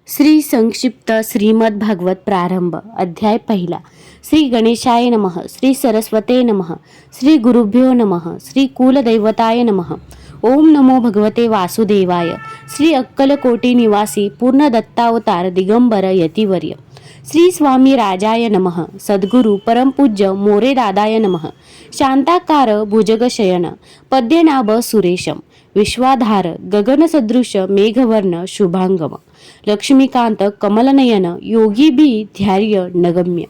श्री संक्षिप्त श्रीमद भागवत प्रारंभ अध्याय पहिला. श्री गणेशाय नमः. श्री सरस्वते नमः. श्री गुरुभ्यो नमः. श्री कुलदैवताय नमः. ओम नमो भगवते वासुदेवाय. श्री अक्कलकोटी निवासी पूर्ण दत्तावतार दिगंबर यतिवर्य. श्री स्वामी राजाय नमः. सद्गुरु परमपूज्य मोरे दादाय नमः. शांताकार भुजगशयन पद्यनाभ सुरेशम विश्वाधार गगनसदृश मेघवर्ण शुभांगम लक्ष्मीकांत कमलनयन योगी बी ध्यर्य नगम्य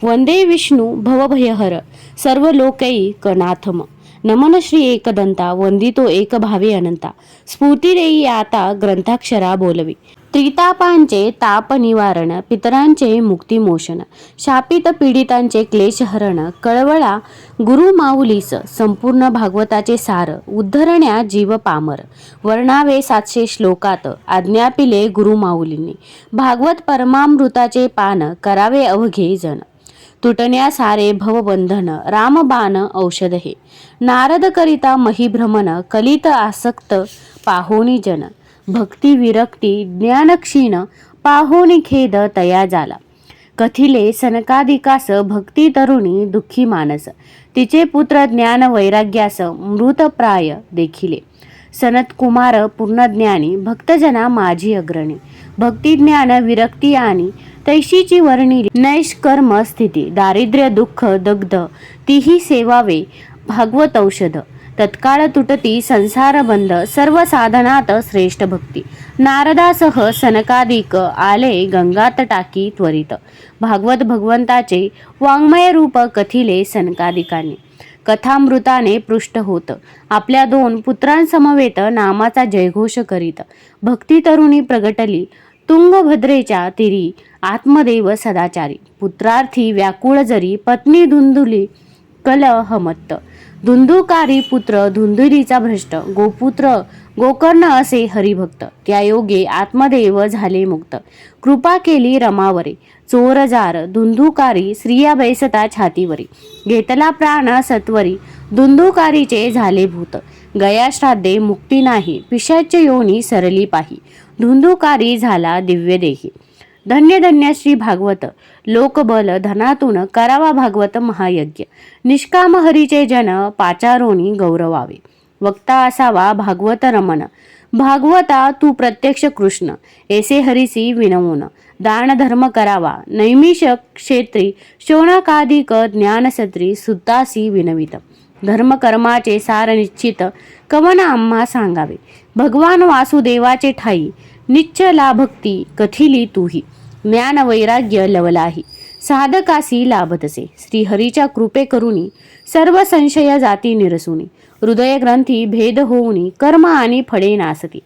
वंदे विष्णू भवभयहर सर्वलोकैकनाथम. नमन श्री एकदंता वंदितो एक भावे अनंता. स्फूर्ती देई आता ग्रंथाक्षरा बोलवी. त्रितापांचे ताप निवारण पितरांचे मुक्तिमोशन शापित पीडितांचे क्लेशहरण कळवळा गुरु माऊलीस संपूर्ण भागवताचे सार उद्धरण्या जीव पामर वर्णावे 700 श्लोकात आज्ञा पिले गुरु माऊलींनी भागवत परमामृताचे पान करावे अवघे जन तुटण्या सारे भवबंधन रामबाण औषध हे नारद करिता महिभ्रमण कलित आसक्त पाहोनी जन भक्ती विरक्ती ज्ञान क्षीण पाहोनी खेद तया झाला कथिले सनकादिकास भक्ती तरुणी दुःखी मानस तिचे पुत्र ज्ञान वैराग्यास मृतप्राय देखिले सनत कुमार पूर्णज्ञानी भक्तजना माझी अग्रणी भक्ती ज्ञान विरक्ती आणि तैशीची वर्णिली नैष्कर्म स्थिती दारिद्र्य दुःख दग्ध तीही सेवावे भागवत औषध तत्काळ तुटती संसार बंध सर्व साधनात श्रेष्ठ भक्ती नारदासह सनकादिक आले गंगात टाकी त्वरित भागवत भगवंताचे वाङ्मय रूप कथिले सनकादिकांनी कथामृताने पृष्ठ होत आपल्या 2 पुत्रांसमवेत नामाचा जयघोष करीत भक्ती तरुणी प्रगटली तुंगभद्रेच्या तीरी आत्मदेव सदाचारी पुत्रार्थी व्याकुळ जरी पत्नी धुंदुली कलहमत्त धुंदुकारी पुत्र धुंदुलीचा भ्रष्ट गोपुत्र गोकर्ण असे हरिभक्त त्या योगे आत्मदेव झाले मुक्त कृपा केली रमावरे चोरजार धुंदुकारी स्त्रिया बैसता छातीवरी घेतला प्राण सत्वरी धुंदुकारीचे झाले भूत गया श्राद्धे मुक्ती नाही पिशाच्य योनी सरली पाही धुंदुकारी झाला दिव्य देही धन्य धन्य श्री भागवत लोकबल धनातून करावा भागवत महायज्ञ निष्काम हरीचे जन पाचारोनी गौरवावे वक्ता असावा भागवत रमण भागवता तू प्रत्यक्ष कृष्ण ऐसे हरीसी विनवून दान धर्म करावा नैमिष क्षेत्री शोणकादिक ज्ञानसत्री सुतासी विनवित धर्म कर्माचे सार निश्चित कवन आम्हा सांगावे भगवान वासुदेवाचे ठाई निश्चला भक्ती कथिली तूही ज्ञान वैराग्य लवलाही साधकासी लाभतसे श्रीहरीच्या कृपे करुनी सर्व संशय जाती निरसुनी हृदय ग्रंथी भेद होऊनी कर्म आणि फळे नासती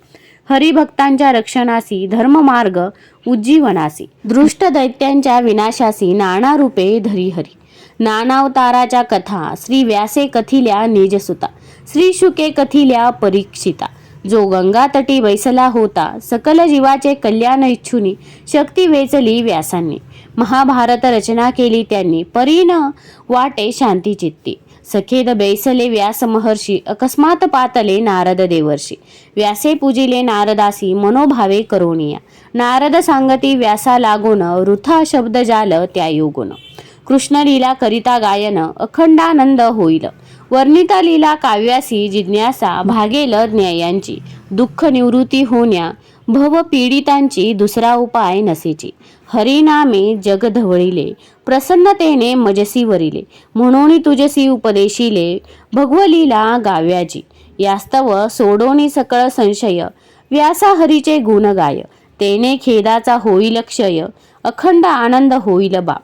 हरिभक्तांच्या रक्षणासी धर्ममार्ग उज्जीवनासी दृष्ट दैत्यांच्या विनाशासी नाना रूपे धरी हरी नानावताराच्या कथा श्री व्यासे कथिल्या निजसुता श्री शुके कथिल्या परीक्षिता जो गंगा तटी बैसला होता सकल जीवाचे कल्याण इच्छुनी शक्ती वेचली व्यासांनी महाभारत रचना केली त्यांनी परीन वाटे शांती चित्ती सखेद बैसले व्यास महर्षी अकस्मात पातले नारद देवर्षी व्यासे पूजिले नारदासी मनोभावे करोनिया नारद सांगती व्यासा लागून वृथा शब्द जाल त्या योगुन कृष्ण लीला करिता गायन अखंडानंद होईल वर्णिता लीला काव्यासी जिज्ञासा भागेल ज्ञायांची दुःख निवृत्ती होण्या भव पीडितांची दुसरा उपाय नसेची हरिनामे जग धवळिले प्रसन्नतेने मजसी वरिले म्हणून तुझसी उपदेशिले भगवलीला गाव्याची यास्तव सोडोनी सकळ संशय व्यासा हरीचे गुण गाय तेने खेदाचा होईल क्षय अखंड आनंद होईल बा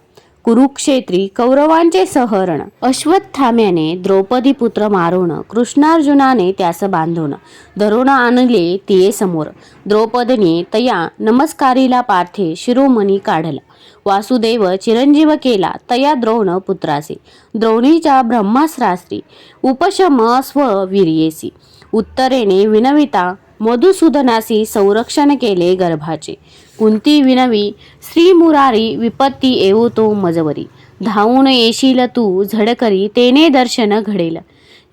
कुरुक्षेत्री कौरवांचे सहरण अश्वत्थाम्याने द्रौपदी पुत्र मारून कृष्णार्जुनाने त्यास बांधून धरून आणले तिये समोर द्रौपदीने तया नमस्कारीला पार्थे शिरोमणी काढला वासुदेव चिरंजीव केला तया द्रोण पुत्रासी द्रोणीच्या ब्रह्मास्त्रास्त्री उपशम स्ववीर्येसी उत्तरेने विनविता मधुसूदनासी संरक्षण केले गर्भाचे कुंती विनवी श्री मुरारी विपत्ती येऊ तो मजवरी धावून येशील तू झडकरी तेने दर्शन घडेल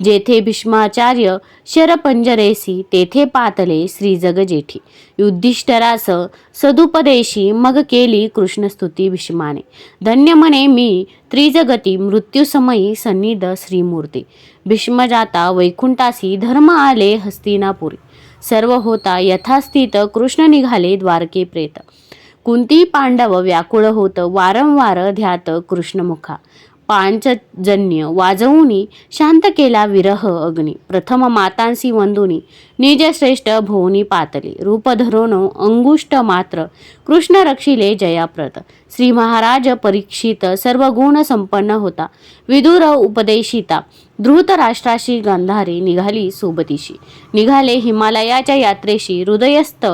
जेथे भीष्माचार्य शरपंजरेसी तेथे पातले श्री जगजेठी. युधिष्ठिरास सदुपदेशी मग केली कृष्णस्तुती भीष्माने. धन्य म्हणे मी त्रिजगती मृत्यूसमयी सन्निध श्रीमूर्ती. भीष्म जाता वैकुंठासी धर्म आले हस्तिनापुरी. सर्व होता यथास्थित कृष्ण निघाले द्वारके प्रेत. कुंती पांडव व्याकुळ होत वारंवार ध्यात कृष्णमुखा. पांचजन्य वाजवूनी शांत केला विरह अग्नी. प्रथम मातांसी वंदुनी निज श्रेष्ठ भोवनी पातले. रूप धरून अंगुष्ट मात्र कृष्ण रक्षिले जयाप्रत. श्री महाराज परीक्षित सर्व गुण संपन्न होता. विदुर उपदेशिता धृतराष्ट्राशी गांधारी निघाली सोबतीशी. निघाले हिमालयाच्या यात्रेशी हृदयस्थ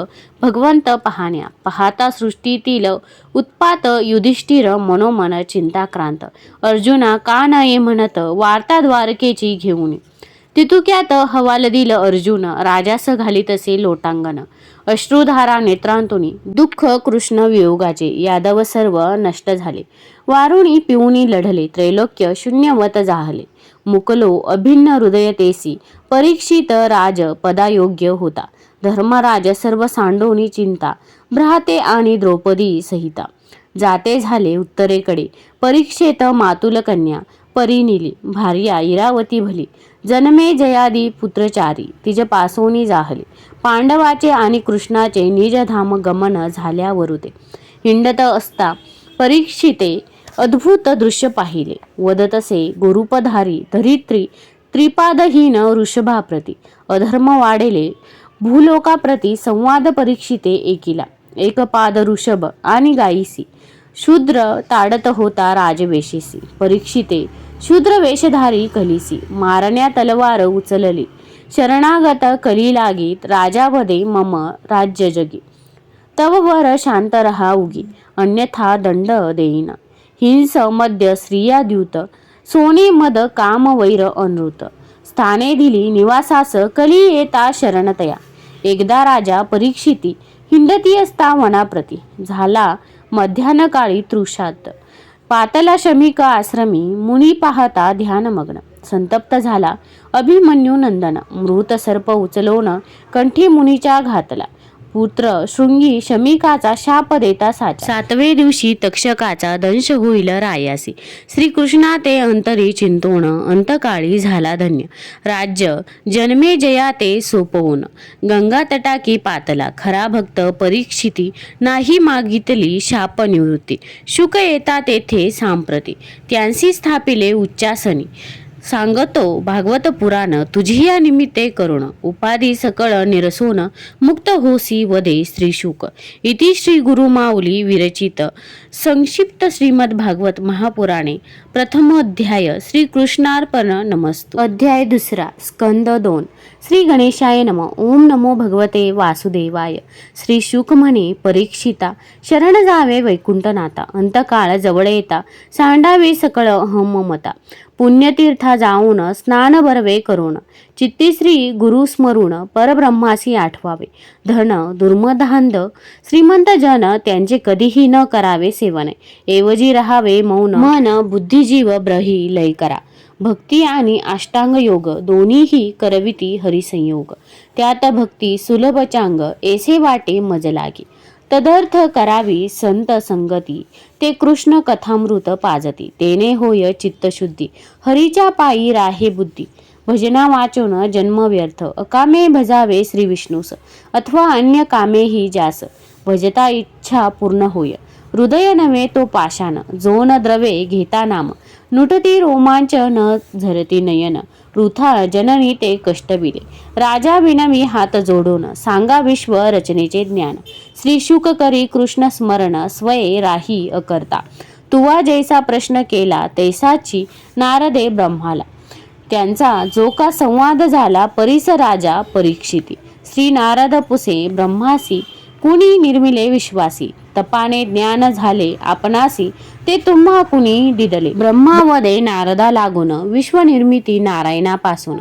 भगवंत पाहण्या. पाहता सृष्टीतील उत्पात युधिष्ठिर मनोमन चिंताक्रांत. अर्जुना का नये म्हणत वार्ता द्वारकेची घेऊन. तितुक्यात हवाल दिल अर्जुन राजास घालीतसे लोटांगण. अश्रुधारा नेत्रांतुनी दुःख कृष्ण वियोगाचे. यादव सर्व नष्ट झाले वारुणी पिऊनी लढले. त्रैलोक्य शून्यवत जाहले. मुकलो अभिन्न हृदय तेसी. परीक्षित राज पदायोग्य होता. धर्मराज सर्व सांडोनी चिंता. भ्राते आणि द्रौपदी सहिता. जाते झाले उत्तरेकडे परीक्षेत मातुल कन्या. परिनिली भार्या इरावती भली. जन्मे जयादी पुत्रचारी तिज पासोनी जाहले. पांडवाचे आणि कृष्णाचे निजधाम गमन झाल्यावरुते. हिंडत असता परीक्षिते अद्भुत दृश्य पाहिले. वदतसे गुरुपधारी धरित्री त्रिपादहीन वृषभाप्रती. अधर्म वाढेले भूलोकाप्रती संवाद परीक्षिते एकिला. एक पाद ऋषभ आणि गायीसी. शूद्र ताडत होता राजवेशीसी. परीक्षिते शूद्र वेशधारी कलिसी. मारण्या तलवार उचलली. शरणागत कली लागीत. राजावदे मम राज्य जगी. तव वर शांत रहा उगी. अन्यथा दंड देईना. हिंस मध्य स्त्रिया द्यूत. सोने मद काम वैर अनृत. स्थाने दिली निवासास कली येता शरणतया. एकदा राजा परीक्षिती हिंडती असता वनाप्रती. झाला मध्यान्ह काळी तृषात. पातला शमिक आश्रमी मुनी पाहता ध्यानमग्न. संतप्त झाला अभिमन्यू नंदन. मृत सर्प उचलवून कंठी मुनीच्या घातला. पुत्र शृंगी शमिकाचा शाप देता साचा. 7वे दिवशी तक्षकाचा दंश होईल रायासी. श्रीकृष्णा ते अंतरी चिंतोण अंतकाळी झाला धन्य. राज्य जन्मे जया ते सोपवून. गंगा तटाकी पातला. खरा भक्त परीक्षिती नाही मागितली शाप निवृत्ती. शुक येता तेथे सांप्रती. त्यांसी स्थापिले उच्चासनी. सांगतो भागवत पुराण तुझी या निमित्ते करुण. उपाधी सकळ निरसोन मुक्त होसी वदे श्रीशुक. इति श्री गुरुमाऊली विरचित संक्षिप्त श्रीमद भागवत महापुराणे प्रथम अध्याय श्री कृष्णार्पण नमस्तु. अध्याय 2 स्कंद 2. श्री गणेशाय नमः. ओम नमो भगवते वासुदेवाय. श्री शुक म्हणे परीक्षिता शरण जावे वैकुंठनाथा. अंतकाळ जवळ येता सांडावे सकळ अहममता. पुण्यतीर्था जाऊन स्नान बरवे करून. चित्ती श्री गुरु स्मरून परब्रह्मासी आठवावे. धन दुर्मदांध श्रीमंत जन त्यांचे कधीही न करावे सेवन. ऐवजी राहावे मौन. मन बुद्धिजीव ब्रही लय करा. भक्ती आणि अष्टांग योग दोन्हीही करविती हरिसंयोग. त्यात भक्ती सुलभ चांग ऐसे वाटे मज लागी. तदर्थ करावी संत संगती. ते कृष्ण कथामृत पाजती. तेने होय चित्तशुद्धी. हरीच्या पायी राहे बुद्धी. भजना वाचून जन्म व्यर्थ. अकामे भजावे श्री विष्णूस. अथवा अन्य कामेही जास. भजता इच्छा पूर्ण होय. हृदय नव्हे तो पाषाण. जो न द्रवे घेता नाम. नुटती रोमांच न झरती नयन. वृथा जननी ते कष्टविले. राजा विनवी हात जोडून. सांगा विश्व रचनेचे ज्ञान. श्री शुक करी कृष्ण स्मरण स्वये राही अकर्ता. तुवा जैसा प्रश्न केला तैसाची नारदे ब्रह्माला. त्यांचा जो का संवाद झाला परीस राजा परीक्षिती. श्री नारद पुसे ब्रह्मासी कुणी निर्मिले विश्वासी. तपाने ज्ञान झाले आपणासी ते तुम्हा कुणी दिदले. ब्रह्मावदे नारदा लागून विश्वनिर्मिती नारायणापासून.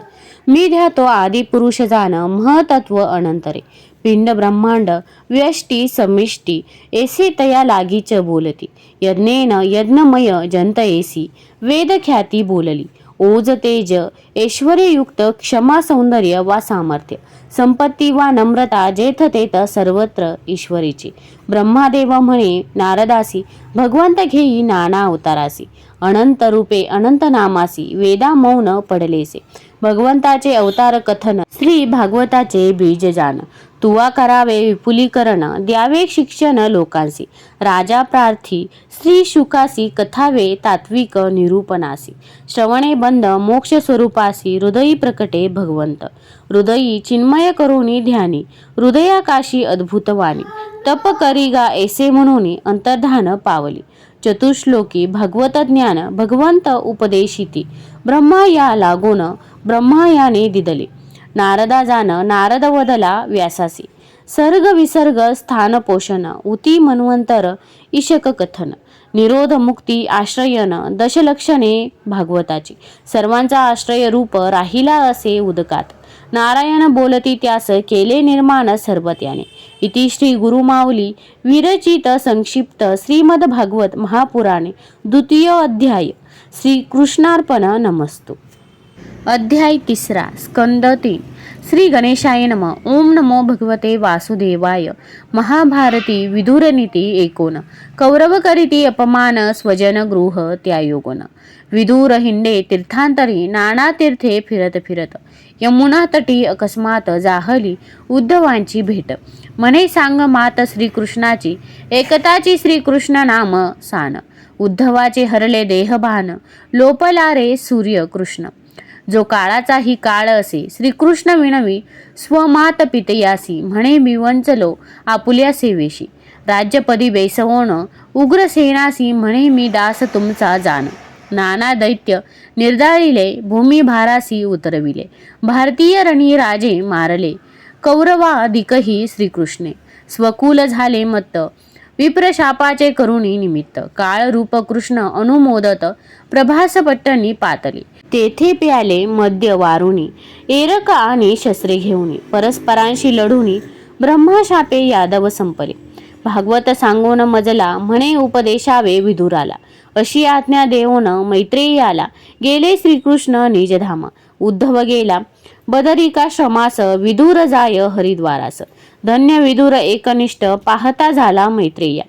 मी ध्यातो आदि पुरुष जाण महतत्व अनंतरे. पिंड ब्रह्मांड व्यष्टी समिष्टी ऐसे तया लागीच बोलती. यज्ञेन यज्ञमय जंत ऐसी वेद ख्याती बोलली. ओज तेज ऐश्वर्ययुक्त क्षमा सौंदर्य वा सामर्थ्य संपत्ती वा नम्रता जेथ तेथ सर्वत्र ईश्वरीची. ब्रह्मादेव म्हणे नारदासी भगवंत घेई नाना अवतारासी. अनंत रूपे अनंत नामासी वेदा मौन पडलेसे. भगवंताचे अवतार कथन श्री भागवताचे बीज जान. तुवा करावे विपुलीकरण द्यावे शिक्षण लोकांसी. राजा प्रार्थी श्री शुकासी कथावे तात्विक निरूपणासी. श्रवणे बंद मोक्ष स्वरूपासी हृदयी प्रकटे भगवंत. हृदयी चिन्मय करुणी ध्यानी हृदयाकाशी अद्भुतवाणी. तप करिगा ऐसे म्हणून अंतर्धान पावली. चतुश्लोकी भगवत ज्ञान भगवंत उपदेशिती. ब्रह्मा या लागून ब्रह्मा याने दिदले. नारदा जान नारद वदला व्यासासी. सर्ग विसर्ग स्थान पोषण उती मन्वंतर ईशक कथन. निरोध मुक्ती आश्रयन दशलक्षणे भागवताची. सर्वांचा आश्रय रूप राहिला असे उदकात. नारायण बोलती त्यास केले निर्माण सर्व त्याने. इति श्री गुरुमाऊली विरचित संक्षिप्त श्रीमद भागवत महापुराणे द्वितीय अध्याय. श्री कृष्णार्पण नमस्तु. अध्याय 3 स्कंद 3. श्री गणेशाय नमः. ओम नमो भगवते वासुदेवाय. महाभारती विदुरनीती 1. कौरव करीती अपमान स्वजन गृह त्यायोगन. विदुर हिंडे तीर्थांतरी नाना तीर्थे फिरत फिरत. यमुना तटी अकस्मात जाहली उद्धवांची भेट. म्हणे सांग मात श्रीकृष्णाची एकताची श्रीकृष्ण नाम सान. उद्धवाचे हरले देहभान लोपला रे सूर्य कृष्ण. जो काळाचाही काळ असे श्रीकृष्ण विणवी स्वमात पितयासी. म्हणे मी वंचलो आपुल्या सेवेशी. राज्यपदी बेसवोन उग्रसेनासी. म्हणे मी दास तुमचा जाण. नाना दैत्य निर्दाळिले भूमिभारासी उतरविले. भारतीय रणी राजे मारले कौरवादिकही श्रीकृष्णे. स्वकुल झाले मत्त विप्रशापाचे करुणी निमित्त. काळ रूप कृष्ण अनुमोदत प्रभासपट्टणी पातले. तेथे प्याले मद्य वारुणी एरका आणि शस्त्रे घेऊनी. परस्परांशी लढुनी ब्रह्मशापे यादव संपले. भागवत सांगून मजला म्हणे उपदेशावे विदुराला. अशी आज्ञा देऊन मैत्रेयाला गेले श्रीकृष्ण निजधाम. उद्धव गेला बदरिका श्रमास विदुर जाय हरिद्वारास. धन्य विदुर एकनिष्ठ पाहता झाला मैत्रेया.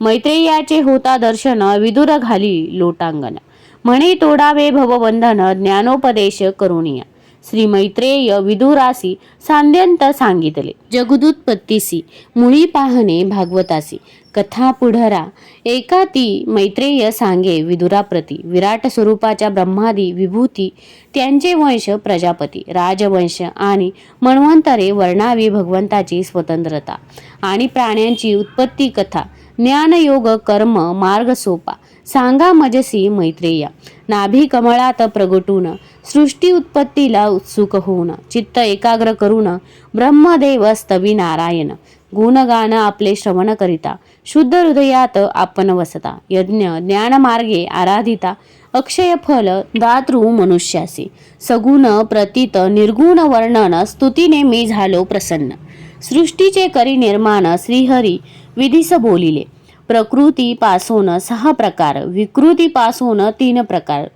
मैत्रेयाचे होता दर्शन विदुर घाली लोटांगण. म्हणे तोडावे भवबंधन ज्ञानोपदेश करुणिया. श्री मैत्रेय विदुरासी सांद्यंत सांगितले. जगदुत्पत्तीसी मुळी पाहणे भागवतासी. कथा पुढरा एका ती मैत्रेय सांगे विदुराप्रती. विराट स्वरूपाच्या ब्रह्मादी विभूती त्यांचे वंश प्रजापती राजवंश आणि मन्वंतरे वर्णावी भगवंताची स्वतंत्रता आणि प्राण्यांची उत्पत्ती कथा ज्ञानयोग कर्म मार्ग सोपा सांगा मजसी मैत्रेया. नाभी कमळात प्रगटून सृष्टी उत्पत्तीला उत्सुक होऊन चित्त एकाग्र करून ब्रह्मदेव स्तवी नारायण. गुणगान आपले श्रवण करिता शुद्ध हृदयात आपण वसता. यज्ञ ज्ञान मार्गे आराधिता अक्षय फल दातृ मनुष्यासी. सगुण प्रतीत निर्गुण वर्णन स्तुतीने मी झालो प्रसन्न. सृष्टीचे करी निर्माण श्रीहरी विधीस बोलिले. प्रकृती पासून 6 प्रकार विकृती पासून 3 प्रकार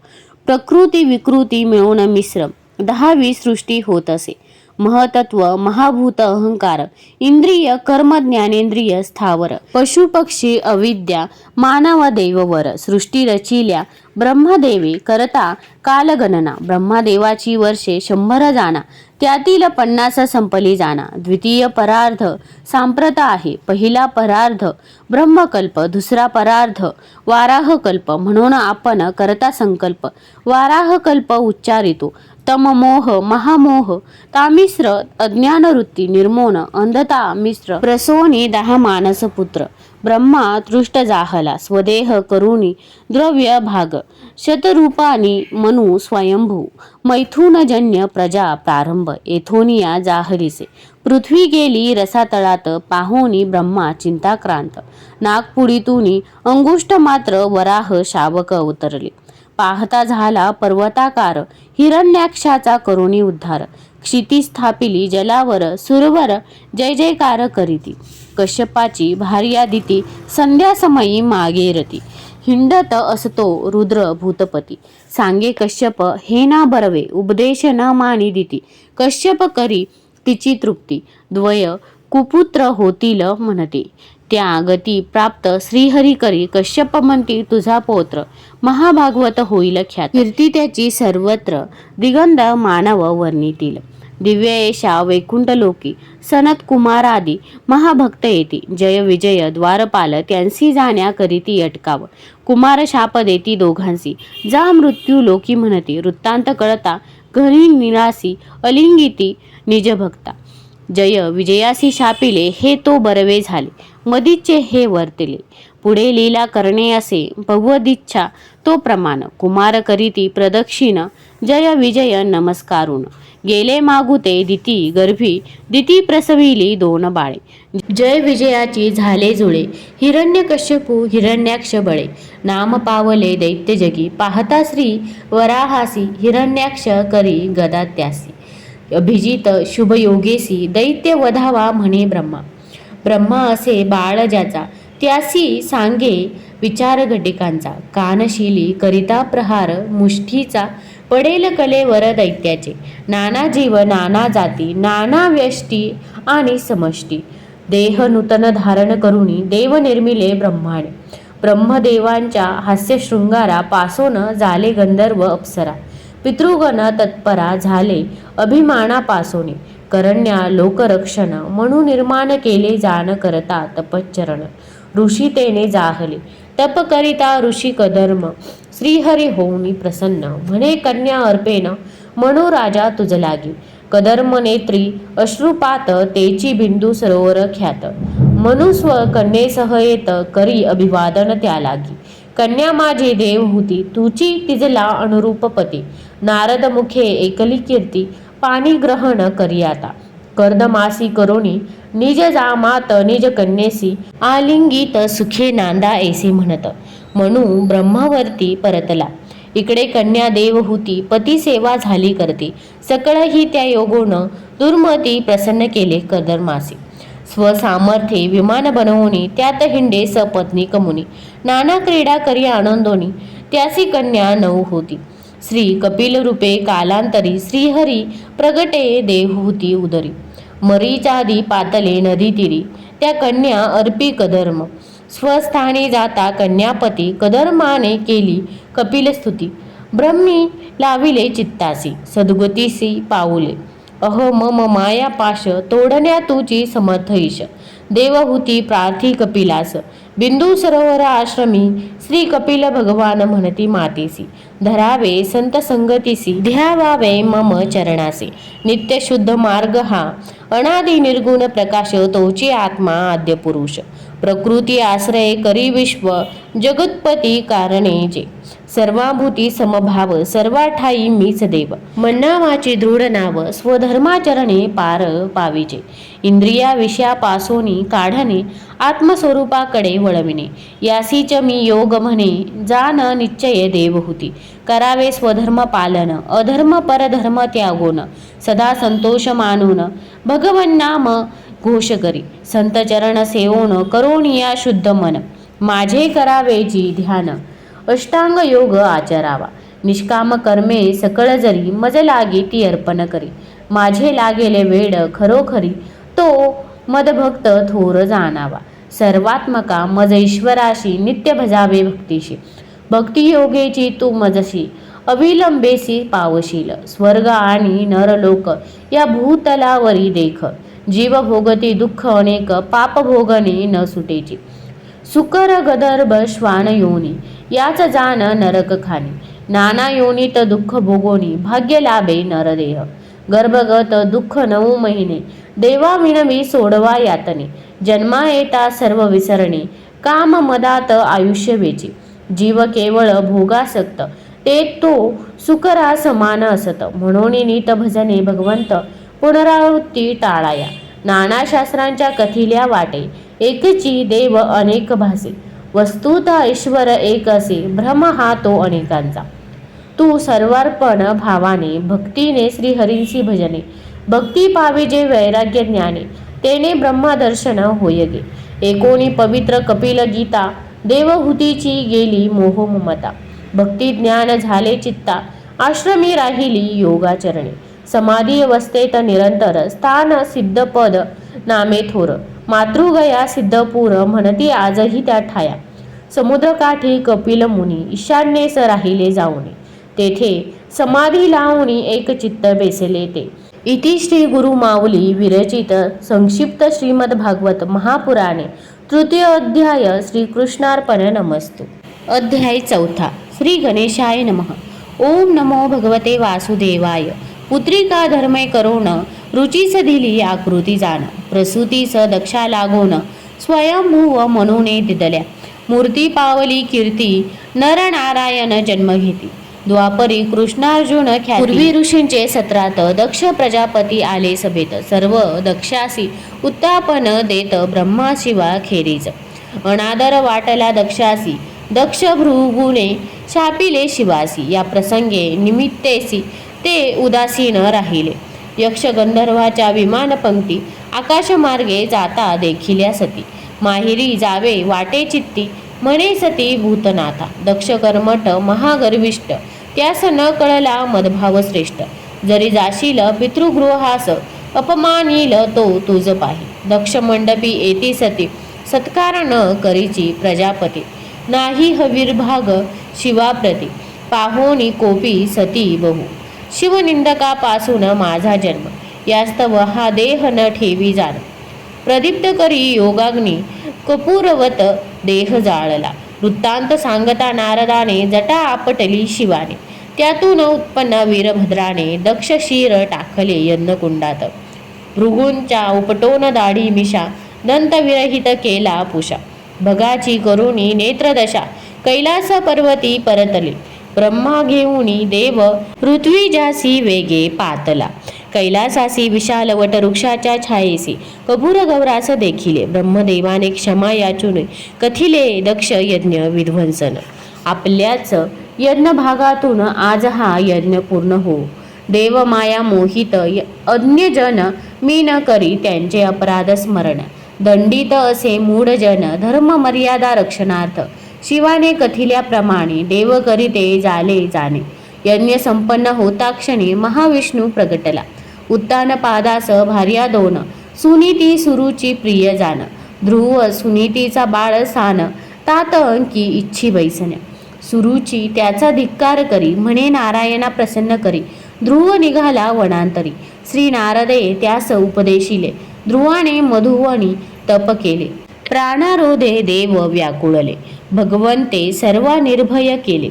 प्रकृती विकृती मिळून मिश्र 10वी सृष्टी होत असे. महतत्व महाभूत अहंकार इंद्रिय कर्म ज्ञानेंद्रिय स्थावर पशु पक्षी अविद्या मानव देववर. सृष्टी रचिल्या ब्रह्मदेवे करता कालगणना. ब्रह्मदेवाची वर्षे 100 जाणा त्यातील 50 संपली जाणा. द्वितीय परार्ध सांप्रत आहे. पहिला परार्ध ब्रह्मकल्प दुसरा परार्ध वाराहकल्प. म्हणून आपण करता संकल्प वाराहकल्प उच्चारितो. तममोह महामोह तामिश्र अज्ञानवृत्ती निर्मोन अंधता मिश्र प्रसोनी 10 मानसपुत्र. ब्रह्मा तृष्ट जाहला स्वदेह करुणी द्रव्य भाग. शतरूपानी मनु स्वयंभू मैथुनजन्य प्रजा प्रारंभ. येथोनिया जाहलीसे पृथ्वी गेली रसातळात पाहोनी ब्रह्मा चिंताक्रांत. नागपुडीतूनी अंगुष्ठ मात्र वराह शावक उतरले. पाहता झाला पर्वताकार हिरण्याक्षाचा करुणी उद्धार. क्षिती स्थापिली जलावर सुरवर जय जयकार करीती. कश्यपाची भार्या दिती संध्यासमयी मागे रती. हिंडत असतो रुद्र भूतपती. सांगे कश्यप हे ना बरवे, उपदेश न मानी दिती. कश्यप करी तिची तृप्ती, द्वय कुपुत्र होतील म्हणते. त्या गती प्राप्त श्रीहरी करी, कश्यप म्हणती तुझा पौत्र. महाभागवत होईल ख्यात, कीर्ती त्याची सर्वत्र. दिगंध मानव वर्णितील. दिव्य येशा वैकुंठ लोकी, सनत कुमारादी महाभक्त येती. जय विजय द्वारपाल, त्यांसी जाण्या करीती अटकाव. कुमार शाप देती दोघांसी, जा मृत्यू लोकी म्हणती. वृत्तांत कळता घरी निरासी, अलिंगिती निज भक्ता. जय विजयासी शापिले, हे तो बरवे झाले. मदीचे हे वर्तले, पुढे लीला करणे असे. भगवदिच्छा तो प्रमाण, कुमार करीती प्रदक्षिण. जय विजय नमस्कारून, गेले मागुते दिती गर्भी. दिती प्रसविली दोन बाळे. जय विजयाची झाले जुळे, हिरण्यकश्यपू हिरण्याक्ष बळे. नाम पावले दैत्य जगी, पाहता श्री वराहासी. हिरण्याक्ष करी गदा त्यासी, अभिजित शुभयोगेसी. दैत्य वधावा म्हणे ब्रह्मा. ब्रह्मा असे बाळ ज्याचा, त्यासी सांगे विचार घटिकांचा. कानशिली करिता प्रहार मुष्ठीचा, पडेल कलेवर दैत्याचे. नाना जीव नाना जाती, नाना व्यष्टी आणि समष्टी. देह नूतन धारण करुणी, देव निर्मिले ब्रह्माने. ब्रह्मदेवांच्या हास्य शृंगारा, पासोन झाले गंधर्व अप्सरा. पितृगण तत्परा झाले अभिमानापासोने. करण्या लोकरक्षण म्हणून निर्माण केले जाण करता तपश्चरण. ऋषी तेने जाहले तप करिता ऋषी कधर्म. श्रीहरी होऊनी प्रसन्न, म्हणे कन्या अर्पेन म्हणू राजा तुझ लागी. कधर्म नेत्री अश्रुपात, तेची बिंदू सरोवर ख्यात. मनुस्व कन्येसह येत, करी अभिवादन त्या लागी. कन्या माझी देव होती, तुची तिजला अनुरूप पती. नारद मुखे एकली कीर्ती, पाणी ग्रहण करी आता. कर्दमासी करोनी निज जामात, निज कन्येसी. आलिंगीत सुखे नांदा ऐसी म्हणत, म्हणू ब्रह्मावरती परतला. इकडे कन्या देव होती, पती सेवा झाली करते. सकळ ही त्या योगोन, दुर्मती प्रसन्न केले कर्दमासी. स्वसामर्थ्ये विमान बनवूनी, त्यात हिंडे सपत्नी कमुनी. नाना क्रीडा करी आनंदोनी, त्यासी कन्या नऊ होती. श्री कपिल रूपे कालांतरी, श्रीहरी प्रगटे देव होती उदरी. मरीचादी पातले नदी तीरी, त्या कन्या अर्पी कधर्म. स्वस्थानी जाता कन्यापती, कधर्माने केली कपिल स्तुती. ब्रह्मी लाविले चित्तासी, सद्गतीसी पाऊले. अहो मम माया पाश, तोडण्या तुची समर्थ ईश. देवहूती प्रार्थी कपिलास, बिंदू सरोवर आश्रमी. श्री कपिल भगवान म्हणती मातेसी, धरावे संत संगतीसी. ध्यावावे मम चरणासी, नित्य शुद्ध मार्ग हा. अनादि निर्गुण प्रकाश, तोची आत्मा आद्य पुरुष. प्रकृती आश्रय करी विश्व, जगत्पती कारणे जे. सर्वाभूती समभाव, सर्वा ठाई मीच देव. मन्नावाची दृढ नाव, स्वधर्माचरणे पार पाविजे. इंद्रिया विषयापासोनी काढणे, आत्मस्वरूपाकडे वळविणे. यासीच मी योग म्हणे, जाण निश्चय देवहूती. करावे स्वधर्म पालन, अधर्म परधर्म त्यागोन. सदा संतोष मानून, भगवन नाम घोष करी. संत चरण सेवोन, करोनिया शुद्ध मन. माझे करावे जी ध्यान, अष्टांग योग आचरावा. निष्काम कर्मे सकळ जरी, मज लागी ती अर्पण करी. माझे लागेले वेड खरोखरी, तो मदभक्त थोर जाणावा. सर्वात्मका मज ईश्वराशी, नित्य भजावे भक्तीशी. भक्ती योगेची तू मजशी, अविलंबेसी पावशील. स्वर्ग आणि नरलोक या भूतलावरी देख. जीव भोगती दुःख अनेक, पाप भोगणे न सुटेची. सुकर गदर्भ श्वान योनी, याच जाण नरक खानी. नाना योनीत दुःख भोगोनी, भाग्य लाभे नरदेह. गर्भगत दुःख 9 महिने, देवा विणवी सोडवा यातने. जन्मा येता सर्व विसरणे, काम मदात आयुष्य वेची. जीव केवळ भोगासक्त, ते तो सुकरा समान असत. म्हणून नीत भजने भगवंत, पुनरावृत्ती टाळाया. नाना शास्त्रांच्या कथिल्या वाटे, एकची देव अनेक भासे. वस्तुत ईश्वर एक असे, भ्रम हा तो अनेकांचा. तू सर्वार्पण भावाने, भक्तीने श्रीहरींसी भजने. भक्ती पाविजे वैराग्य ज्ञाने, तेने ब्रह्मदर्शन होयगे. एकोणी पवित्र कपिल गीता, देवहूतीची गेली मोह ममता, भक्ती ज्ञान झाले चित्ता, आश्रमी राहिली योगाचरणे, समाधी अवस्थेत निरंतर स्थान सिद्ध पद नामे थोर, मातृगया सिद्धपूर म्हणती आजही त्या ठाया, समुद्रकाठी कपिल मुनी ईशान्येस राहिले जाऊनी, तेथे समाधी लावणी एक चित्त बेसले ते. इति श्री गुरु माऊली विरचित संक्षिप्त श्रीमद भागवत महापुराणे तृतीय अध्याय श्रीकृष्णार्पण नमस्तु. अध्याय 4. श्री गणेशाय नमः. ओम नमो भगवते वासुदेवाय. पुत्रिका धर्मे करोन रुचीस दिली आकृती जाण, प्रसूतीस दक्षा लागोन स्वयंभुव म्हणूने दिदल्या, मूर्ती पावली कीर्ती नरनारायण जन्म घेती, द्वापरी कृष्णार्जुन ख्याती, पूर्वी ऋषींचे सत्रात दक्ष प्रजापती आले सभेत, सर्व दक्षासी उत्तापन देत ब्रह्मा शिवा खेरीज, अनादर वाटला दक्षासी दक्ष भृगुने शापिले शिवासी, या प्रसंगे निमित्तेसी ते उदासीन राहिले, यक्ष गंधर्वाच्या विमान पंक्ती आकाशमार्गे जाता देखिल्या सती, माहेरी जावे वाटे चित्ती म्हणे सती भूतनाथा, दक्ष कर्मठ महागर्विष्ट त्यास न कळला मदभाव श्रेष्ठ, जरी जाशील पितृगृहास अपमानील तो तुझ पाही, दक्ष मंडपी येती सती सत्कार न करीची प्रजापती, नाही हवीर्भाग शिवाप्रती, पाहोनी कोपी सती बहु, शिवनिंदकापासून माझा जन्म, यास्तव हा देह न ठेवी जाण, प्रदीप्त करी योगाग्नी कपूरवत देह जाळला, वृत्तांत सांगता नारदाने जटा आपटली शिवाने, त्यातून उत्पन्न वीरभद्राने दक्ष शिर टाकले यज्ञकुंडात, भृगूंच्या उपटोन दाढी मिशा दंत विरहित केला पुषा, भगाची करुणी नेत्रदशा कैलास पर्वती परतले, ब्रह्मा घेऊनी देव पृथ्वीजासी वेगे पातला, कैलासासी विशाल वटवृक्षाच्या छायेसी कपूर गौरास देखिले, ब्रह्मदेवाने क्षमा याचून कथिले दक्ष यज्ञ विध्वंसन, आपल्याच यज्ञ भागातून आज हा यज्ञ पूर्ण हो, देव माया मोहित अन्यजन मी न करी त्यांचे अपराध स्मरण, दंडित असे मूढ जन धर्म मर्यादा रक्षणार्थ, शिवाने कथिल्याप्रमाणे देव करीते झाले जाणे, यज्ञ संपन्न होता क्षणी महाविष्णू प्रगटला, उत्तान पादास भार्या दोन, सुनीती सुरुची प्रिय जाण, ध्रुव सुनीतीचा बाळ सान, तात अंकी इच्छी बैसन, सुरुची त्याचा धिक्कार करी म्हणे नारायणा प्रसन्न करी, ध्रुव निघाला वनांतरी, श्री नारदे त्यास उपदेशिले, ध्रुवाने मधुवनी तप केले, प्राणारोधे देव व्याकुळले, भगवंते सर्व निर्भय केले,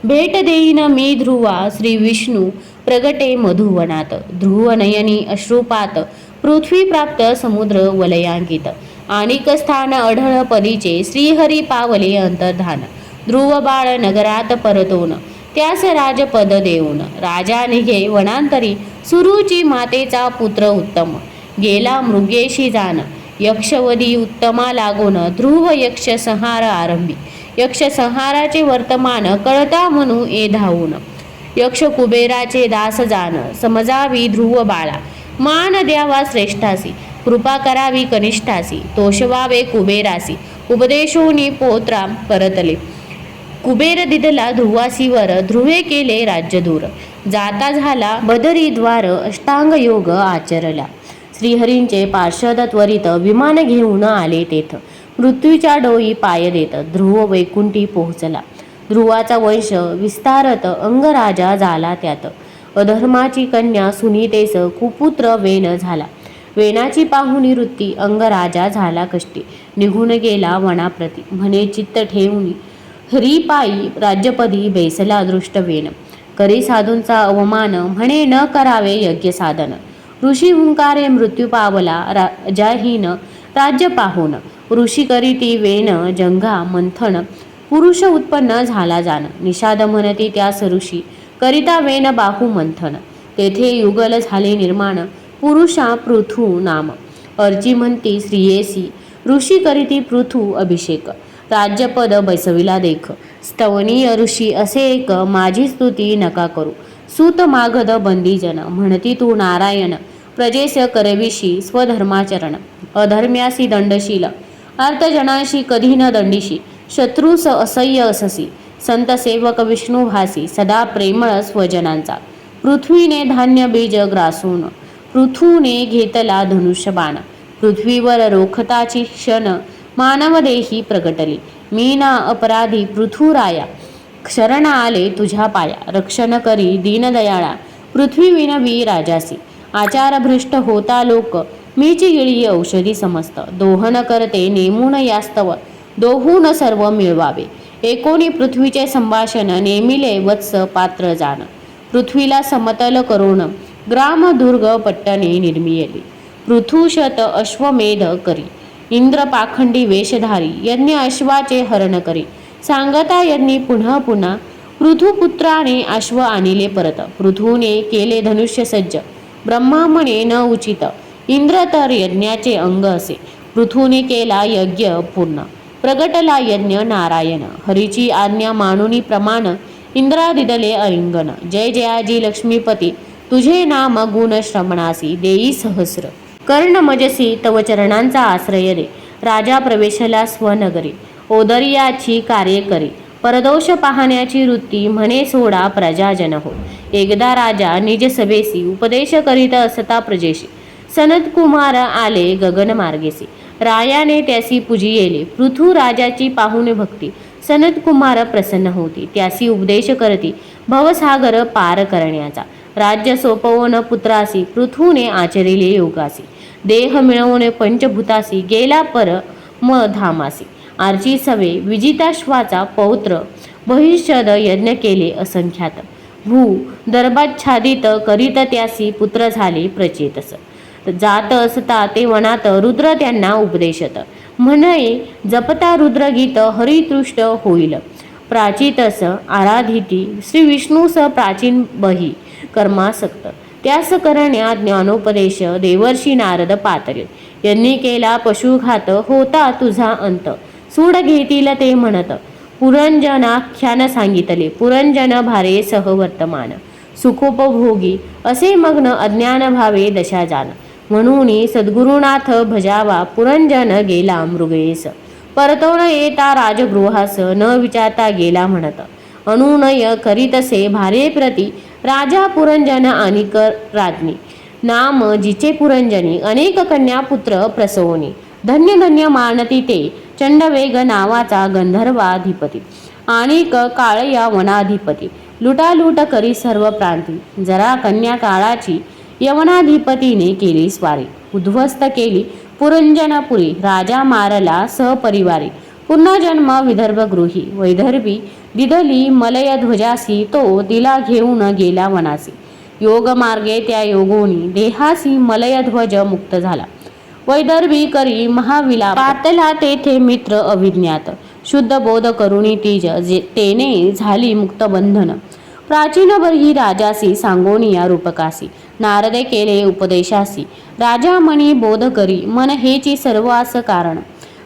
भेट देईन मी ध्रुवा श्री विष्णू प्रगटे मधुवनात, ध्रुव नयनी अश्रुपात पृथ्वी प्राप्त समुद्र वलयांकित, आणिक स्थान अढळ पदीचे श्रीहरी पावले अंतर्धान, ध्रुव बाळ नगरात परतोन त्यास राजपद देऊन, राजा निघे वनांतरी सुरुची मातेचा पुत्र उत्तम, गेला मृगेशी जाण, यक्षवदी उत्तमा लागून ध्रुव यक्ष संहार आरंभी, यक्ष संहाराचे वर्तमान कळता म्हणू ए धावून, यक्ष कुबेराचे दास जाण, समजावी ध्रुव बाळा मान द्यावा श्रेष्ठासी, कृपा करावी कनिष्ठासी, तोषवावे कुबेरासी, उपदेशोनी पोत्रा परतले, कुबेर दिदला ध्रुवासीवर, ध्रुवे केले राज्य दूर, जाता झाला बदरीद्वार अष्टांग योग आचरला, श्रीहरींचे पार्षद त्वरित विमान घेऊन आले तेथ, मृत्यूच्या डोई पाय देत ध्रुव वैकुंठी पोहोचला, ध्रुवाचा वंश विस्तारत अंगराजा झाला त्यात, अधर्माची कन्या सुनीतेस कुपुत्र वेन झाला, वेनाची पाहुणी वृत्ती अंगराजा झाला कष्टी, निघून गेला वनाप्रती म्हणे चित्त ठेवून, हरिपायी राज्यपदी बैसला दृष्ट वेन, करी साधूंचा अवमान म्हणे न करावे यज्ञ साधन, ऋषी हुंकारे मृत्यू पावला राजाहीन राज्य पाहून, ऋषी करीती वेन जंघा मंथन पुरुष उत्पन्न झाला जाण, निषाद म्हणती त्यास ऋषी करिता वेन बाहू मंथन, तेथे युगल झाले निर्माण पुरुषा पृथू नाम, अर्ची म्हणती श्रियेसी ऋषी करीती पृथू अभिषेक, राज्यपद बैसविला देख, स्तवनीय ऋषी असे एक माझी स्तुती नका करू, सूत मागध बंदीजन म्हणती तू नारायण, प्रजेस करविशी स्वधर्माचरण, अधर्म्यासी दंडशील अर्थजनाशी कधी न दंडिशी, शत्रूस असह्य अससी, संत सेवक विष्णू भासी, सदा प्रेमळ स्वजनांचा. पृथ्वीने धान्य बीज ग्रासून, पृथूने घेतला धनुष्यबाण. पृथ्वीवर रोखताची क्षण, मानवदेही प्रगटली. मी ना अपराधी पृथुराया, शरण आले तुझ्या पाया. रक्षण करी दीनदयाळा, पृथ्वी विनवी राजासी. आचार भ्रष्ट होता लोक, मीची गिळी औषधी समस्त. दोहन करते नेमून यास्तव, दोहून सर्व मिळवावे. एकोणी पृथ्वीचे संभाषण, नेमिले वत्स पात्र जाण. पृथ्वीला समतल करून, ग्राम दुर्ग पट्टणे निर्मियली. पृथुशत अश्वमेध करी, इंद्र पाखंडी वेशधारी. यज्ञ अश्वाचे हरण करी, सांगता यज्ञी पुन्हा पुन्हा. पृथुपुत्राने अश्व आणिले परत, पृथूने केले धनुष्य सज्ज. ब्रह्मा म्हणे न उचित, इंद्र तर यज्ञाचे अंग असे. पृथूने केला यज्ञ पूर्ण, प्रगटला यज्ञ नारायण. हरीची आज्ञा मानुनी प्रमाण, इंद्रा दिदले अलिंगन. जय जयाजी लक्ष्मीपती, तुझे नाम गुण श्रवणासी. देई सहस्र कर्ण मजसी, तव चरणांचा आश्रय रे. राजा प्रवेशला स्वनगरी, ओदर्याची कार्ये करी. परदोष पाहण्याची वृत्ती, म्हणे सोडा प्रजाजन हो. एकदा राजा निज सभेसी, उपदेश करीत असता प्रजेशी. सनत कुमार आले गगन मार्गेसी, रायाने त्यासी पूजियेले. पृथू राजाची पाहुणे भक्ती, सनत कुमार प्रसन्न होती. त्यासी उपदेश करती, भवसागर पार करण्याचा. राज्य सोपवून पुत्रासी, पृथूने आचरिले योगासी. देह मिळवून पंचभूतासी, गेला पर म धामासी. आरची सवे विजिताश्वाचा पौत्र, बहिष्यद यज्ञ केले असंख्यात. भू दर्भाच्छादित करीत त्यासी, पुत्र झाले प्रचेतस. जात असता ते वनात, रुद्र त्यांना उपदेशत. म्हणे जपता रुद्रगीत, हरितृष्ट होईल. प्राचितस आराधिती, श्री विष्णूस प्राचीन बही कर्मासक्त. त्यास करण्या ज्ञानोपदेश, देवर्षी नारद पातळी. यांनी केला पशुघात, होता तुझा अंत. सूड घेतील ते म्हणत, पुरंजनाख्यान सांगितले. पुरंजन भारे सहवर्तमान, सुखोपभोगी असे मग्न. अज्ञान भावे दशा जाण, म्हणून सद्गुरुनाथ भजावा. पुरंजन गेला मृगयेस, परतवण येता राजगृहास. न विचारता गेला म्हणत, अनुनय करीतसे भारे प्रती. राजा पुरंजन आणि राज्ञी, नाम जिचे पुरंजनी. अनेक कन्या पुत्र प्रसवनी, धन्य धन्य मानती ते. चंडवेग नावाचा गंधर्वाधिपती, आणिक काळया वनाधिपती. लुटालूट करी सर्व प्रांती, जरा कन्या काळाची. यवनाधिपतीने केली स्वारी, उद्ध्वस्त केली पुरंजनपुरी. राजा मारला सपरिवारी, पुन्हा जन्म विदर्भगृही. वैदर्भी दिदली मलय ध्वजासी, तो तिला घेऊन गेला वनासी. योग मार्गे त्या योगोनी, देहासी मलय ध्वज मुक्त झाला. वैदर्भी करी महाविलाप, पातला तेथे मित्र अविज्ञात. शुद्ध बोध करुणी तीज, तेने झाली मुक्त बंधन. प्राचीन बरही राजासी, सांगोनिया रूपकासी. नारदे केले उपदेशासी, राजा मनी बोध करी. मन हेची सर्वास कारण,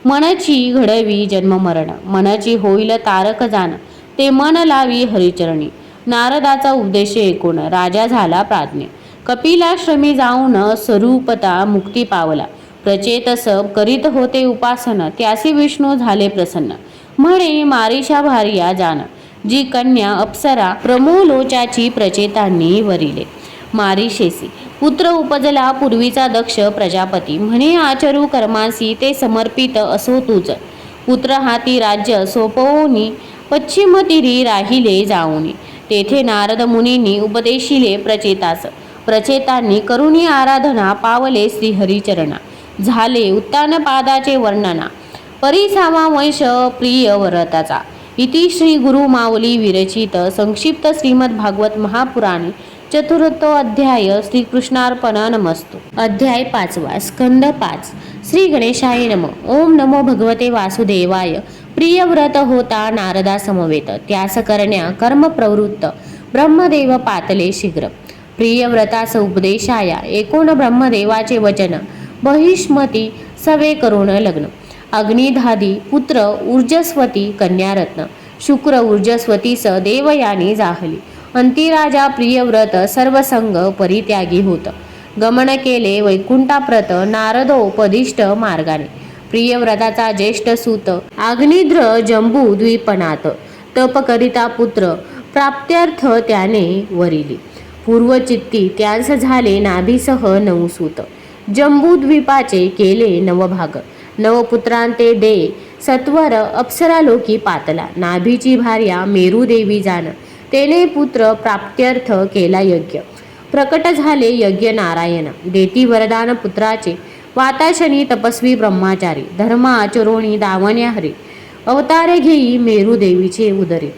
मनची घडवी जन्म मरण. मनची होईल तारक जाण, ते मन लावी हरिचरणी. नारदाचा उपदेश ऐकून राजा झाला प्राज्ञ. कपिलाश्रमी जाऊन स्वरूपता मुक्ती पावला. प्रचेतस करीत होते उपासन, त्यासी विष्णू झाले प्रसन्न. म्हणे मारिशा भार्या जाण, जी कन्या अप्सरा प्रमोलोचाची प्रचेतांनी वरिले. मारिशेसी पुत्र उपजला पूर्वीचा दक्ष प्रजापती. म्हणे आचरू कर्मासी, ते समर्पित असो तूच. पुत्र हाती राज्य सोपवोनी, पश्चिम तीरी राहिले जाऊनी. तेथे नारद मुनींनी उपदेशिले प्रचेतास. प्रचेतांनी करुणी आराधना, पावले श्रीहरिचरणा. झाले उत्तान पादाचे वर्णना, परिसावा वंश प्रिय व्रताचा. इति श्री गुरु माऊली विरचित संक्षिप्त श्रीमद भागवत महापुराणे चतुर्थो अध्याय. श्रीकृष्णार्पणमस्तु. अध्याय 5. स्कंद 5. श्री गणेशाय नमः. ओम नमो भगवते वासुदेवाय. प्रियव्रत होता नारदा समवेत, त्यास करण्या कर्म प्रवृत्त. ब्रह्मदेव पातले शीघ्र. प्रियव्रतास उपदेशाया, एकोण ब्रह्मदेवाचे वचन. बहिष्मती सवे करुण लग्न. अग्निधादी पुत्र ऊर्जस्वती कन्यारत्न. शुक्र ऊर्जस्वतीस देवयानी जाहली. अंतिराजा प्रियव्रत सर्वसंग परित्यागी होत. गमन केले वैकुंठाप्रत, नारदोपदिष्ट मार्गाने. प्रियव्रताचा ज्येष्ठ सूत आग्निद्र जंबू द्वीपनाथ तप करिता पुत्र प्राप्त्यर्थ त्याने वरिली पूर्वचित्ती त्यांस झाले नाभीसह 9 सूत जंबूद्वीपाचे केले नवभाग नवपुत्रांते दे सत्वर अप्सरालोकी पातला नाभीची भार्या मेरुदेवी जाण तेने पुत्र प्राप्त्यर्थ केला यज्ञ प्रकट झाले यज्ञ नारायण देती वरदान पुत्राचे वाताशनी तपस्वी ब्रह्माचारी धर्म आचरोणी दावण्या हरी अवतारे घेई मेरुदेवीचे उदरे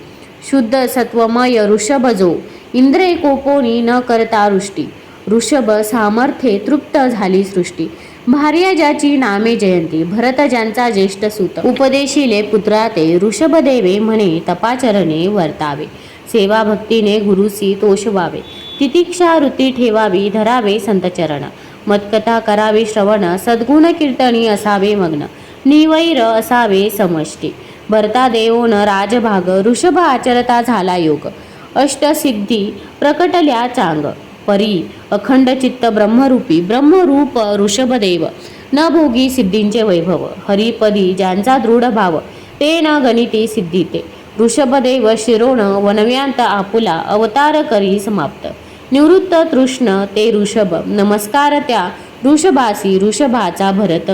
शुद्ध सत्वमय ऋषभजो इंद्रे कोपोनी न करता रुष्टी ऋषभ सामर्थ्ये तृप्त झाली सृष्टी भार्या ज्याची नामे जयंती भरत ज्यांचा ज्येष्ठ सूत उपदेशिले पुत्रा ते ऋषभदेवे म्हणे तपाचरणे वर्तावे सेवा भक्तीने गुरुसी तोषवावे तितिक्षा वृत्ती ठेवावी धरावे संतचरण मतकथा करावी श्रवण सद्गुण कीर्तनी असावे मग्न निवैर असावे समष्टी भरता देवोन राजभाग ऋषभ आचरता झाला योग अष्टसिद्धी प्रकटल्या चांग परी अखंड चित्त ब्रह्मरूपी ब्रह्मरूप ऋषभदेव न भोगी सिद्धींचे वैभव हरिपदी ज्यांचा दृढ भाव ते न गणिती सिद्धीते ऋषभदेव शिरोण वनव्यांत आपुला अवतार करी समाप्त निवृत्त तृष्ण ते ऋषभ नमस्कार त्या ऋषभासी ऋषभाचा भरत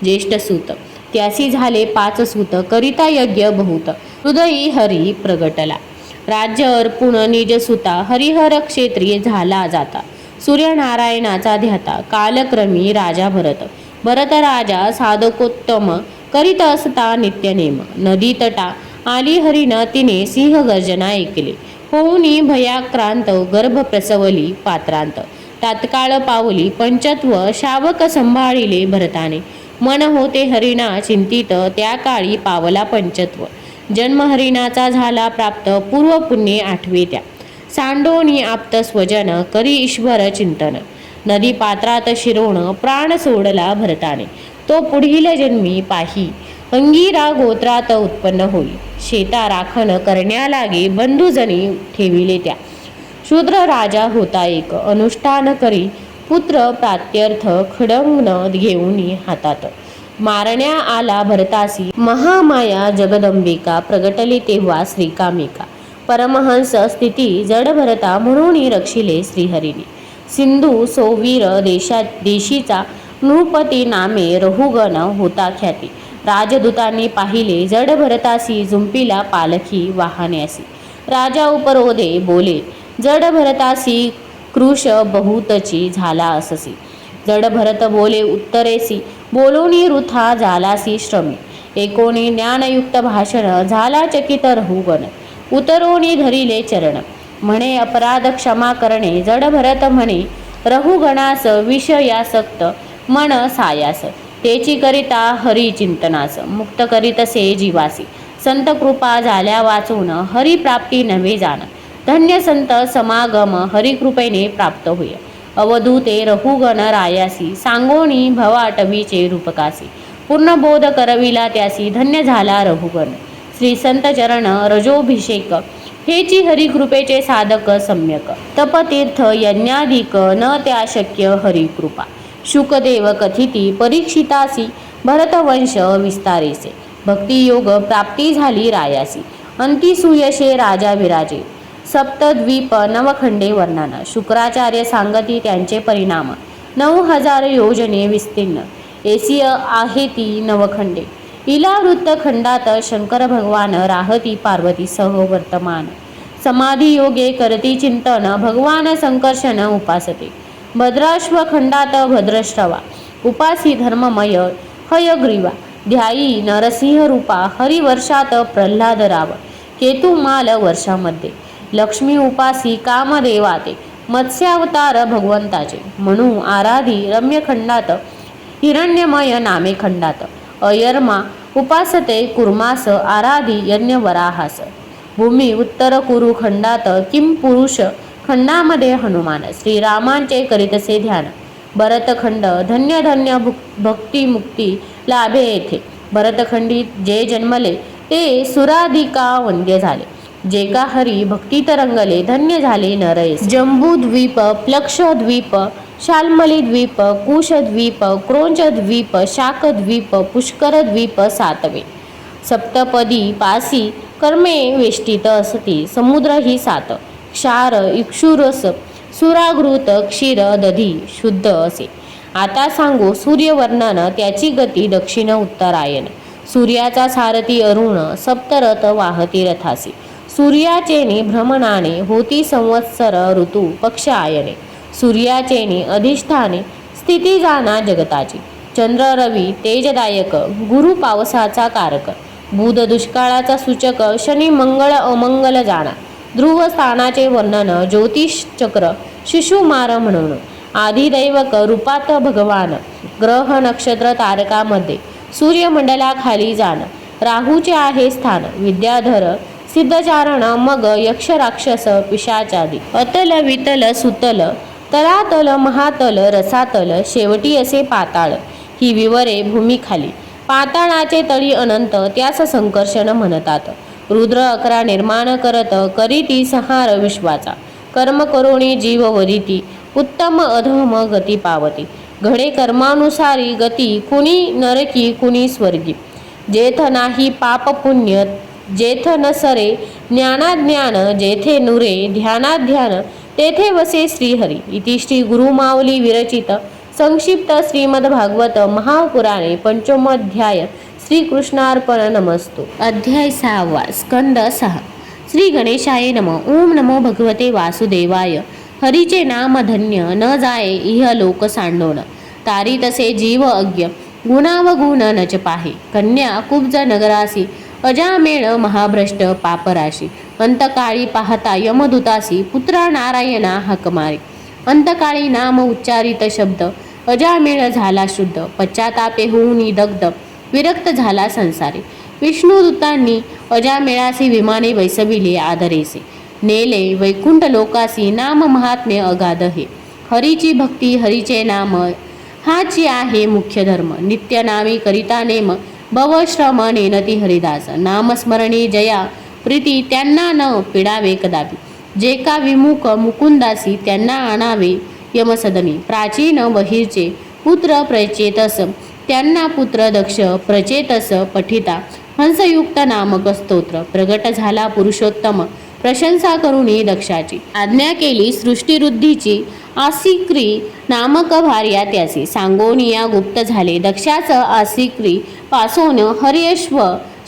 ज्येष्ठ सूत त्यासी झाले 5 सूत करिता यज्ञ बहुत हृदयी हरी प्रगटला राज्य अर्पुण निजसुता हरिहर क्षेत्रीय झाला जाता सूर्यनारायणाचा ध्याता कालक्रमी राजा भरत राजा साधकोत्तम करीत असता नित्यनेम नदी तटा आली हरिण तिने सिंह गर्जना ऐकले होऊनी भयाक्रांत गर्भ प्रसवली पात्रांत तात्काळ पावली पंचत्व शावक संभाळिले भरताने मन होते हरिणा चिंतित त्या काळी पावला पंचत्व जन्म हरिणाचा झाला प्राप्त पूर्व पुण्ये आठवे त्या सांडोनी आप्त स्वजन करी ईश्वर चिंतन नदी पात्रात शिरोण प्राण सोडला भरताने तो पुढील जन्मी पाही अंगिरा गोत्रात उत्पन्न होई शेता राखण करण्यालागे बंधुजनी ठेविले त्या शूद्र राजा होता एक अनुष्ठान करी पुत्र प्रात्यर्थ खडंगण घेऊन हातात मारण्या आला भरतासी महामाया जगदंबिका प्रगटली तेव्हा श्रीकामिका परमहंस स्थिती जड भरता म्हणून रक्षिले श्रीहरीने सिंधू सोवीर देशीचा नृपती नामे रहुगण होता ख्याती राजदूतांनी पाहिले जड भरतासी जुंपीला पालखी वाहण्यासी राजा उपरोधे बोले जड भरतासी कृश बहुतची झाला अससी जड भरत बोले उत्तरेसी बोलोनी वृथा झालासी श्रमी एकोणी ज्ञानयुक्त भाषण झाला चकित रहुगण उतरोनी धरिले चरण म्हणे अपराध क्षमा करणे जड भरत म्हणे रहुगणास विषयासक्त मन सायास तेची करिता हरी चिंतनास मुक्त करीतसे जीवासी संत कृपा झाल्या वाचून हरी प्राप्ती नव्हे जाण धन्य संत समागम हरिकृपेने प्राप्त होय अवधूते रहुगण रायासी सांगोणी भवाटवीचे रूपकासी पूर्ण बोध करविला त्यासी धन्य झाला रहुगण श्री संत चरण रजोभिषेक हेची हरिकृपेचे साधक सम्यक तपतीर्थ यज्ञाधिक न त्या शक्य हरिकृपा शुकदेव कथिती परीक्षितासी भरतवंश विस्तारेसे भक्तियोग प्राप्ती झाली रायासी अंती सुयशे राजा विराजे सप्तद्वीप नवखंडे वर्णन शुक्राचार्य सांगती त्यांचे परिणाम 9000 योजने विस्तीर्ण एसीय आहे ती नवखंडे इलावृत्त खंडात शंकर भगवान राहती पार्वती सह वर्तमान समाधी योगे करती चिंतन भगवान संकर्षण उपासते भद्राश्व खंडात भद्रश्रवा उपासी धर्ममय हयग्रीवा ध्यायी नरसिंह रूपा हरिवर्षात प्रल्हाद राव केतुमाल वर्षामध्ये लक्ष्मी उपासी कामदेवाते मत्स्यावतार भगवंताचे म्हणू आराधी रम्यखंडात हिरण्यमय नामे खंडात अयर्मा उपासते कुर्मास आराधी यज्ञ वराहास भूमी उत्तर कुरु खंडात किम पुरुष खंडामध्ये हनुमान श्रीरामांचे करीतसे ध्यान भरतखंड धन्य धन्य भक्ती मुक्ती लाभे येथे भरतखंडीत जे जन्मले ते सुराधिका वंद्य झाले जे का हरी भक्तीत रंगले धन्य झाले नरेश जंबूद्वीप प्लक्षद्वीप शाल्मलीद्वीप, कुशद्वीप, क्रोंचद्वीप, शाकद्वीप, पुष्करद्वीप सातवे. सप्तपदी पासी कर्मे वेष्टित असती, समुद्र ही सात. क्षार इक्षुरस सुरागृत क्षीर दधी शुद्ध असे. आता सांगू सूर्यवर्णन, त्याची गती दक्षिण उत्तरायण. सूर्याचा सारथी अरुण, सप्तरथ वाहती रथासी. सूर्याचेनी भ्रमणाने होती संवत्सर ऋतू पक्ष आयने. सूर्याचेनी अधिष्ठाने स्थिती जाना जगताची. चंद्र रवी तेजदायक, गुरु पावसाचा कारक. बुध दुष्काळाचा सूचक, शनी मंगळ अमंगल जाणा. ध्रुव स्थानाचे वर्णन, ज्योतिष चक्र शिशुमार म्हणून. आदिदैवक रूपात भगवान, ग्रह नक्षत्र तारकामध्ये. सूर्यमंडलाखाली जाण, राहूचे आहे स्थान. विद्याधर सिद्धचारण, मग यक्ष राक्षस पिशाचादी. अतल वितल सुतल, तलातल महातल रसातल, शेवटी असे पाताळ. ही विवरे भूमीखाली. पाताळाचे तळी अनंत, त्यास संकर्षण म्हणतात. रुद्र 11 निर्माण करत, करीती संहार विश्वाचा. कर्म करोणी जीव वरिती, उत्तम अधम गती पावती. घडे कर्मानुसारी गती, कुणी नरकी कुणी स्वर्गी. जेथ नाही पाप पुण्य, जेथ न सरे ज्ञानाज्ञान. जेथे नुरे ध्यानाध्यान, तेथे वसे श्रीहरी. इति श्री गुरुमाऊली विरचित संक्षिप्त श्रीमद्भागवत महापुराणे पंचमोध्याय. श्रीकृष्णार्पण नमस्तु. अध्याय 6. स्कंद 6. श्री गणेशाय नमः. ओम नमो भगवते वासुदेवाय. हरीचे नाम धन्य, न जाये इह लोक सांडोन. तारी तसे जीव अज्ञ, गुणावगुण नच पाहे. कन्या कुब्ज नगरासी, अजामेळ महाभ्रष्ट पापराशी. अंतकाळी पाहता यमदूतासी, पुत्रा नारायणा हाकमारी. अंतकाळी नाम उच्चारित शब्द, अजामेळ झाला शुद्ध. पश्चातापे होऊन दग्ध, विरक्त झाला संसारी. विष्णुदूतांनी अजामेळासी विमाने वैसविले आदरेसे. नेले वैकुंठ लोकासी, नाम महात्म्य अगाध हे. हरीची भक्ती हरीचे नाम, हाची आहे मुख्य धर्म. नित्य नामी करिता नेम, भवश्रम नेनती हरिदास. नामस्मरणी जया प्रीती, त्यांना न पिडावे कदापि. जे का विमुख मुकुंदासी, त्यांना आणावे यमसदनी. प्राचीन बहिर्चे पुत्र प्रचेतस, त्यांना पुत्र दक्ष प्रचेतस पठिता. हंसयुक्त नामक स्तोत्र, प्रगट झाला पुरुषोत्तम. प्रशंसा करुणी दक्षाची. आज्ञा केली सृष्टिवृद्धीची, आसिक्री नामक भार्या त्यासी. सांगोनिया गुप्त झाले, दक्षाच आसिक्री पासोन हर्यश्व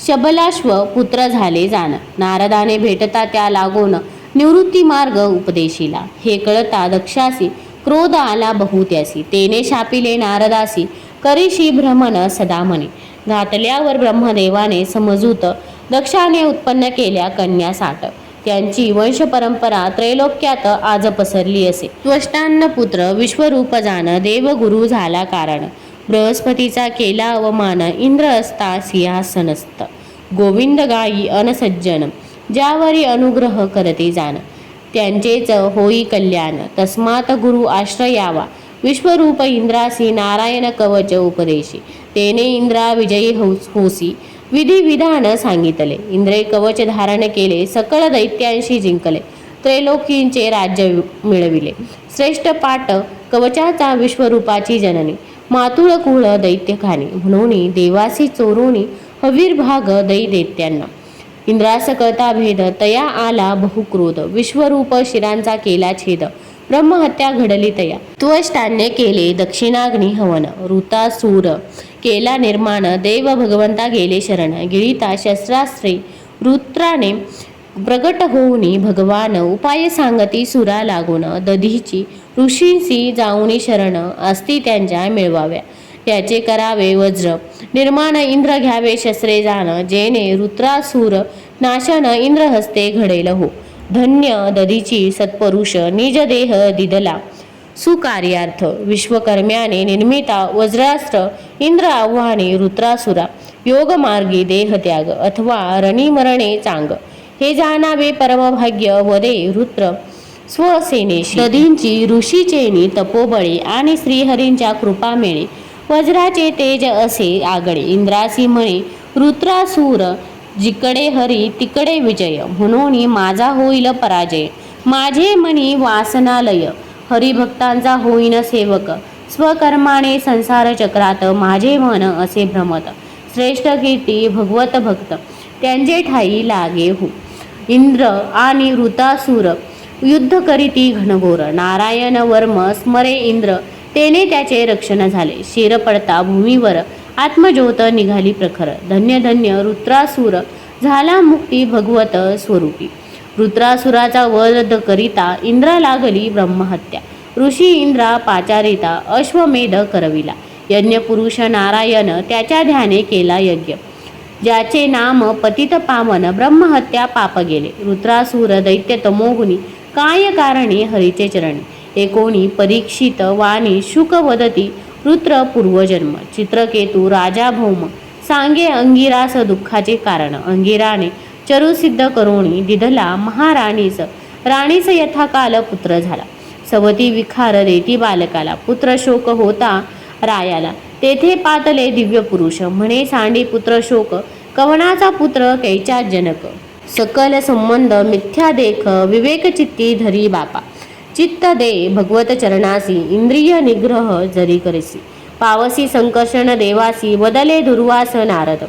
शबलाश्व पुत्र झाले जाण. नारदाने भेटता त्या लागोन, निवृत्ती मार्ग उपदेशिला. हे कळता दक्षासी क्रोध आला बहुत्यासी. तेने शापिले नारदासी, करीशी भ्रमण सदा म्हणे. घातल्यावर ब्रह्मदेवाने समजूत, दक्षाने उत्पन्न केल्या कन्या 60. त्यांची वंश परंपरा त्रैलोक्यात आज पसरली असे. त्वष्टान्न पुत्र विश्वरूप जाण, देवगुरु झाला कारण. बृहस्पतीचा केला अवमान, इंद्र असता सिंहासनस्थ. गोविंद गायी अनसज्जन, ज्यावरी अनुग्रह करते जाण. त्यांचेच होई कल्याण, तस्मात गुरु आश्रयावा. विश्वरूप इंद्रासी, नारायण कवच उपदेशी. तेने इंद्रा विजयी होसी, विधी विधान सांगितले. इंद्रे कवच धारण केले, सकळ दैत्यांशी जिंकले. त्रैलोकींचे राज्य मिळविले. श्रेष्ठ पाट कवचाचा विश्वरूपाची जननी. मातुळ कुळ दैत्यखानी, म्हणून देवासी चोरुनी हवीर्भाग दै दैत्यांना. इंद्रास कळता भेद, तया आला बहुक्रोध. विश्वरूप शिरांचा केला छेद, ब्रह्महत्या घडली तया. त्वष्टाने केले दक्षिणाग्नी हवन, ऋतासूर केला निर्माण. देव भगवंता गेले शरण, गिळिता शस्त्रास्त्रे रुद्राने प्रगट होऊनी भगवान. उपाय सांगती सुरा लागून, दधीची ऋषींसी जाऊनी शरण. असती त्यांच्या मिळवाव्या, त्याचे करावे वज्र निर्माण. इंद्र घ्यावे शस्त्रे जाण, जेणे रुद्रासूर नाशन इंद्र हस्ते घडेल हो. धन्य दधीची सत्परुष, निज देह दिदला सुकार्यार्थ. विश्वकर्म्याने निर्मिता वज्रास्त्र, इंद्र आव्हाने रुद्रासुरा. योगमार्गी देहत्याग, अथवा रणिमरणे चांग. हे जाणावे परमभाग्य, वदे रुद्र स्वसेनेशी. दधींची ऋषीचेनी तपोबळे, आणि श्रीहरींच्या कृपा मिळे. वज्राचे तेज असे आगळे, इंद्रासी म्हणे रुद्रासूर. जिकडे हरी तिकडे विजय, म्हणून माझा होईल पराजय. माझे मनी वासनालय, हरिभक्तांचा होईन सेवक, स्वकर्माने संसार चक्रात माझे मन असे भ्रमत. श्रेष्ठ कीर्ती भगवत भक्त त्यांचे ठाई लागे हो. इंद्र आणि वृतासुर युद्ध करीती घनघोर, नारायण वर्म स्मरे इंद्र, तेने त्याचे रक्षण झाले. शिर पडता भूमीवर आत्मज्योत निघाली प्रखर, धन्य धन्य वृत्रासुर झाला मुक्ती भगवत स्वरूपी. वृत्रासुराचा वध करिता इंद्रा लागली ब्रह्महत्या, ऋषी इंद्रा पाचारिता अश्वमेध करविला. यज्ञपुरुष नारायण त्याच्या ध्याने केला यज्ञ, ज्याचे नाम पतित पावन ब्रह्महत्या पाप गेले. वृत्रासुर दैत्य तमोगुनी काय कारणे हरीचे चरणी, एकोणी परीक्षित वाणी शुक वदती रुद्र पूर्वजन्म. चित्रकेतू राजा भौम सांगे अंगिरास दुःखाचे कारण, अंगिराने चरुसिद्ध करोणी दिधला महाराणीस, राणीस यथाकाल पुत्र झाला. सवती विखार देती बालकाला, पुत्र शोक होता रायाला. तेथे पातले दिव्य पुरुष म्हणे सांडी पुत्र शोक, कवनाचा पुत्र कैचा जनक. सकल संबंध मिथ्या देख, विवेक चित्ती धरी बापा. चित्त दे भगवत चरणासी, इंद्रिय निग्रह जरी करेसी. पावसी संकर्षण देवासी, बदले दुर्वास नारद.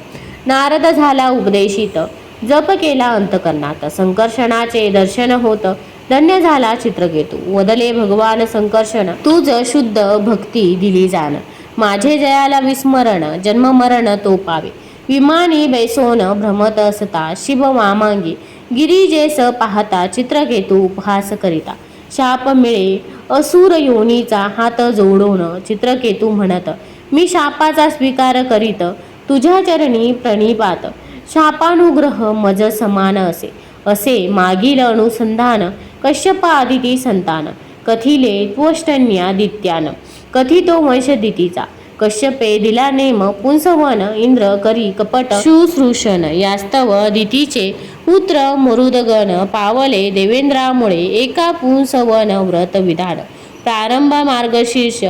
नारद झाला उपदेशित, जप केला अंतकरणात. संकर्षणाचे दर्शन होत, धन्य झाला चित्रकेतू. वदले भगवान संकर्षण, तुझ शुद्ध भक्ती दिली जाण. माझे जयाला विस्मरण, जन्म मरण तो पावे. विमानी बैसोन भ्रमत असता, शिव वामांगी गिरिजेस पाहता. चित्रकेतू उपहास करिता, शाप मिळे असुर योनीचा हात जोडून. चित्रकेतू म्हणत, मी शापाचा स्वीकार करीत, तुझ्या चरणी प्रणिपात. शापानुग्रह मज समान असे, असे मागील अनुसंधान. कश्यप आदिती संतान, कथिले त्वष्टन्यादित्यान. कथितो वंशदितीचा, कश्यपे दिला नेम पुंसवन. इंद्र करी कपट शुश्रूषण, यास्तव दितीचे पुत्र मरुदगण. पावले देवेंद्रामुळे एका पुंसवन व्रत विधान. प्रारंभ मार्गशीर्ष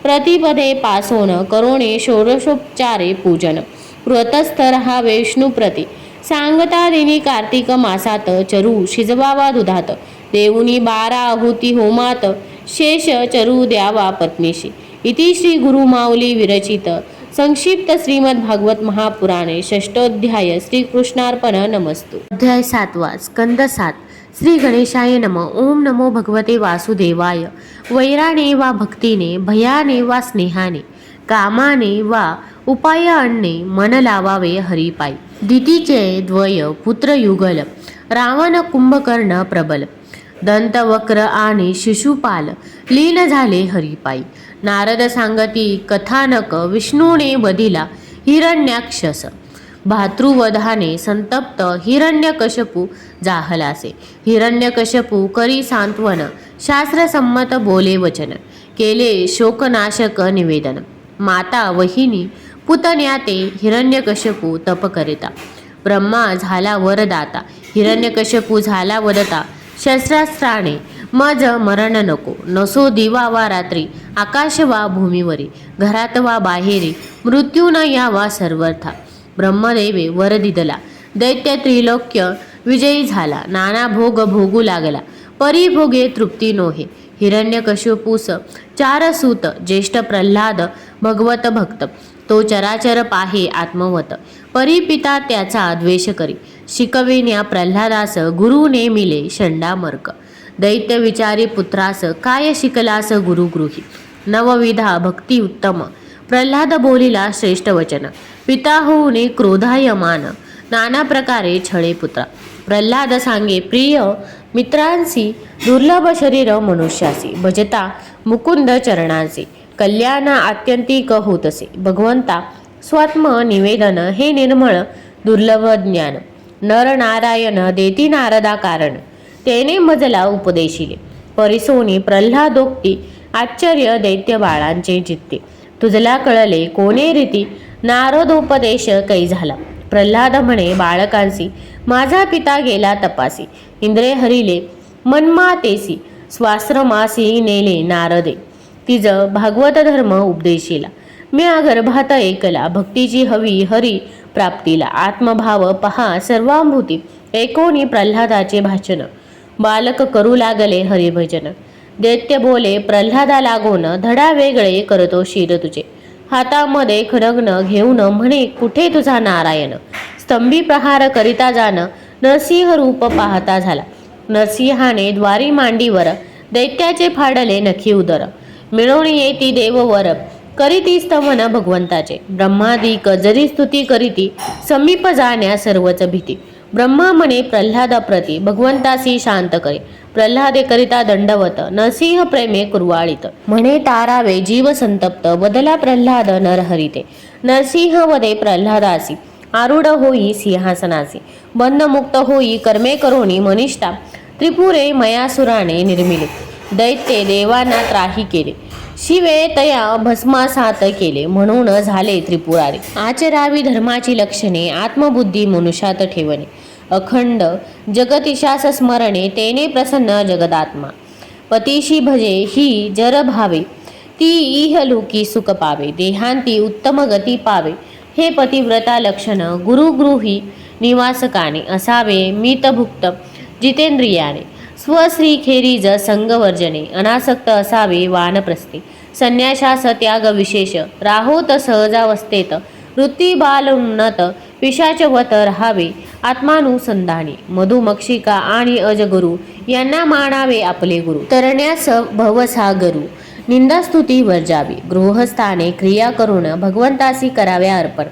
प्रतिपदे पासोन, करोणे षोडशोपचारे पूजन. व्रतस्थर हा विष्णुप्रती, सांगता दिनी कार्तिक मासात. चरू शिजवावा दुधात, देऊनी 12 आहुती होमात. शेष चरू द्यावा पत्नीशी. इति श्री गुरुमाऊली विरचित संक्षिप्त श्रीमद भागवत महापुराणे षष्ठोध्याय. श्रीकृष्णार्पण नमस्तु. अध्याय 7 स्कंद 7. श्री गणेशाय नम. ओम नमो भगवते वासुदेवाय. वैराने वा भक्तीने, भयाने वा स्नेहाने, कामाने वा उपाय आणणे मन लावावे हरिपाई. दितीचे द्वय पुत्र युगल, रावण कुंभकर्ण प्रबल. दंतवक्र आणि शिशुपाल लीन झाले हरिपाई. नारद सांगती कथानक, विष्णूने बधिला हिरण्याक्षस. भातृवधाने संतप्त हिरण्यकशपू जाहलासे. हिरण्यकशपू करी सांत्वन, शास्त्रसंमत बोले वचन. केले शोकनाशक निवेदन. माता वहिनी पुतण्या ते हिरण्यकशपू तप करिता. ब्रह्मा झाला वरदाता, हिरण्यकशपू झाला वदता. शस्त्रास्त्राने मज मरण नको, नसो दिवा वा रात्री, आकाश वा भूमीवरी, घरात वा बाहेरी, मृत्यू न यावा सर्वथा. ब्रह्मदेवे वर दिदला, दैत्य त्रिलोक्य विजयी झाला. नाना भोग भोगू लागला, परिभोगे तृप्ती नोहे. हिरण्यकशिपूस 4 सूत, ज्येष्ठ प्रल्हाद भगवत भक्त. तो चराचर पाहे आत्मवत, परिपिता त्याचा द्वेष करी. शिकविण्या प्रल्हादास गुरु नेमिले षंडामर्क. दैत्य विचारी पुत्रास, काय शिकलास गुरुगृही. नवविधा भक्ती उत्तम, प्रल्हाद बोलिला श्रेष्ठ वचन. पिता होऊने क्रोधायमान, नाना प्रकारे छळे पुत्रा. प्रल्हाद सांगे प्रिय मित्रांसी, दुर्लभ शरीर मनुष्यासी. भजता मुकुंद चरणांचे, कल्याण आत्यंतिक होतसे. भगवंता स्वात्म निवेदन, हे निर्मळ दुर्लभ ज्ञान. नर नारायण देती नारदा कारण, तेने मजला उपदेशिले. परिसोनी प्रल्हादोक्ती, आश्चर्य दैत्य बाळांचे चित्ते. तुझला कळले कोणे रीती, नारदोपदेश कै झाला. प्रल्हाद म्हणे बाळकांसी, माझा पिता गेला तपासी. इंद्रे हरिले मन्मातेसी, स्वाश्रमासी नेले नारदे. तिज भागवत धर्म उपदेशिला. म्या गर्भात ऐकला, भक्तीची हवी हरी प्राप्तीला. आत्मभाव पहा सर्वांभूती, एकोणी प्रल्हादाचे भाषण. बालक करू लागले हरिभजन. दैत्य बोले, प्रल्हादा लागोन धडा वेगळे करतो शिर तुझे. हातामध्ये खड्ग घेऊन म्हणे, कुठे तुझा नारायण. स्तंभी प्रहार करिता जाण, नरसिंह रूप पाहता झाला. नरसिंहाने द्वारी मांडीवर दैत्याचे फाडले नखी उदर. मिळवून येती देववर, करीती स्तवन भगवंताचे. ब्रह्मादिक जरी स्तुती करीती, समीप जाण्या सर्वच भीती. ब्रह्मा म्हणे प्रल्हादाप्रती, भगवंतासी शांत करे. प्रल्हादे करिता दंडवत, नरसिंह प्रेमे कुरवाळीत. म्हणे तारावे जीव संतप्त, बदला प्रल्हाद नरहरिते. नरसिंह वदे प्रल्हादासी, आरूढ होई सिंहासनासी. बंधमुक्त होई कर्मे करोनी मनिष्ठा, त्रिपुरे मयासुराने निर्मिले. दैत्ये देवांना त्राही केले, शिवे तया भस्मासात केले. म्हणून झाले त्रिपुरारी, आचरावी धर्माची लक्षणे. आत्मबुद्धी मनुष्यात ठेवणे, अखंड जगतिशास स्मरणे. तेने प्रसन्न जगदात्मा, पतीशी भजे ही जर भावे. ती इहलोकी सुख पावे, देहांती उत्तम गती पावे. हे पतिव्रता लक्षण, गुरुगृही निवासकाने. असावे मितभुक्त जितेंद्रियाने, स्वश्री खेरीज संगवर्जने. अनासक्त असावे वानप्रस्थे, संन्यासास त्याग विशेष. राहोत सहजावस्थेत, वृत्ती बालोन्नत. पिशाचवत राहावे आत्मानुसंधानी. मधुमक्षिका आणि अजगुरु यांना मानावे आपले गुरु. तरण्यास भवसागरू, निंदास्तुती वर्जावी. गृहस्थाने क्रिया करून भगवंतासी कराव्या अर्पण.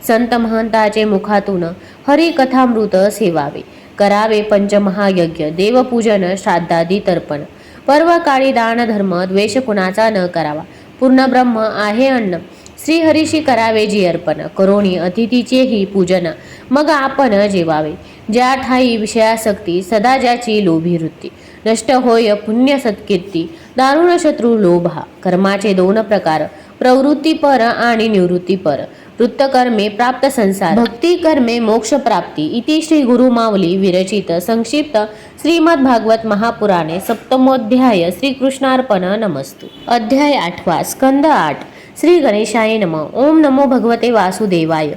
संत महंताचे मुखातून हरिकथामृत सेवावे. करावे पंचमहायज्ञ, देवपूजन श्राद्धादी तर्पण. पर्वकाळी दान धर्म, द्वेष कुणाचा न करावा. पूर्ण ब्रह्म आहे अन्न, श्रीहरीशी करावे जी अर्पण. करोणी अतिथीचेही पूजन, मग आपण जेवावे. ज्या ठाई विषयासक्ती, सदा ज्याची लोभी वृत्ती. नष्ट होय पुण्य सत्कीर्ती, दारुण शत्रू लोभा. कर्माचे दोन प्रकार, प्रवृत्तीपर आणि निवृत्तीपर. वृत्तकर्मे प्राप्त संसार, भक्ती कर्मे मोक्ष प्राप्ती. इति श्री गुरुमावली विरचित संक्षिप्त श्रीमद भागवत महापुराणे सप्तमोध्याय. श्रीकृष्णार्पण नमस्तु. अध्याय 8 स्कंद 8. श्री गणेशाय नमः. ओम नमो भगवते वासुदेवाय.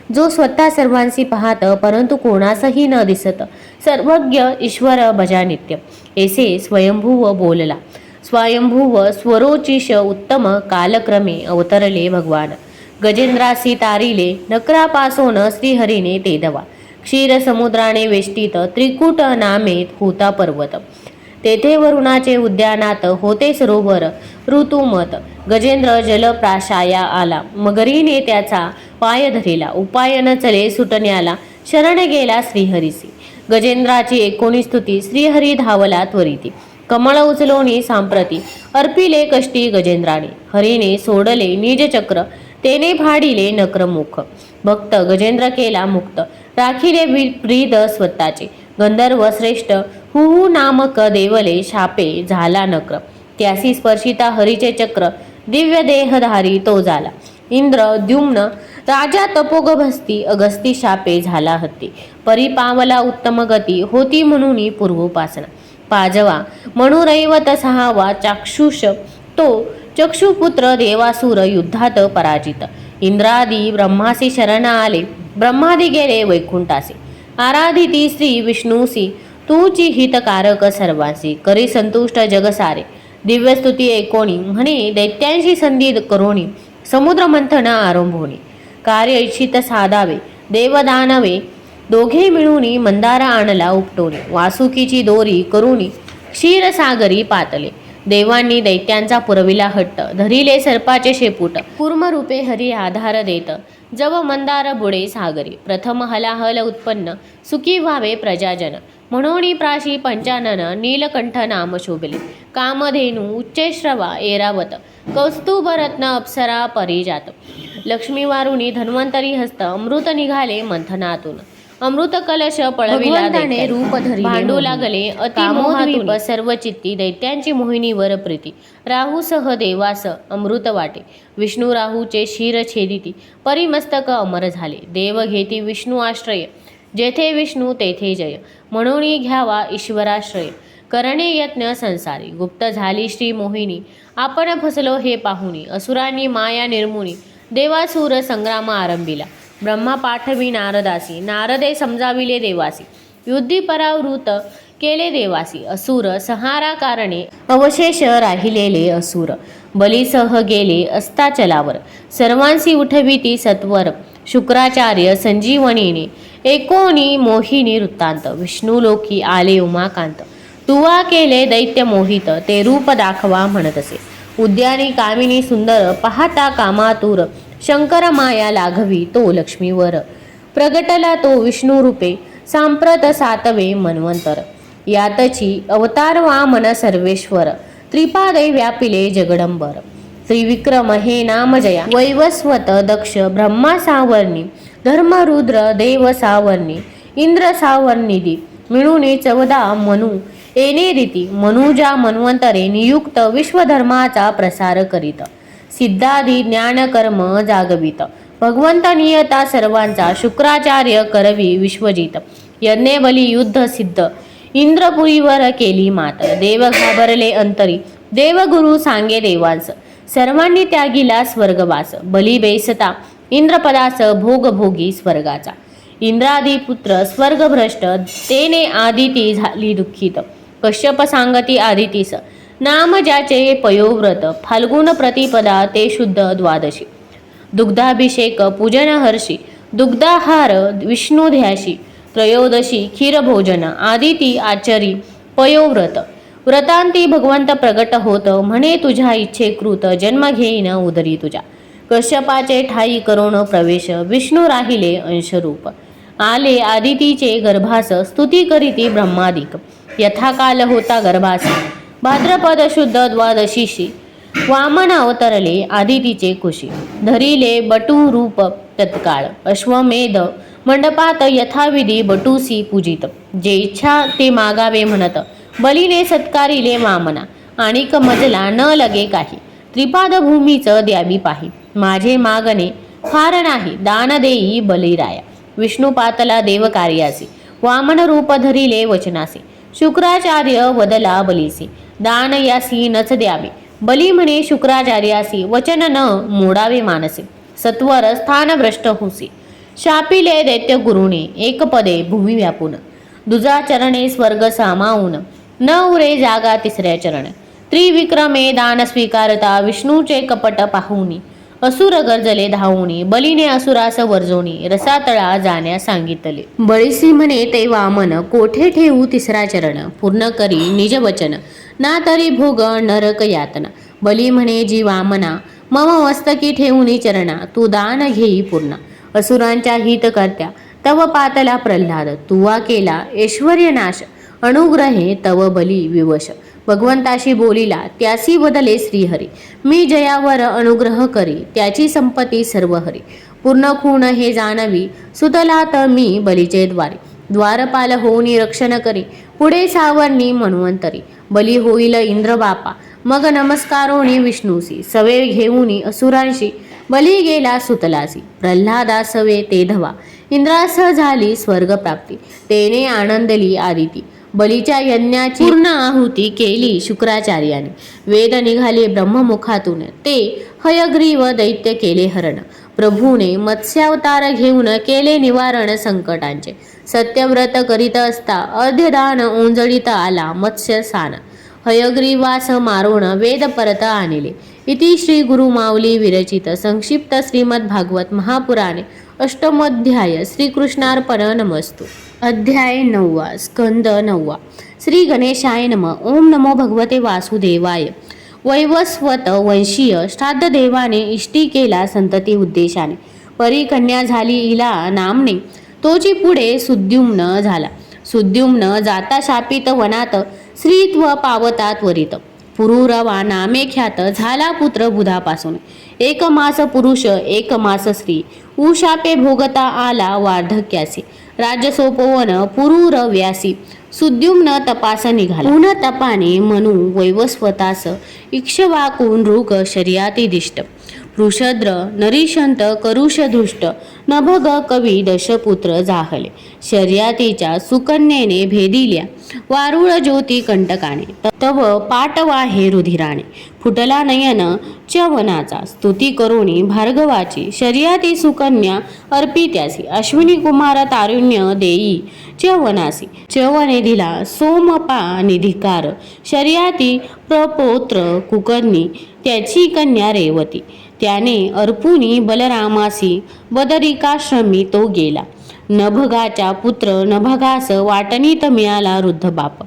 जो स्वतः सर्वांशी पाहत, परंतु कोणासही न दिसत, सर्वज्ञ ईश्वर भजानित्य. ऐसे स्वयंभूव बोलला. स्वयंभूव स्वरोचिष उत्तम कालक्रमे अवतरले भगवान. गजेंद्रासी तारिले, नकरापासोन श्रीहरीने तेधवा. क्षीर समुद्राने वेष्टित, त्रिकूट नामे होता पर्वत. तेथे वरुणाचे उद्यानात होते सरोवर ऋतुमत. गजेंद्र जलप्राशाया आला, मगरीने त्याचा पाय धरिला. उपाय न चले सुटण्याला, शरण गेला श्रीहरीसी. गजेंद्राची 19 स्तुती, श्रीहरी धावला त्वरिती. कमळ उचलोनी सांप्रती, अर्पिले कष्टी गजेंद्राने. हरीने सोडले निजचक्र, तेने फाडिले नक्रमुख. भक्त गजेंद्र केला मुक्त, राखिले ब्रीद स्वतःचे. गंधर्व श्रेष्ठ हुहू नामक देवले, शापे झाला नक्र. त्यासी स्पर्शिता हरीचे चक्र, दिव्य देहधारी तो झाला. इंद्र द्युम्न राजा तपोगभस्ती, अगस्ती शापे झाला हत्ती. परिपावला उत्तम गती, होती म्हणून पूर्वोपासना. पाजवा मनुरैवत सहावा, चाक्षुष तो चक्षुपुत्र. देवासुर युद्धात पराजित. इंद्रादी ब्रह्मासी शरण आले, ब्रह्मादी गेले वैकुंठासी. आराधिती श्री विष्णूसी, तूची हितकारक सर्वांसी. करी संतुष्ट जग सारे, दिव्यस्तुती एकोणी. म्हणे दैत्यांशी संधी करोणी, समुद्र मंथन आरंभोनी. कार्य इच्छित साधावे, देवदानवे दोघे मिळूनी. मंदारा आणला उपटोनी, वासुकीची दोरी करुणी. क्षीरसागरी पातले, देवांनी दैत्यांचा पुरविला हट्ट. धरिले सर्पाचे शेपूट, कूर्मरूपे हरी आधार देत. जव मंदार बुडे सागरी, प्रथम हलाहल उत्पन्न. सुखी व्हावे प्रजाजन, म्हणोनी प्राशी पंचानन. नीलकंठ नाम शोभले, कामधेनू उच्चैश्रवा ऐरावत. कौस्तुभरत्न अप्सरा परिजात. लक्ष्मी वारुणी धन्वंतरी हस्त, अमृत निघाले मंथनातून. अमृत कलश पळविला दैत्याने, रूप धरी भांडू लागले अतिमोहातून. सर्व चित्ती दैत्यांची मोहिनीवर प्रीती. राहूसह देवास अमृत वाटे, विष्णू राहूचे शिर छेदिती. परिमस्तक अमर झाले, देव घेती विष्णू आश्रय. जेथे विष्णू तेथे जय, म्हणून घ्यावा ईश्वराश्रय. करणे यत्न संसारी, गुप्त झाली श्री मोहिनी. आपण फसलो हे पाहुनी, असुरांनी माया निर्मुनी. देवासुर संग्राम आरंभिला, ब्रह्मा पाठवी नारदासी. नारदे समजाविले देवासी, युद्धी परावृत केले देवासी असुर सहारा कारणे अवशेष राहिलेले असुर बलीसह गेले अस्ताचलावर सर्वांसी उठविती सत्वर शुक्राचार्य संजीवनीने एकोणी मोहिनी वृत्तांत विष्णू लोकी आले उमाकांत तुवा केले दैत्य मोहित ते रूप दाखवा म्हणत असे उद्यानी कामिनी सुंदर पाहता कामातुर शंकर माया लाघवी तो लक्ष्मीवर प्रगटला तो विष्णू रूपे सांप्रत सातवे मन्वंतर यातची अवतार वामन सर्वेश्वर त्रिपादे व्यापिले जगडंबर त्रिविक्रम हे नाम जया वैवस्वत दक्ष ब्रह्मा सावर्णी धर्मरुद्र देव सावर्णी इंद्र सावर्णिदी मिळून 14 मनु येणे रीती मनुजा मन्वंतरे नियुक्त विश्वधर्माचा प्रसार करीत सिद्धादी ज्ञानकर्म जागवित भगवंत नियता सर्वांचा शुक्राचार्य करवी विश्वजित यज्ञ बली युद्ध सिद्ध इंद्रपुरीवर केली मात देव घाबरले अंतरी देवगुरु सांगे देवांस सर्वांनी त्यागिला स्वर्गवास बली बेसता इंद्रपदास भोगभोगी स्वर्गाचा इंद्रादी पुत्र स्वर्गभ्रष्ट तेने आदिती झाली दुःखित कश्यप सांगती आदितीस नाम ज्याचे पयोव्रत फाल्गुन प्रतिपदा ते शुद्ध द्वादशी दुग्धाभिषेक पूजन हर्षी दुग्धाहार विष्णू ध्याशी त्रयोदशी क्षीरभोजन आदिती आचरी पयोव्रत व्रतांती भगवंत प्रगट होत म्हणे तुझ्या इच्छेकृत जन्म घेईन उदरी तुझ्या कश्यपाचे ठाई करोण प्रवेश विष्णू राहिले अंशरूप आले आदितीचे गर्भास स्तुती करीती ब्रह्मादिक यथाकाल होता गर्भास भाद्रपद शुद्ध द्वादशीशी वामन अवतरले आदितीचे कुशी धरिले बटू रूप तत्काळ अश्वमेध मंडपात यथाविधी बटूसी पूजित जे इच्छा ते मागावे म्हणत बलीने सत्कारिले वामना आणिक मजला न लगे काही त्रिपाद भूमीच द्यावी पाही माझे मागणे फार नाही दान देई बलिराया विष्णू पातला देव कार्यासी वामन रूप धरिले वचनासी शुक्राचार्य वदला बलीसी दान यासी नच द्यावे बली म्हणे शुक्राचार्यासी वचन न मोडावे मानसे सत्वर स्थान भ्रष्ट होसी शापिले दैत्य गुरुने एकपदे भूमी व्यापून दुजा चरणे स्वर्ग सामावून न उरे जागा तिसऱ्या चरण त्रिविक्रमे दान स्वीकारता विष्णूचे कपट पाहुनी असुर गर्जले धावूनी बलीने असुरास वर्जोनी रसातळा जाण्यास सांगितले बळीसी म्हणे ते वामन कोठे ठेवू तिसरा चरण पूर्ण करी निज वचन ना तरी भोग नरक यातना बली म्हणे जी वामना मम मस्तकी ठेवूनी चरणा तू दान घेई पूर्ण असुरांच्या हित करत्या तव पातला प्रल्हाद तुवा केला ऐश्वर्य नाश अनुग्रहे तव बली विवश भगवंताशी बोलिला त्यासी बदले श्रीहरी मी जयावर अनुग्रह करी त्याची संपत्ती सर्व हरी पूर्ण खूण हे जाणवी सुतलात मी बलीचे द्वारी द्वारपाल होऊनी रक्षण करी पुढे सावर्णी मन्वंतरी बली होईल इंद्र बापा मग नमस्कारोनी विष्णूसी सवे घेऊनी असुरांशी बली गेला सुतलासी प्रल्हादासवे ते धवा इंद्रास झाली स्वर्गप्राप्ती तेने आनंदली आदिती बलीच्या यज्ञाची पूर्ण आहुती केली शुक्राचार्याने वेद निघाले ब्रह्ममुखातून ते हयग्रीव दैत्य केले हरण प्रभूने मत्स्यावतार घेऊन केले निवारण संकटांचे सत्यव्रत करीत असता अर्ध्यदान ओंजळीत आला मत्स्य सान हयग्रीवास मारोण वेद परत आणले इति श्री गुरु माऊली विरचित संक्षिप्त श्रीमद भागवत महापुराणे अष्टमोध्याय श्रीकृष्णार्पण नमस्तु अध्याय 9 स्कंद 9 श्री गणेशाय नमः ओम नमो भगवते वासुदेवाय वैवस्वत वंशीय श्राद्ध देवाने इष्टी केला संतती उद्देशाने परिकन्या झाली इला नामने तोची पुढे सुद्युम्न झाला सुद्युम्न जाता शापित वनात स्त्रीत्व पावता त्वरित पुरुरवा नामे ख्यात झाला पुत्र बुधापासून एक मास पुरुष एक मास स्त्री उशापे भोगता आला वार्धक्यासी राज्य सोपवन पुरुर व्यासी सुद्युम्न तपास निघाला ऊन तपाने मनू वैवस्वतास इक्ष्वाकून ऋग शर्याती दिष्ट वृषद्र नरीशंत करुषदृष्ट नभग कवी दशपुत्र जाहले. शर्यातीच्या सुकन्येने भेदिल्या वारुळ ज्योती कंटकाने. तव पाटवाहे रुधिराने फुटला नयन च्यवनाचा. स्तुती करुणी भार्गवाची शर्याती सुकन्या अर्पित्यासी. अश्विनी कुमार तारुण्य देई च्यवनासी. च्यवने दिला सोमपा निधिकार. शर्याती प्रपौत्र कुकर्णी त्याची कन्या रेवती. त्याने अर्पुनी बलरामासी बदरिकाश्रमी तो गेला. नभगाच्या पुत्र नभगास वाटणीत मिळाला वृद्ध बाप.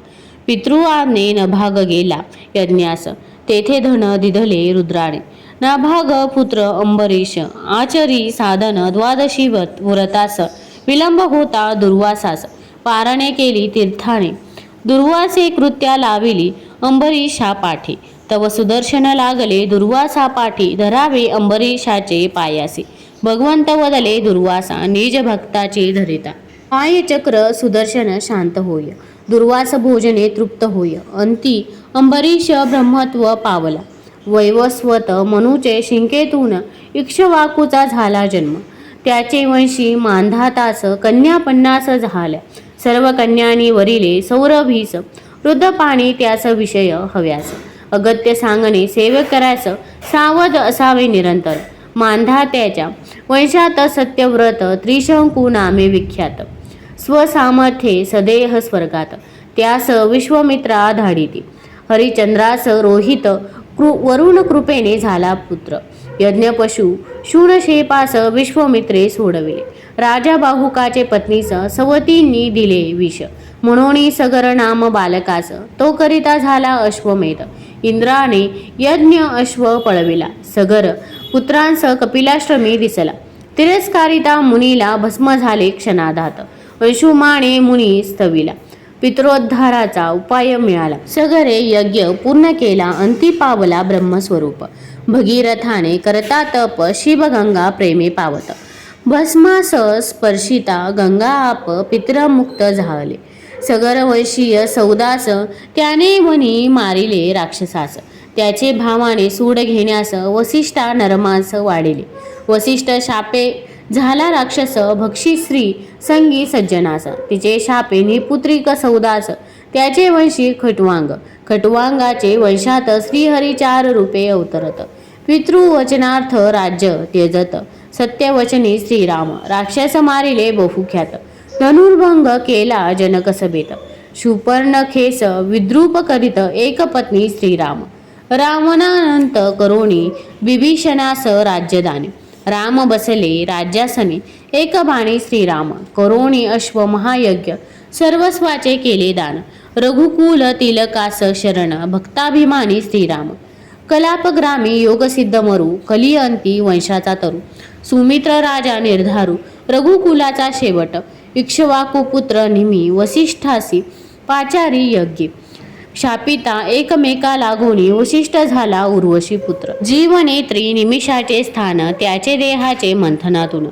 पितृआज्ञे नभाग गेला यज्ञास. तेथे धन दिधले रुद्राने. नाभाग पुत्र अंबरीश आचरी साधन द्वादशी व्रतास. विलंब होता दुर्वासास पारणे केली तीर्थाने. दुर्वासे कृत्या लाविली अंबरीशा पाठी. तव सुदर्शन लागले दुर्वासा पाठी. धरावे अंबरीशाचे पायासी. भगवंत वदले दुर्वासा निज भक्ताची धरिता. पायचक्र सुदर्शन शांत होय. दुर्वास भोजने तृप्त होय. अंती अंबरीश ब्रह्मत्व पावला. वैवस्वत मनुचे शिंकेतून इक्ष्वाकूचा झाला जन्म. त्याचे वंशी मांधातास कन्या 50 झाल्या. सर्व कन्यांनी वरिले सौरभीस. वृद्ध पाणी त्यास विषय हव्यास. अगत्य सांगणे सेवक करास. सावध असावे निरंतर. मांधात्याच्या वंशात सत्यव्रत त्रिशंकू नामे विख्यात. स्वसामर्थ्ये सदेह स्वर्गात. त्यास विश्वमित्रा धाडिती. हरिचंद्रास रोहित वरुण कृपेने झाला पुत्र. यज्ञपशु शूणशेपास विश्वमित्रे सोडविले. राजा बाहुकाचे पत्नीस सवतींनी दिले विष. म्हणून सगर नाम बालकास तो करिता झाला अश्वमेध. इंद्राने यज्ञ अश्व पळविला. सगर पुत्रांस कपिलाश्रमी दिसला. तिरस्कारिता मुनीला भस्म झाले क्षणाधात. अंशुमाने मुनी स्तविला. पित्रोद्धाराचा उपाय मिळाला. सगरे यज्ञ पूर्ण केला. अंती पावला ब्रह्मस्वरूप. भगीरथाने करता तप शिवगंगा प्रेमे पावत. भस्मास स्पर्शिता गंगा आप पितरमुक्त झाले. सगरवंशीय सौदास त्याने वनी मारिले राक्षसास. त्याचे भावाने सूड घेण्यास वसिष्ठा नरमांस वाढिले. वसिष्ठ शापे झाला राक्षस भक्षी स्त्री संगी सज्जनास. तिचे शापे निपुत्रिक सौदास. त्याचे वंशी खटवांग. खटवांगाचे वंशात श्रीहरी 4 रूपे अवतरत. पितृवचनार्थ राज्य त्यजत. सत्यवचनी श्रीराम. राक्षस मारिले बहुख्यात. धनुर्भंग केला जनक सभेत. शूपर्णखेस विद्रूप करीत एक पत्नी श्रीराम. रावणानंत करोणी विभीषणास राज्यदाने. राम बसले राज्यासने एक बाणी श्रीराम. करोणी अश्व महायज्ञ सर्वस्वाचे केले दान. रघुकुल तिलकास शरण भक्ताभिमानी श्रीराम. कलापग्रामी योगसिद्ध मरू कलिअंती वंशाचा तरू. सुमित्र राजा निर्धारू रघुकुलाचा शेवट. इक्ष्वाकू पुत्र निमी वसिष्ठासी पाचारी यज्ञी. शापिता एकमेका लागोनी वशिष्ठ झाला उर्वशी पुत्र. जीवनेत्री निमिषाचे स्थान त्याचे देहाचे मंथनातून.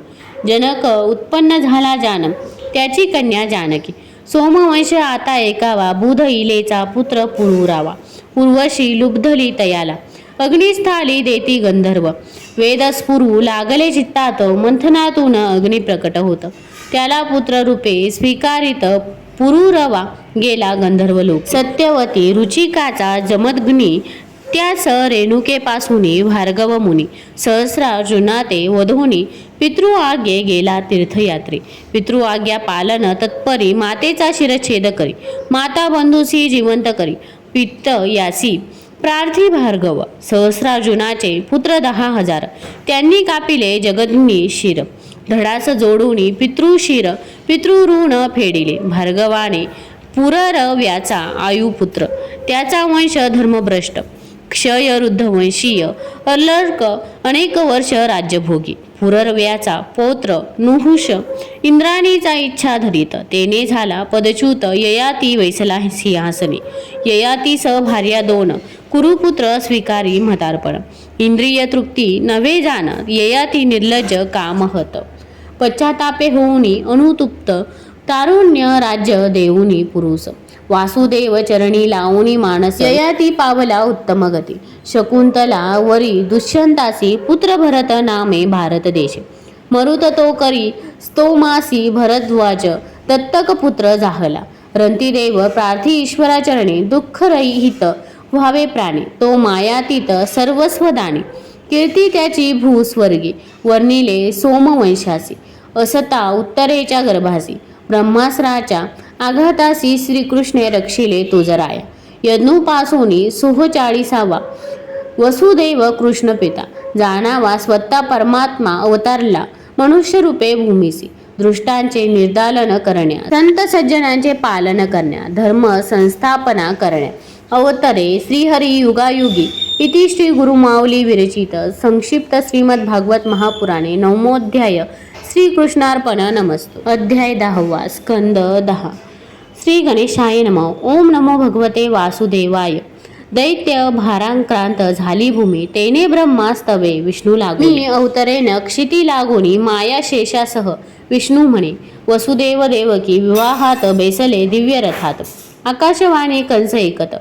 जनक उत्पन्न झाला जान त्याची कन्या जानकी. सोमवंश आता एकावा बुध इलेचा पुत्र पुरुरावा. उर्वशी लुब्धली तयाला अग्निस्थाली देती गंधर्व. वेदस्फुरू लागले चित्तात मंथनातून अग्नी प्रकट होत. त्याला पुत्र रूपे स्वीकारित पुरुरवा गेला गंधर्व लोक. सत्यवती रुचिकाचा जमदग्नी त्यास रेणुकेपासूनी भार्गव मुनी. सहस्रार्जुनाते वधूनी पितृआज्ञे गेला तीर्थयात्री. पितृआज्ञा पालन तत्परी मातेचा शिरच्छेद करी. माता बंधूसी जिवंत करी. पित्त यासी प्रार्थी भार्गव. सहस्रार्जुनाचे पुत्र 10,000 त्यांनी कापिले जगद्नी शिर. धडास जोडूनी पितृशिर पितृऋण फेडिले. भार्गवाने पुररव्याचा आयुपुत्र. त्याचा वंश धर्मभ्रष्ट. क्षयरुद्ध वंशीय अर्लर्क अनेक वर्ष राज्यभोगी. पुररव्याचा पौत्र नुहुष इंद्राणीचा इच्छा धरित. तेने झाला पदच्युत ययाती वैसला सिंहासनी. ययातीस भार्या 2 कुरुपुत्र स्वीकारी म्हातारपण. इंद्रिय तृप्ती नव्हे जाण ययाती निर्लज्ज कामहत. पश्चातापे होऊनी अनुतुप्त तारुण्य राज्य देऊनी पुरुष, वासुदेव चरणी लावणी मानस, ययाती पावला उत्तम गती, शकुंतला वरी दुष्यंतासी, पुत्र भरत नामे भारत देश, मरुत तो करी स्तोमासी भरद्वाज, दत्तक पुत्र जाहला, रंतिदेव प्रार्थी ईश्वरा चरणी, दुःख रहित व्हावे प्राणी, तो मायातीत सर्वस्व दाणी, कीर्ती त्याची भूस्वर्गी, वर्णिले सोमवंशासी, असता उत्तरेच्या गर्भासी, ब्रह्मास्त्राच्या आघातासी, श्रीकृष्णे रक्षिले तुजराया, यज्ञोपासोनी 44 वसुदेव कृष्ण पिता, जाणावा स्वतः परमात्मा अवतारला मनुष्य रूपे भूमीसी, दृष्टांचे निर्दालन करण्या, संत सज्जनांचे पालन करण्या, धर्म संस्थापना करण्या, अवतरे श्रीहरी युगायुगी, इति श्री गुरुमाऊली विरचित संक्षिप्त श्रीमद भागवत महापुराणे 9मोऽध्याय. श्रीकृष्णार्पण नमस्तु. अध्याय 10 स्कंद 10. श्री गणेशाय नमः. ओम नमो भगवते वासुदेवाय. दैत्य भारांक्रांत झाली भूमी, तेने ब्रह्मास्तवे विष्णू लागून, मी अवतरेन क्षिती लागोनी, माया शेषासह विष्णू म्हणे, वसुदेव देवकी विवाहात बेसले दिव्य रथात, आकाशवाणी कंस एकत,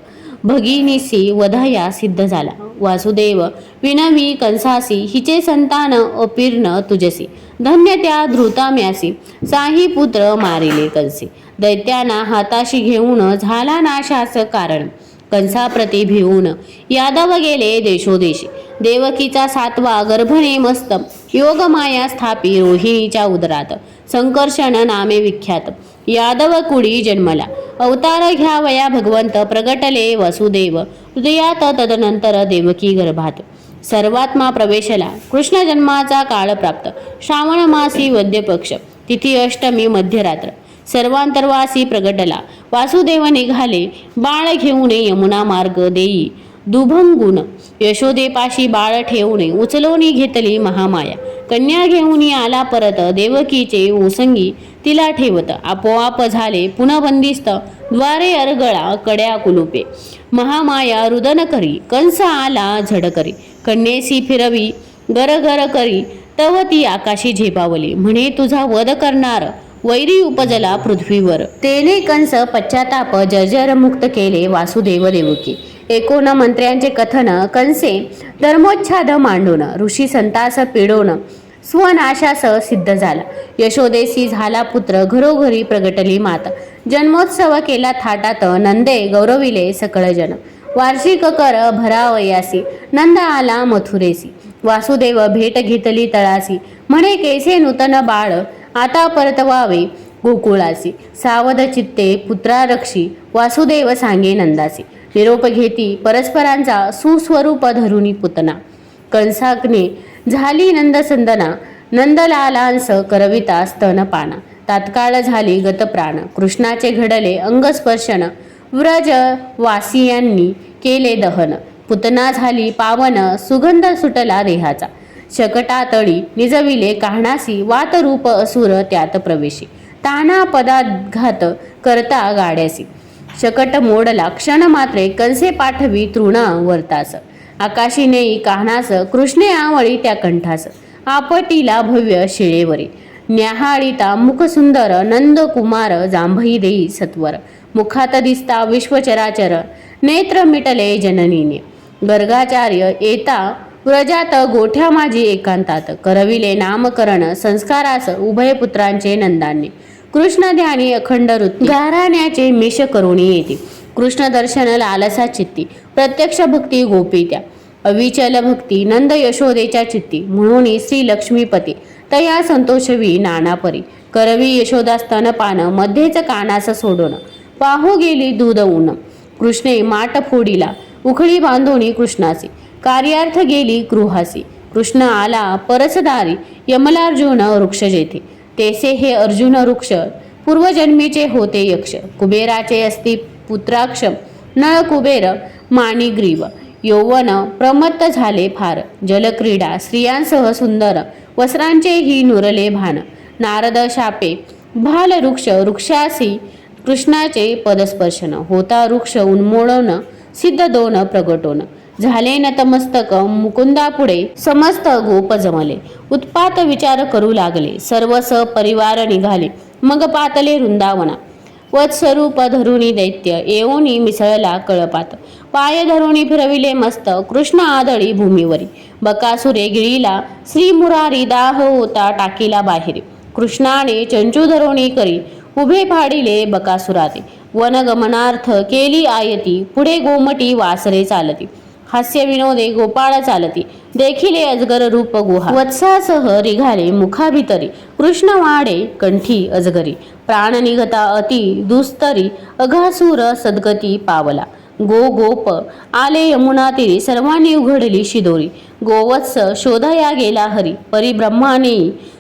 भगिनीसी वधया सिद्ध झाला, वासुदेव विनवी कंसासी, हिचे संतान अपिर्ण तुझसी, धन्य त्या धृताम्यासी, साही पुत्र मारिले कंसे, दैत्यांना हाताशी घेऊन झाला नाशाच कारण, कंसाप्रती भिवून यादव गेले देशोदेशी, देवकीचा 7वा गर्भणे मस्त, योगमाया स्थापी रोहिणीच्या उदरात, संकर्षण नामे विख्यात, यादव कुडी जन्मला, अवतार घ्यावया भगवंत, प्रगटले वसुदेव हृदयात, तदनंतर देवकी गर्भात, सर्वात्मा प्रवेशला, कृष्ण जन्माचा काळ प्राप्त, श्रावण मासी वद्य पक्ष, तिथी अष्टमी मध्यरात्र, सर्वांतरवासी प्रगटला, वासुदेव निघाले बाळ घेऊन, यमुना मार्ग देई दुभंगुण, यशोदेपाशी बाळ ठेवणे, उचलोनी घेतली महामाया, कन्या घेऊन आला परत, देवकीचे ओसंगी तिला ठेवत, आपोआप झाले पुन्हा बंदिस्त, द्वारे अरगळा कड्या कुलुपे, महामाया रुदन करी, कंस आला झड करी, कन्येसी फिरवी गरगर करी, तव ती आकाशी झेपावली, म्हणे तुझा वध करणार वैरी उपजला पृथ्वीवर, तेने कंस पश्चाताप जर्जर मुक्त केले वासुदेव देवकी, 91 मंत्र्यांचे कथन कंसे धर्मोच्छाद मांडून, ऋषी संतास पिडोन स्वनाशास सिद्ध झाला, यशोदेसी झाला पुत्र, घरोघरी प्रगटली माता, जन्मोत्सव केला थाटात, नंदे गौरविले सकळ जन, वार्षिक कर भरावयासी, नंद आला मथुरेसी, वासुदेव भेट घेतली तळासी, म्हणे कैसे नूतन बाळ आता परतवावे गोकुळासी, सावध चित्ते पुत्रारक्षी, वासुदेव सांगे नंदासी, निरोप घेती परस्परांचा, सुस्वरूप धरुनी पुतना, कंसाग्ने झाली नंदसंदना, नंदलालांस करविता स्तनपाना, तात्काळ झाली गतप्राण, कृष्णाचे घडले अंगस्पर्शन, व्रज वासियांनी केले दहन, पुतना झाली पावन, सुगंध सुटला देहाचा, शकटातळी निजविले काढणासी, वातरूप असुर त्यात प्रवेशी, ताना पदाघात करता गाड्यासी, शकट मोडला क्षण मात्रे, कंसे पाठवी तृणा वर्तास, आकाशी नेई काढणास, कृष्णे आवळी त्या कंठास, आपटीला भव्य शिळेवरी, न्याहाळीता मुख सुंदर, नंद कुमार जांभई देई सत्वर, मुखात दिसता विश्वचराचर, नेत्र मिटले जननीने, गर्गाचार्य येता व्रजात गोठ्या माझी एकांतात, करविले नामकरण संस्कारास उभय पुत्रांचे नंदांनी, कृष्ण ध्यानी अखंड वृत्ती, घराण्याचे मिश करुणी येते, कृष्ण दर्शन लालसा चित्ती, प्रत्यक्ष भक्ती गोपी त्या, अविचल भक्ती नंद यशोदेच्या चित्ती, म्हणून श्री लक्ष्मीपती तया संतोषवी नानापरी, करवी यशोदा स्तनपान, मध्येच कानास सोडून, पाहू गेली दूध ऊन, कृष्णे माट फोडीला उखळी बांधोनी कृष्णासी, कार्यार्थ गेली गृहासी, कृष्ण आला परसदारी, यमलार्जुन वृक्ष जेथे, तेसे हे अर्जुन वृक्ष पूर्वजन्मीचे होते यक्ष, कुबेराचे असती पुत्राक्ष, नळ कुबेर माणिग्रीव, यौवन प्रमत्त झाले फार, जलक्रीडा स्त्रियांसह सुंदर, वस्त्रांचे ही नुरले भान, नारद शापे भाल वृक्ष, वृक्षासी कृष्णाचे पदस्पर्शन, होता वृक्ष उन्मोळन, सिद्ध दोन प्रगटोन, झाले नतमस्तक मुकुंदापुढे, समस्त गोप जमले, उत्पात विचार करू लागले, सर्व परिवार निघाले, मग पातले वृंदावना. वत्स्वरूप धरुणी दैत्य येऊनी मिसळला कळपात. पाय धरुणी फिरविले मस्त कृष्ण आदळी भूमीवरी. बकासुरे गिळीला श्री मुरारी दाह होता टाकीला बाहेरी. कृष्णाने चंचू धरुणी करी उभे फाडिले बकासुराते. वनगमनार्थ केली आयती पुढे गोमटी वासरे चालती. हास्य विनोदे गोपाळ चालती देखिले अजगर रूप गुहा. वत्सासह रिघाले मुखाभितरी कृष्ण वाडे कंठी अजगरी. प्राण निघता अति दुस्तरी अघासूर सद्गती पावला. गोप आले यमुना तीरी सर्वांनी उघडली शिदोरी. गोवत्स शोधया गेला हरी परिब्रह्माने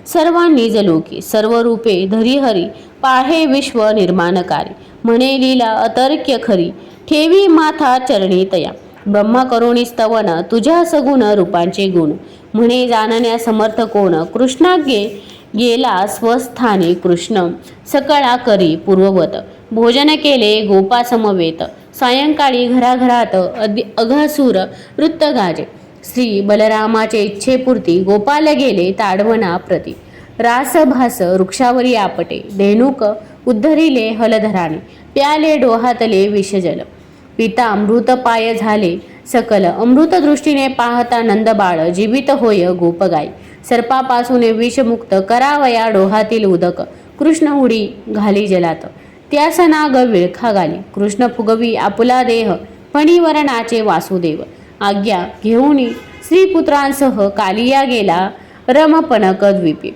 सर्वांनी जलोकी. सर्व रूपे धरी हरी पाहे विश्व निर्माणकारी. म्हणे लीला अतर्क्य खरी ठेवी माथा चरणी तया. ब्रह्मा करुणी स्तवन तुझ्या सगुण रूपांचे गुण. म्हणे जाणण्या समर्थ कोण कृष्णाग्ये गेला स्वस्थानी. कृष्ण सकळा करी पूर्ववत भोजन केले गोपा समवेत. सायंकाळी घराघरात अघासूर वृत्त गाजे. श्री बलरामाचे इच्छेपुरती गोपाल गेले ताडवना प्रती. रासभास वृक्षावरी आपटे धेनुक उद्धरिले हलधराने. प्याले डोहातले विषजल पिता अमृत पाय झाले सकल. अमृत दृष्टीने पाहता नंदबाळ जीवित होय गोपगाई. सर्पापासून विषमुक्त करावया डोहातील उदक. कृष्ण उडी घाली जलात त्यास नाग विळखा गाली. कृष्ण फुगवी आपुला देह फणीवरणाचे वासुदेव. आज्ञा घेऊनी श्रीपुत्रांसह कालिया गेला रमपणक द्वीपी.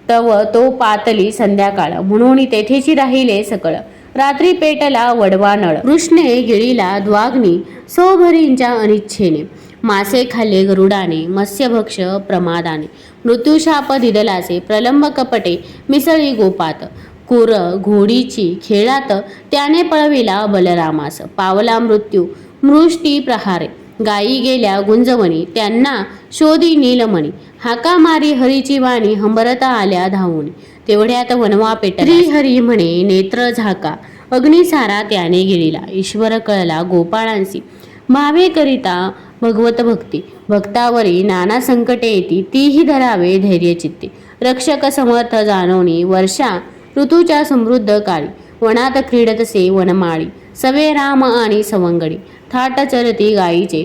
तव तो पातली संध्याकाळ म्हणून तेथेची राहिले सकळ. रात्री पेटला वडवा नळ कृष्णे गिळीला द्वाग्नी सोभरींच्या अनिच्छेने. मासे खाल्ले गरुडाने मत्स्यभक्ष प्रमादाने. मृत्यूशाप दिदलाचे प्रलंब कपटे मिसळी गोपात. कुर घोडीची खेळात त्याने पळविला बलरामास. पावला मृत्यू मृष्टी प्रहारे गायी गेल्या गुंजवणी. त्यांना शोधी नीलमणी. हाका मारी हरीची वाणी हंबरता आल्या धावून. तेवढ्यात वनवा पेटला श्रीहरी म्हणे नेत्र झाका. अग्निसारा त्याने गिळीला. ईश्वर कळला गोपाळांसी भावे करिता भगवत भक्ती. भक्तावरी नाना संकटे येती तीही धरावे धैर्य चित्ती. रक्षक समर्थ जाणवणी वर्षा ऋतूच्या समृद्ध काळी. वनात क्रीडतसे वनमाळी सवे राम आणि सवंगडी. थाट चरती गायीचे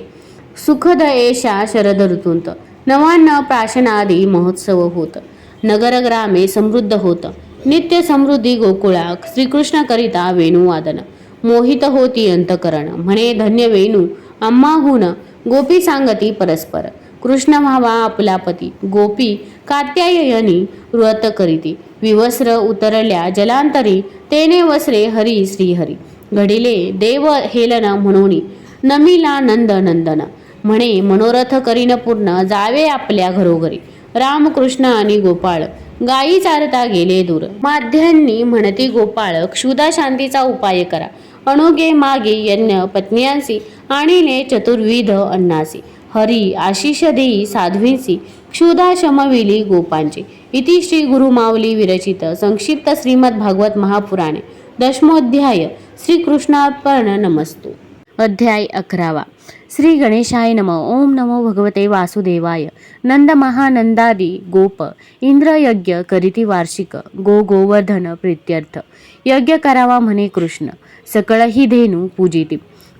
सुखद येशा शरद ऋतूंत. नवान्न प्राशनादी महोत्सव होत. नगर ग्रामे समृद्ध होत. नित्य समृद्धी गोकुळा श्रीकृष्ण करिता वेणुवादन. मोहित होती अंतकरण म्हणे धन्य वेणू आम्हाहून. गोपी सांगती परस्पर कृष्ण व्हावा आपला पती. गोपी कात्यायनी व्रत करीती. विवस्त्र उतरल्या जलांतरी तेने वस्त्रे हरी श्रीहरी. घडिले देव हेलन म्हणून नमिला नंद नंदन. म्हणे मनोरथ करीन पूर्ण जावे आपल्या घरोघरी. रामकृष्ण आणि गोपाळ गायी चारता गेले दूर. माध्यांनी म्हणती गोपाळ क्षुधा शांतीचा उपाय करा. अणुगे मागे यज्ञ पत्न्यांसी आणिले चतुर्विध अन्नासी. हरी आशिष देई साध्वींसी क्षुधा शमविली गोपांची. इति श्री गुरुमावली विरचित संक्षिप्त श्रीमद भागवत महापुराणे दशमोध्याय. श्रीकृष्णार्पण नमस्तु. अध्याय 11. श्री गणेशाय नमः. ओम नमो भगवते वासुदेवाय. नंद महानंदादी गोप इंद्र यज्ञ करीती वार्षिक. गोवर्धन प्रीत्यर्थ यज्ञ करावा म्हणे कृष्ण. सकळ ही धेनू पूजिती.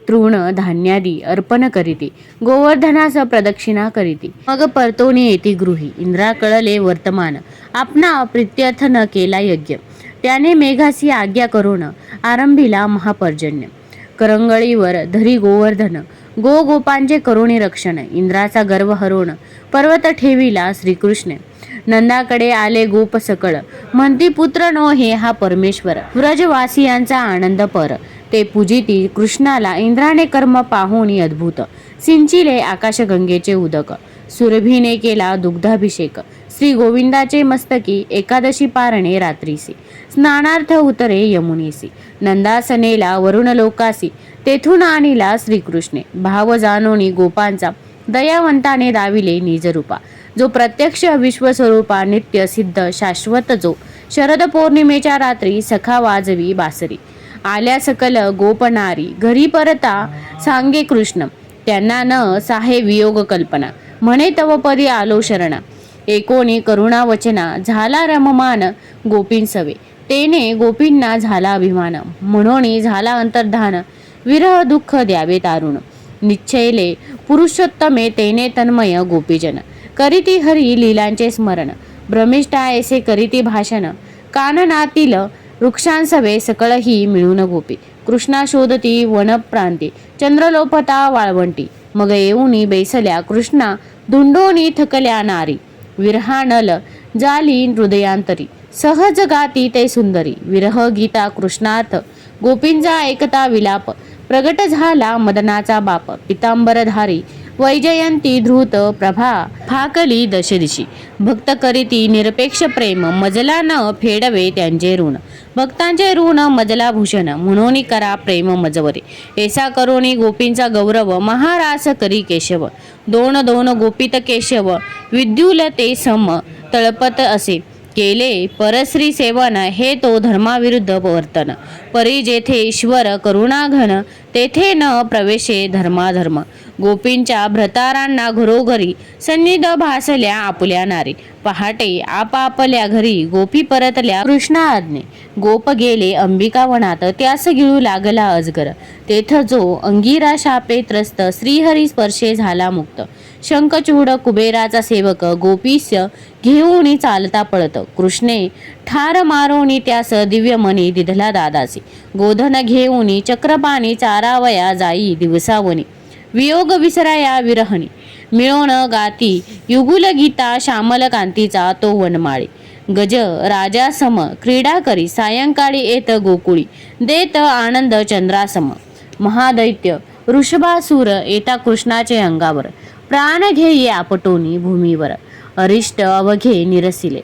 तृण धान्यादी अर्पण करीती. गोवर्धनास प्रदक्षिणा करीती. मग परतोनी येती गृही. इंद्रा कळले वर्तमान आपणा प्रीत्यर्थ न केला यज्ञ. त्याने मेघासी आज्ञा करून आरंभिला महापर्जन्य. करंगळीवर धरी गोवर्धन गोपांचे करुणी रक्षण. इंद्राचा गर्व हरवून पर्वत ठेविला श्रीकृष्ण. नंदाकडे आले गोप सकळ म्हणती पुत्र नो हे हा परमेश्वर. व्रजवासियांचा आनंद पर ते पूजिती कृष्णाला. इंद्राने कर्म पाहुनी अद्भुत सिंचिले आकाशगंगेचे उदक. सुरभीने केला दुग्धाभिषेक. श्री गोविंदाचे मस्तकी एकादशी पारणे रात्रीसी. स्नानार्थ उतरे यमुनीसी. नंदासनेला वरुण लोकासी. तेथून आणिला श्रीकृष्णे. भाव जाणोनी गोपांचा दयावंताने दाविले निजरूपा. जो प्रत्यक्ष विश्वस्वरूपा नित्य सिद्ध शाश्वत. जो शरद पौर्णिमेच्या रात्री सखा वाजवी बासरी. आल्या सकल गोपनारी घरी परता सांगे कृष्ण. त्यांना न साहे वियोग कल्पना. म्हणे तव पदी आलो शरण. एकोणी करुणा वचना झाला रममान गोपींसवे. तेने गोपींना झाला अभिमान, म्हणून झाला अंतर्धान, विरह दुःख द्यावे तारुण, निश्चयले पुरुषोत्तमे तेने तन्मय गोपीजन, करीती हरी लीलांचे स्मरण, भ्रमिष्ठा ऐसे करीती भाषण, काननातील वृक्षांसवे सकळही मिळून गोपी, कृष्णा शोधती वनप्रांती, चंद्रलोपता वाळवंटी, मग येऊनी बैसल्या कृष्णा, धुंडोनी थकल्या नारी, विरहानल जाली हृदयांतरी, सहज गाती ते सुंदरी, विरह गीता कृष्णार्थ, गोपींचा ऐकता विलाप, प्रगट झाला मदनाचा बाप, पितांबरधारी वैजयंती धृत प्रभा, फाकली दशदिशी, भक्त करीती निरपेक्ष प्रेम, मजला न फेडवे त्यांचे ऋण, भक्तांचे ऋण मजला भूषण, म्हणून करा प्रेम मजवरे, ऐसा करोनी गोपींचा गौरव, महारास करी केशव, दोन दोन गोपित केशव, विद्युल ते सम तळपत असे, केले परश्री सेवन, हे तो धर्माविरुद्ध वर्तन, परी जेथे ईश्वर करुणाघन, तेथे न प्रवेशे धर्माधर्म, गोपींच्या भ्रतारांना घरोघरी, सन्निध भासल्या आपुल्या नारी, पहाटे आपापल्या घरी, गोपी परतल्या कृष्णा आज्ञे, गोप गेले अंबिका वनात, त्यास गिळू लागला अजगर, तेथ जो अंगिरा शापे त्रस्त, श्रीहरी स्पर्शे झाला मुक्त, शंखचूड कुबेराचा सेवक, गोपीस घेऊनी चालता पळत, कृष्णे ठार मारोनी त्यास दिव्यमणी दिधला दादासी, गोधन घेऊनी चक्रपाणी चारावया जाई दिवसावनी, वियोग विसराया विरहणी, मिळवण गाती युगुल गीता, श्यामल कांतीचा तो वनमाळी, गज राजासम क्रीडा करी, सायंकाळी येत गोकुळी, देत आनंद चंद्रासम, महादैत्य ऋषभासूर येता कृष्णाचे अंगावर, प्राण घेई आपटोनी भूमीवर, अरिष्ट अवघे निरसिले,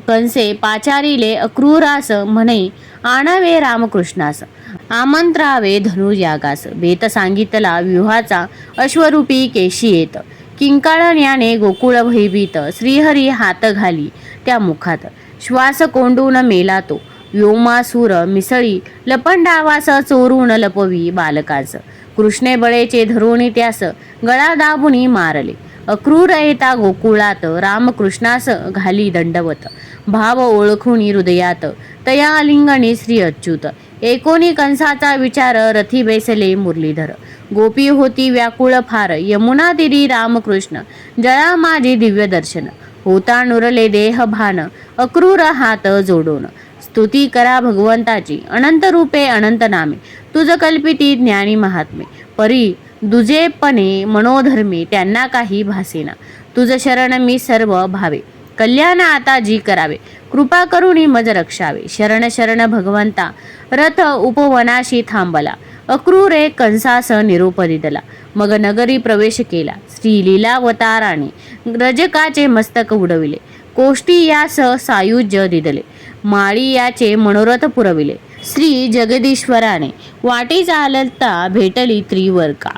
कंसे पाचारिले अक्रूरास, म्हणे आणावे रामकृष्णास, आमंत्रावे धनुर्यागास, बेत सांगितला व्यूहाचा, अश्वरूपी केशी येत, किंकाळण्याने गोकुळ भयभीत, श्रीहरी हात घाली त्या मुखात, श्वास कोंडून मेला तो, व्योमासूर मिसळी लपंडावास, चोरून लपवी बालकास, कृष्णे बळेचे धरोणी त्यास, गळा दाबुनी मारले, अक्रूर येता गोकुळात, रामकृष्णास घाली दंडवत, भाव ओळखुनी हृदयात, तया आलिंगणी श्री अच्युत, एकोणी कंसाचा विचार, रथी बैसले मुरलीधर, गोपी होती व्याकुळ फार, यमुना तीरी रामकृष्ण, जळा माझी दिव्य दर्शन, होता नुरले देह भान, अक्रूर हात जोडून, स्तुती करा भगवंताची, अनंत रूपे अनंत नामे, तुझ कल्पिती ज्ञानी महात्मे, परी दुजेपणे मनोधर्मी, त्यांना काही भासेना, तुझ शरण मी सर्व भावे, कल्याण आता जी करावे, कृपा करुणी मज रक्षावे, शरण शरण भगवंता, रथ उपवनाशी थांबला, अक्रूरे कंसास निरोप दिदला, मग नगरी प्रवेश केला, श्री लीलावताराने रजकाचे मस्तक उडविले, कोष्टी यास सायुज्य दिदले, माळी याचे मनोरथ पुरविले, श्री जगदीश्वराने वाटी चालता भेटली त्रिवर्का,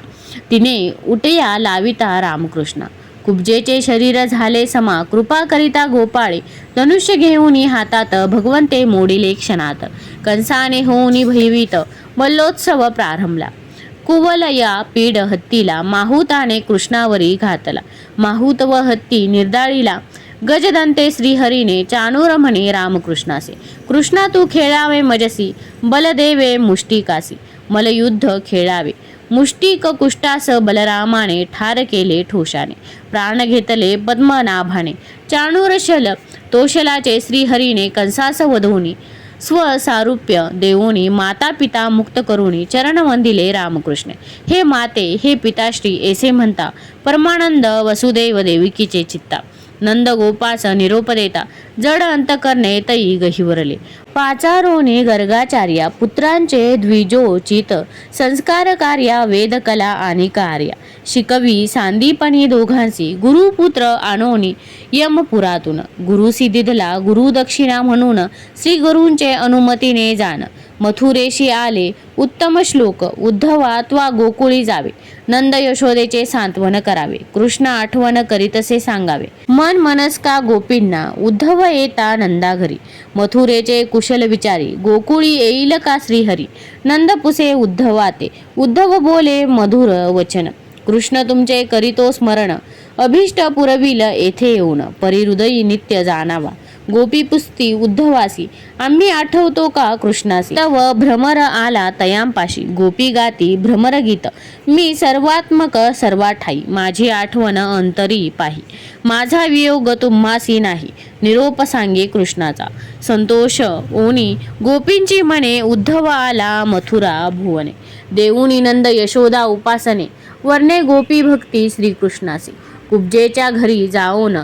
तिने उटया लाविता रामकृष्णा, कुब्जेचे शरीर झाले समा, कृपा करिता गोपाळे, धनुष्य घेऊनी हातात, भगवंते मोडिले क्षणात, कंसाने होऊनी भयभीत, मल्लोत्सव प्रारंभला, कुवलया पीड हत्तीला, माहुताने कृष्णावरी घातला, माहुत व हत्ती निर्दाळीला, गजदंते श्रीहरीने चाणूर म्हणे रामकृष्णासे, कृष्णा तू खेळावे मजसी, बलदेवे मुष्टिकासी, मलयुद्ध खेळावे, मुष्टिक कुष्टास बलरामाने ठार केले ठोशाने, प्राण घेतले पद्मनाभाने, चाणूरशल तोशलाचे श्रीहरीने कंसास वधवूनी, स्वसारूप्य देऊनी, माता पिता मुक्त करुणी, चरण वंदिले रामकृष्णे, हे माते हे पिताश्री ऐसे म्हणता, परमानंद वसुदेव देविकीचे चित्ता, नंद गोपास निरोप देता, जड अंतकरणे तई गहिवरले, पाचारोने गर्गाचार्या, पुत्रांचे द्विजोचित, संस्कार कार्या वेदकला आणि कार्या, शिकवी सांदीपणी दोघांसी, गुरुपुत्र आणोनी यमपुरातून, गुरु सिद्धिदला गुरु दक्षिणा म्हणून, श्री गुरूंचे अनुमतीने जाण, मथुरेशी आले उत्तम श्लोक, उद्धवा त्वा गोकुळी जावे, नंद यशोदेचे सांत्वन करावे, कृष्ण आठवण करीतसे सांगावे, मन मनस्का गोपींना, उद्धव येता नंदा घरी, मथुरेचे कुशल विचारी, गोकुळी येईल का श्रीहरी, नंद पुसे उद्धवाते, उद्धव बोले मधुर वचन, कृष्ण तुमचे करीतो स्मरण, अभिष्ट पुरविल येथे येऊन, परिहृदयी नित्य जाणावा, गोपी पुस्ती उद्धवासी, आम्ही आठवतो का कृष्णासी. तव भ्रमर आला तयांपाशी, गोपी गाती भ्रमर गीत. मी सर्वात्मक सर्वा ठाई, माझी आठवण अंतरी पाही. माझा वियोग तुम्हासी नाही, निरोप सांगे कृष्णाचा. संतोष ओनी गोपींची म्हणे, उद्धव आला मथुरा भुवने. देऊनी नंद यशोदा उपासने, वर्णे गोपी भक्ती श्रीकृष्णासी. कुब्जेच्या घरी जाऊन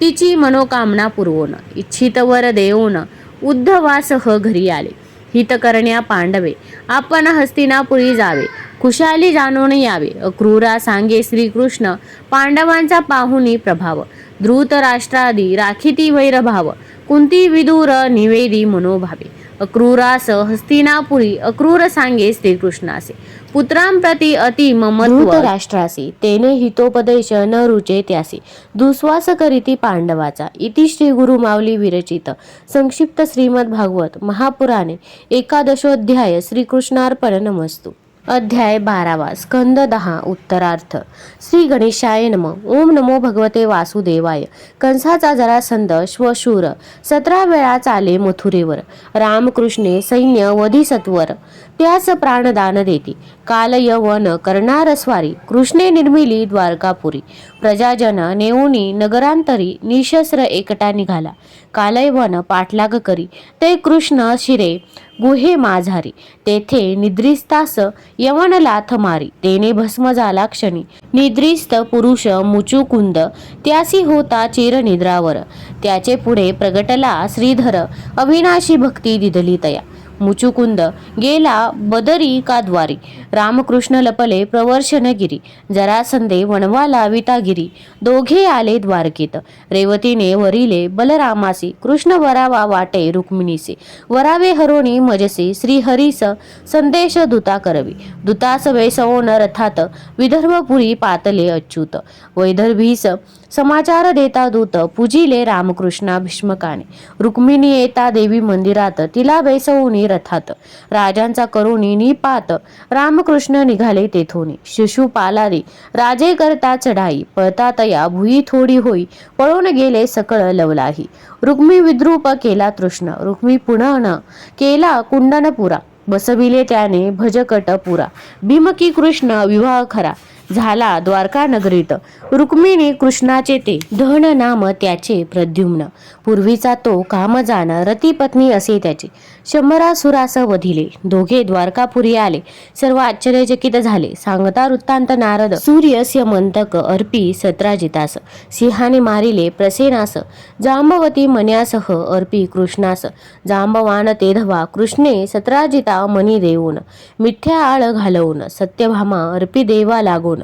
तिची मनोकामना पुरवून, इच्छित वर देऊन उद्धवासह घरी आले. हित करण्या पांडवे, आपण हस्तिनापुरी जावे. खुशाली जाणून यावे, अक्रूरा सांगे श्रीकृष्ण. पांडवांचा पाहुनी प्रभाव, धृतराष्ट्रादी राखिती वैरभाव. कुंती विदुर निवेदी मनोभावे, अक्रूरास हस्तिनापुरी. अक्रूर सांगे श्रीकृष्णासे, पुत्रांप्रती अति ममत्व राष्ट्रासी. तेने हितोपदेश न रुचे त्यासी, दुस्वास करीती पांडवाचा. इति श्री गुरु माऊली विरचित संक्षिप्त श्रीमद भागवत महापुराणे एकादशोध्याय. श्रीकृष्णार्पण नमस्तु. अध्याय 12. स्कंद 10. उत्तरार्थ. श्री गणेशाय नमः. ओम नमो भगवते वासुदेवाय. कंसाचा जरासंध श्वशूर 17 वेळा चाले मथुरेवर. रामकृष्णे सैन्य वधी सत्वर, त्यास प्राणदान देती. काल यवन करणार स्वारी, कृष्णे निर्मिली द्वारकापुरी. प्रजाजन नेऊनी नगरांतरी, निशस्त्र एकटा निघाला. कालयवन पाठलाग करी, ते कृष्ण शिरे गुहे माझारी. तेथे निद्रिस्तास यवन लाथ मारी, तेने भस्म झाला क्षणी. निद्रिस्त पुरुष मुचुकुंद, त्यासी होता चिर निद्रावर. त्याचे पुढे प्रगटला श्रीधर, अविनाशी भक्ती दिदली तया. मुचुकुंद गेला बदरी का द्वारी, रामकृष्ण लपले प्रवर्षणगिरी. जरासंधे वणवा लाविता गिरी, दोघे आले द्वारकेत. रेवतीने वरिले बलरामासी, कृष्ण वरावा वाटे रुक्मिणीसे. वरावे हरोणी मजसी, श्रीहरीस संदेश दूता करवी. दूतास वैसवोन रथात, विदर्भपुरी पातले अच्युत. वैदर्भीस समाचार देता दूत, पूजिले रामकृष्णा भीष्मकाने. रुक्मिणी येता देवी मंदिरात, तिला वैसवोनी रथात. राजांचा करुणी निपात, रामकृष्ण निघाले तेथोनी. शिशुपालादी राजे करता चढाई, पळता तया भुई थोडी होई. पळून गेले सकळ लवलाही. रुक्मी विद्रूप केला तृष्ण, रुक्मी पुनः केला कुंडनपुरा. बसविले त्याने भजकट पुरा, भीमकी कृष्ण विवाह खरा. झाला द्वारका नगरीत, रुक्मिणी कृष्णाचे ते. धन नाम त्याचे प्रद्युम्न, पूर्वीचा तो कामजान. रतिपत्नी असे त्याचे, शंभरासुरास वधिले. दोघे द्वारकापुरी आले, सर्व आश्चर्यचकित झाले. सांगता वृत्तांत नारद. सूर्यस्य मंतक अर्पी सत्राजितास, सिंहाने मारिले प्रसेनास. जांबवती मन्यासह अर्पी कृष्णास, जांबवान ते धवा. कृष्णे सत्राजिता मनी देऊन, मिथ्या आळ घालवून. सत्यभामा अर्पी देवा लागून,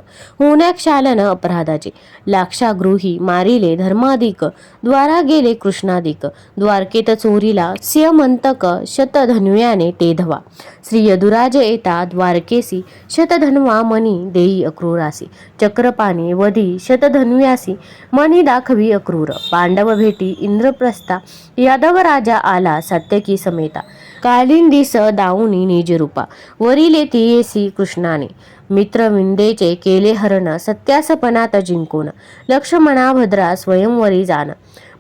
होण्याक्षालन अपराधाचे. लाक्षागृही मारिले धर्माधिक, द्वारा गेले कृष्णाधिक. द्वारकेत चोरीला स्यमंतक, शतधन्व्याने ते धवा. श्री यदुराज येता द्वारकेसी, शतधन्वा मनी देई अक्रूरासी. चक्रपाणी वधी शतधन्व्यासी, मनी दाखवी अक्रूर. पांडव भेटी इंद्रप्रस्था, यादव राजा आला सात्यकी समेता. कालिंदीस दाऊनी निजरूपा, वरिले तियेसी कृष्णाने. मित्रविंदेचे केले हरण, सत्यासपणात जिंकून. लक्ष्मणा भद्रा स्वयंवरी जाण,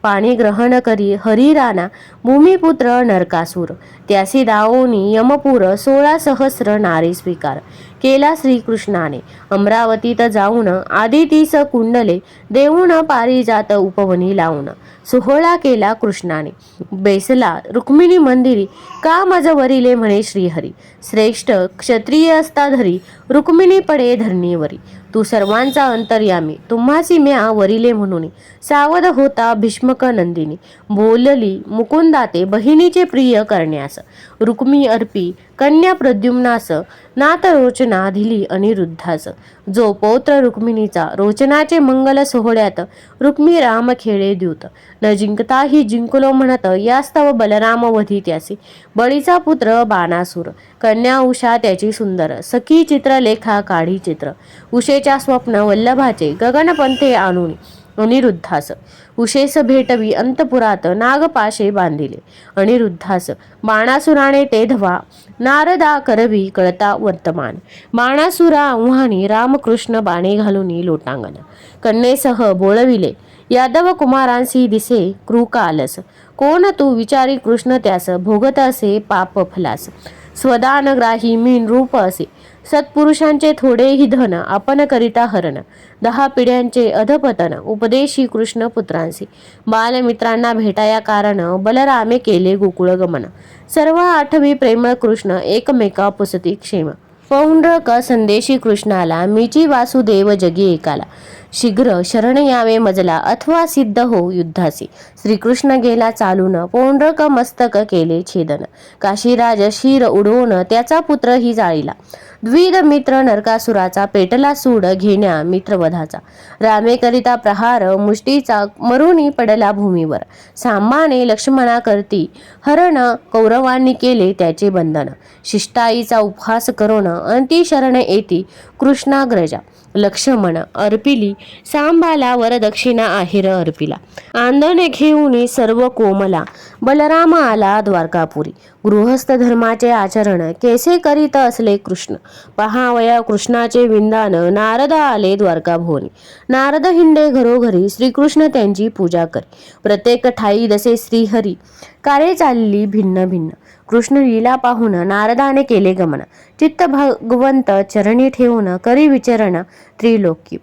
पाणी ग्रहण करी हरिराना. भूमिपुत्र नरकासूर, त्यासी दाओनी यमपूर. 16 सहस्र नारी स्वीकार केला श्रीकृष्णाने. अमरावतीत जाऊन आदितीस कुंडले, देऊन पारिजात उपवनी लावून. सोहळा केला कृष्णाने, बेसला रुक्मिणी मंदिरी. का मज वरिले म्हणे श्रीहरी, श्रेष्ठ क्षत्रिय असता धरी. रुक्मिणी पडे धरणीवरी, तू सर्वांचा अंतर्यामी. तुम्हासी म्या वरिले म्हणून, सावध होता भीष्मक नंदिनी. बोलली मुकुंदाते, बहिणीचे प्रिय करण्यास. रुक्मी अर्पी कन्या प्रद्युम्नास, नात रोचना दिली अनिरुद्धास. जो पौत्र रुक्मिणीचा, रोचनाचे मंगल सोहळ्यात. रुक्मी राम खेळे द्यूत, न जिंकताही जिंकलो म्हणत. यास्तव बलराम वधी त्यासी, बळीचा पुत्र बाणासूर. कन्या उषा त्याची सुंदर, सखी चित्रलेखा काढी चित्र. उषेच्या स्वप्न वल्लभाचे, गगनपंथे आणून. अनिरुद्धास उशेस भेटवी अंतपुरात नागपाशे बांधिले. अनिरुद्धास बाणासुराने ते धवा नारदा करवी कळता वर्तमान. बाणासुरा आव्हानी रामकृष्ण बाणे घालुनी लोटांगण. कन्येसह बोळविले यादव कुमारांसी दिसे कृकालस. कोण तू विचारी कृष्ण त्यास भोगत असे पाप फलास. स्वदानग्राही मीन रूप असे सत्पुरुषांचे थोडेही धन आपण करिता हरण. 10 पिढ्यांचे अधपतन उपदेशी कृष्ण पुत्रांसी. बालमित्रांना भेटाया कारण बलरामे केले गोकुळ गमन. सर्व आठवी प्रेमळ कृष्ण एकमेका पुसती क्षेम. पौंड्रक संदेशी कृष्णाला मीची वासुदेव जगी एकाला. शीघ्र शरण यावे मजला अथवा सिद्ध हो युद्धासी. श्रीकृष्ण गेला चालून पौंड्रक मस्तक केले छेदन. काशीराज शिर उडवून त्याचा पुत्रही जाळीला. द्विध मित्र नरकासुराचा पेटला सूड घेण्या मित्रवधाचा. रामे करिता प्रहार मुष्टीचा मरुनी पडला भूमीवर. सांबाने लक्ष्मणा करती हरण कौरवांनी केले त्याचे बंधन. शिष्टाईचा उपहास करून अंती शरण येती कृष्णाग्रजा. लक्ष्मण अर्पिली सांबाला वरदक्षिणा आहेर अर्पिला. आंदने घेऊन सर्व कोमला बलराम आला द्वारकापुरी. गृहस्थ धर्माचे आचरण केसे करीत असले कृष्ण. पहावया कृष्णाचे विंदान नारद आले द्वारकाभोवनी. नारद हिंडे घरोघरी श्रीकृष्ण त्यांची पूजा करी. प्रत्येक ठाई दसे श्रीहरी कार्ये चालली भिन्न भिन्न. कृष्ण लीला पाहून नारदाने केले गमन. चित्त भगवंत चरणी ठेवून करी विचरण त्रिलोकी.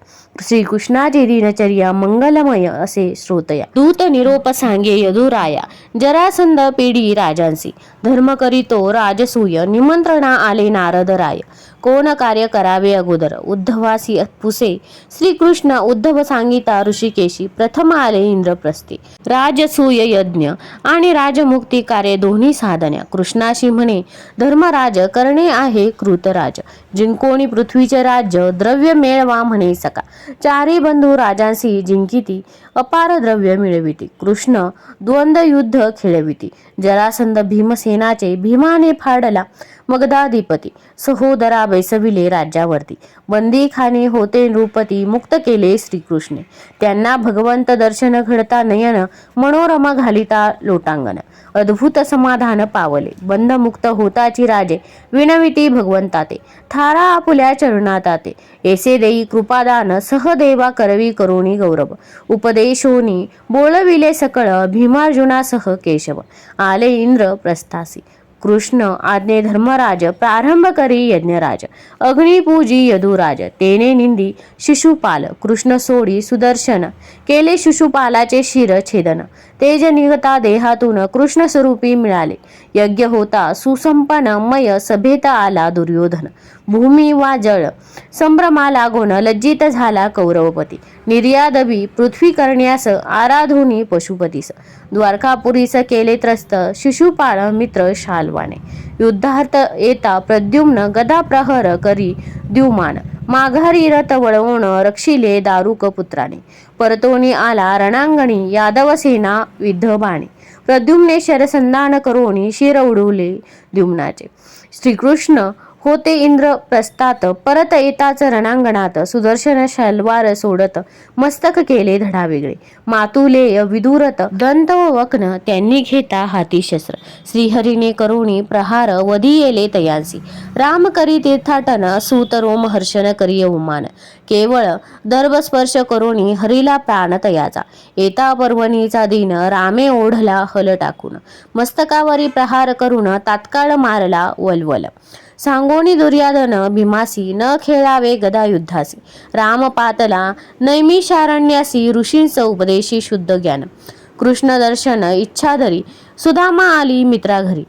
श्रीकृष्णाची दिनचर्या मंगलमय असे श्रोतया. दूत निरोप सांगे यदुराया जरासंध पिढी राजांसी. धर्म करीतो राजसूय निमंत्रणा आले नारद राय. कोण कार्य करावे अगोदर उद्धवासी पुसे. श्रीकृष्ण उद्धव सांगिता ऋषिकेशी. प्रथम आले इंद्रप्रस्थी. राजसूय यज्ञ आणि राजमुक्ती कार्य दोन्ही साधन्या. कृष्णाशी म्हणे धर्मराज करणे आहे कृतराज. जिंकोणी पृथ्वीचे राज्य द्रव्य मेळवा म्हणे सका. चारी बंधू राजांसी जिंकिती अपार द्रव्य मिळविती. कृष्ण द्वंद्व युद्ध खेळविती. जरासंध भीमसेनाचे भीमाने फाडला मगधाधिपती. सहोदरा बैसविले राज्यावरती. बंदीखाने होते नृपती मुक्त केले श्रीकृष्णे. त्यांना भगवंत दर्शन घडता नयन मनोरमा घालिता लोटांगण. अद्भुत समाधान पावले बंधमुक्त होताची राजे. विनविती भगवंताते थारा आपुल्या चरणाताते. ऐसे देई कृपादान सहदेवा करवी करुणी गौरव. उपदेशोनी बोलविले सकळ भीमार्जुनासह केशव. आले इंद्र प्रस्थासी. कृष्ण आज्ञे धर्मराज प्रारंभ करी यज्ञराज. अग्निपूजी यदुराज तेने निंदी शिशुपाल. कृष्ण सोडी सुदर्शन केले शिशुपालाचे शिर छेदन. तेज निघता देहातून कृष्ण स्वरूपी मिळाले. यज्ञ होता सुसंपन्न मय सभेत आला दुर्योधन. भूमी वा जळ संभ्रमा लागून लज्जित झाला कौरवपती. निर्यादवी पृथ्वी करण्यास आराधुनी पशुपतीस. द्वारकापुरीस केले त्रस्त शिशुपाळ मित्र शाल्वाने. युद्धार्थ येता प्रद्युम्न गदा प्रहर करी द्युमान. माघारी रथ वळवून रक्षिले दारुक पुत्राने. परतोनी आला रणांगणी यादव सेना विद्धबाणे. प्रद्युम्ने शरसंधान करोनी शिर उडवले द्युम्नाचे. श्रीकृष्ण होते इंद्र प्रस्थात परत येताच रणांगणात. सुदर्शन शल्वार सोडत मस्तक केले धडा वेगळे. मातुलेय विदुरत दंत व वक्न त्यांनी घेता हाती शस्त्र. श्रीहरीने करुणी प्रहार वधी येले तयांसी. राम करी तीर्थाटन सूत रोम हर्षण करी उमान. केवळ दर्भस्पर्श करुणी हरीला प्राण तयाचा. येता पर्वणीचा दिन रामे ओढला हल टाकून. मस्तकावरी प्रहार करून तात्काळ मारला वलवल. सांगोनी दुर्याधन भीमासी न खेळावे गदा युद्धासी. राम पातला नैमिषारण्यासी ऋषींच उपदेशी शुद्ध ज्ञान. कृष्ण दर्शन इच्छाधरी सुदामा आली मित्रा घरी.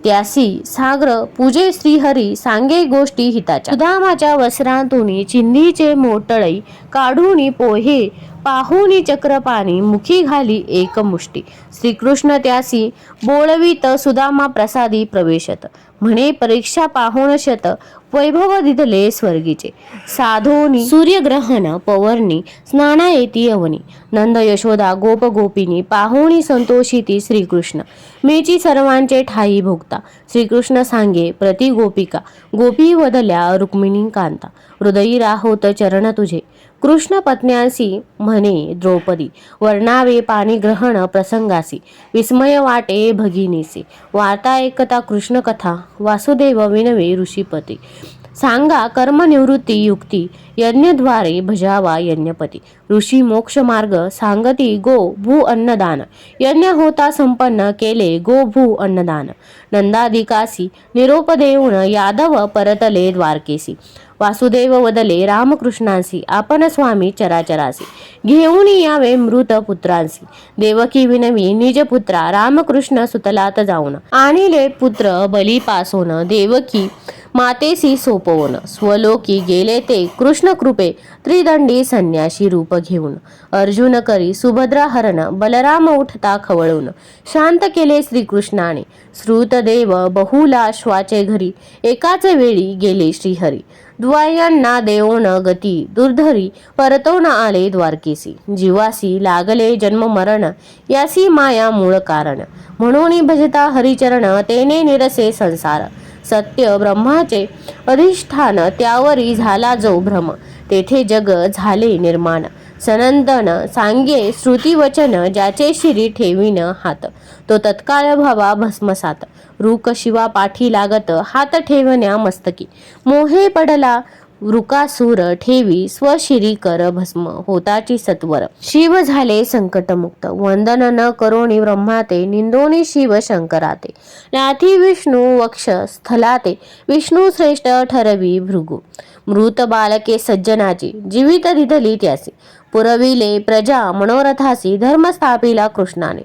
त्यासी साग्र पूजे श्रीहरी सांगे गोष्टी हिताच्या. सुदामाच्या वस्त्रांतून चिंधीचे मोटळई काढूनी पोहे पाहुनी चक्रपाणी मुखी घाली एक मुष्टी. श्रीकृष्ण त्यासी बोळवीत सुदामा प्रसादी प्रवेशत. म्हणे परीक्षा पाहुण शत वैभव दिदले स्वर्गीचे. साधोनी सूर्यग्रहण पवर्णी स्नाना येती अवनी. नंद यशोदा गोप गोपिनी पाहुणी संतोषिती श्रीकृष्ण. मेची सर्वांचे ठाई भोगता. श्रीकृष्ण सांगे प्रति गोपिका. गोपी वदल्या रुक्मिणी कांता. हृदयी राहोत चरण तुझे. कृष्ण पत्न्यांसी म्हणे द्रौपदी, वर्णावे पाणी ग्रहण प्रसंगासी, विस्मय वाटे भगिनीसी, वार्ता एकता कृष्ण कथा, वासुदेव विनवे ऋषीपती, सांगा कर्मनिवृत्ती युक्ती, यज्ञद्वारे भजावा यज्ञपती, ऋषी मोक्ष मार्ग सांगती गो भू अन्नदान, यज्ञ होता संपन्न केले गो भू अन्नदान, नंदादिकासी निरोप देऊन यादव परतले द्वारकेसी, वासुदेव वदले रामकृष्णांसी, आपण स्वामी चराचरासी, घेऊन यावे मृत पुत्रांसी, देवकी विनवी निज पुत्रा, रामकृष्ण सुतलात जाऊन, आणिले पुत्र बली पासून, देवकी मातेसी सोपवून, स्वलोकी गेले ते कृष्ण कृपे, त्रिदंडी संन्यासी रूप घेऊन, अर्जुन करी सुभद्रा हरण, बलराम उठता खवळून, शांत केले श्रीकृष्णाने, श्रुतदेव बहुला श्वाचे घरी, एकाच वेळी गेले श्रीहरी, द्वयांना देऊन गती दुर्धरी, परतवून आले द्वारकेसी, जीवासी लागले जन्म मरण, यासी माया मूळ कारण, म्हणून भजता हरिचरण, तेने निरसे संसार, सत्य ब्रह्माचे अधिष्ठान, त्यावरी झाला जो भ्रम, तेथे जग झाले निर्माण, सनंदन सांगे श्रुती वचन, ज्याचे शिरी ठेवीन हात, तो तत्काळ भावा भस्मसात, रूक शिवा पाठी लागत, हात ठेवण्या मस्तकी, मोहे पडला वृकासूर, ठेवी स्वशिरी कर भस्म, होताची सत्वर, शिव झाले संकटमुक्त, वंदन न करोनी ब्रह्माते, निंदोनी शिव शंकराते, नाथी विष्णू वक्ष स्थलाते, विष्णू श्रेष्ठ ठरवी भृगु, मृत बालके सज्जनाची, जीवित दिधली त्यासी, पुरविले प्रजा मनोरथासी, धर्म स्थापिला कृष्णाने,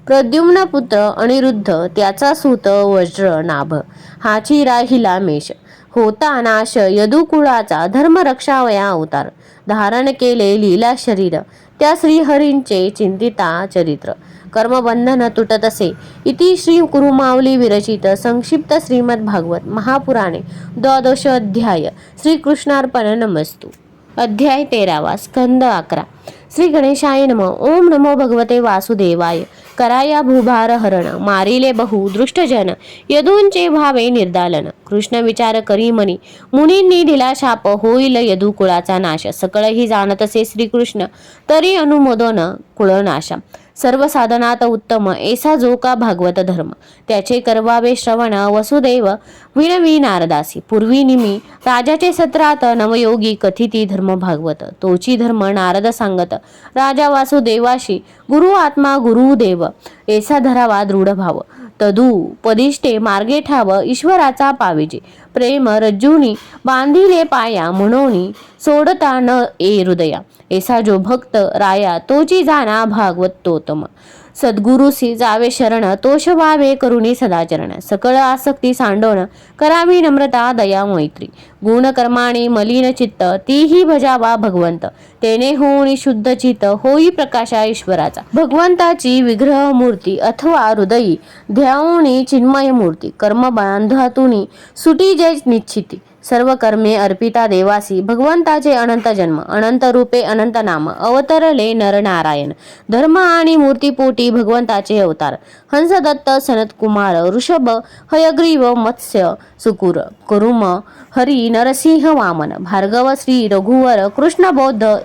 प्रद्युम्न पुत्र अनिरुद्ध, त्याचा सूत वज्र नाभ, हाची राहिला मेष, होता नाश यदुकुळाचा, धर्म रक्षावया अवतार, धारण केले लीला शरीर, त्या श्रीहरींचे चिंतिता चरित्र, कर्मबंधन तुटत असे, इति श्री कुरुमावली विरचित संक्षिप्त श्रीमद भागवत महापुराणे द्वादश अध्याय. श्रीकृष्णार्पण नमस्तु. अध्याय 13 स्कंद 11. श्री गणेशाय नमः. ओम नमो भगवते वासुदेवाय. कराया भूभार हरण, मारिले बहु दृष्टजन, यदूंचे भावे निर्दालन, कृष्ण विचार करी मनी, मुनींनी दिला शाप, होईल यदुकुळाचा नाश, सकळही जाणतसे श्रीकृष्ण, तरी अनुमोदन कुळनाशा, सर्व साधनात उत्तम ऐसा जो का भागवत धर्म, त्याचे करवावे श्रवण वसुदेव विनवी नारदासी, पूर्वी निमी राजाचे सत्रात, नवयोगी कथिती धर्म भागवत, तोची धर्म नारद सांगत, राजा वासुदेवाशी, गुरु आत्मा गुरुदेव, ऐसा धरावा दृढ भाव, तदू पदिष्टे मार्गे ठाव, ईश्वराचा पाविजे, प्रेम रज्जुनी बांधिले पाया, म्हणून सोडता न ए हृदया, ऐसा जो भक्त राया, तोची जाणा भागवतोत्तम, सद्गुरुसी जावे शरण, तोष व्हावे करुणी सदाचरण, सकळ आसक्ती सांडोण, करावी नम्रता दया मैत्री, गुण कर्माणी मलिन चित्त, तीही भजावा भगवंत, तेने होऊन शुद्ध चित्त, होई प्रकाशा ईश्वराचा, भगवंताची विग्रह मूर्ती अथवा हृदयी ध्याऊनी चिन्मय मूर्ती, कर्म बांधातुनी सुटी जय निश्चिती, सर्व कर्मे अर्पिता देवासी, भगवंताचे अनंत जन्म, अनंत रूपे अनंत नाम, अवतरले नरनारायण, धर्म आणि मूर्तीपोटी भगवंताचे अवतार, हंसदत्त सनत कुमार, ऋषभ हयग्रीव मत्स्य सुकुर, कुरुम हरी नरसिंह वामन, भार्गव श्री रघुवर, कृष्ण बौद्ध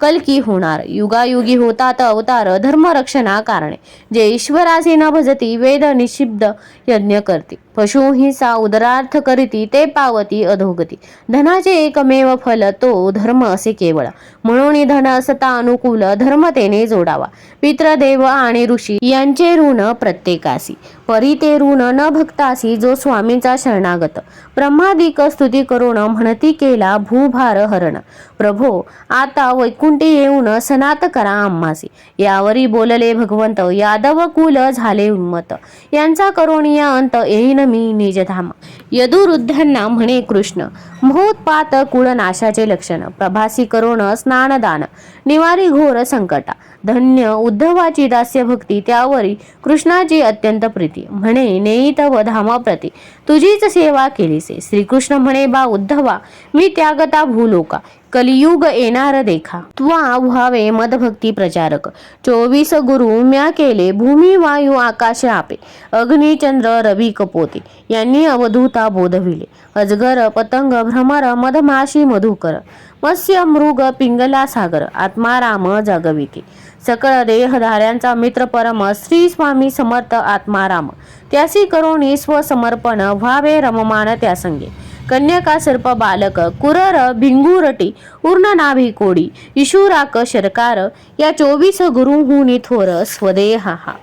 कल्की होणार, युगायुगी होतात अवतार, धर्म रक्षणा कारणे, जे ईश्वराचे न भजती, वेद निषिद्ध यज्ञ करते, पशु हिंसा उदरार्थ करीती, ते पावती अधोगती, धनाचे एकमेव फल तो धर्म असे केवळ, म्हणून धन असता अनुकूल, धर्म तेने जोडावा, पितृदेव आणि ऋषी यांचे ऋण प्रत्येकासी, परी ते ऋण न भक्तासी, जो स्वामींचा शरणागत, ब्रह्मादिक स्तुती करून म्हणती केला भूभार हरण, प्रभो आता वैकुंठी येऊन सनात करा आम्हासी, यावरी बोलले भगवंत, यादव कुल झाले उन्मत, यांचा करुणिया अंत येईन मी निजधाम, यदुवृद्धांना म्हणे कृष्ण, महोत्पात कुळ नाशाचे लक्षण, प्रभासी करुण स्नानदान, निवारी घोर संकटा, धन्य उद्धवाची दास्य भक्ती, त्यावरी कृष्णाची अत्यंत प्रीती, म्हणे नेईत व धामाप्रती, तुझीच सेवा केलीसे. श्रीकृष्ण म्हणे बा उद्धवा, मी त्यागता भूलोका, कलियुग येणार देखा, त्वा व्हावे मदभक्ती प्रचारक. 24 गुरु म्या केले, भूमी वायू आकाश आपे, अग्नी चंद्र रवी कपोते, यांनी अवधूता बोधविले. अजगर पतंग भ्रमर मधमाशी मधुकर, मत्स्य मृग पिंगला सागर, आत्माराम जगविते. सकळ देहधाऱ्यांचा मित्र परम, श्री स्वामी समर्थ आत्माराम, त्यासी करोनी स्वसमर्पण, व्हावे रममान त्या संगे. कन्यका सर्प बालक, कुरर भिंगुरटी, उर्ण नाभी कोडी, ईशुराक शरकार, या 24 गुरुहुनी थोर स्वदेहा हा.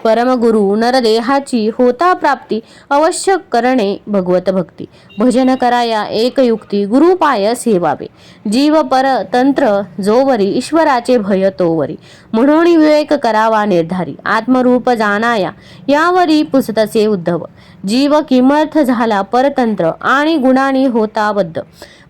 परमगुरु नरदेहाची होता प्राप्ती, अवश्य करणे भगवत भक्ती. भजन कराया एक युक्ती, गुरु पाय सेवावे. जीव पर तंत्र जोवरी, ईश्वराचे भय तोवरी. म्हणून विवेक करावा निर्धारी, आत्मरूप जाणाया यावरी पुसतसे उद्धव. जीव किमर्थ झाला परतंत्र, आणि गुणांनी होता बद्ध.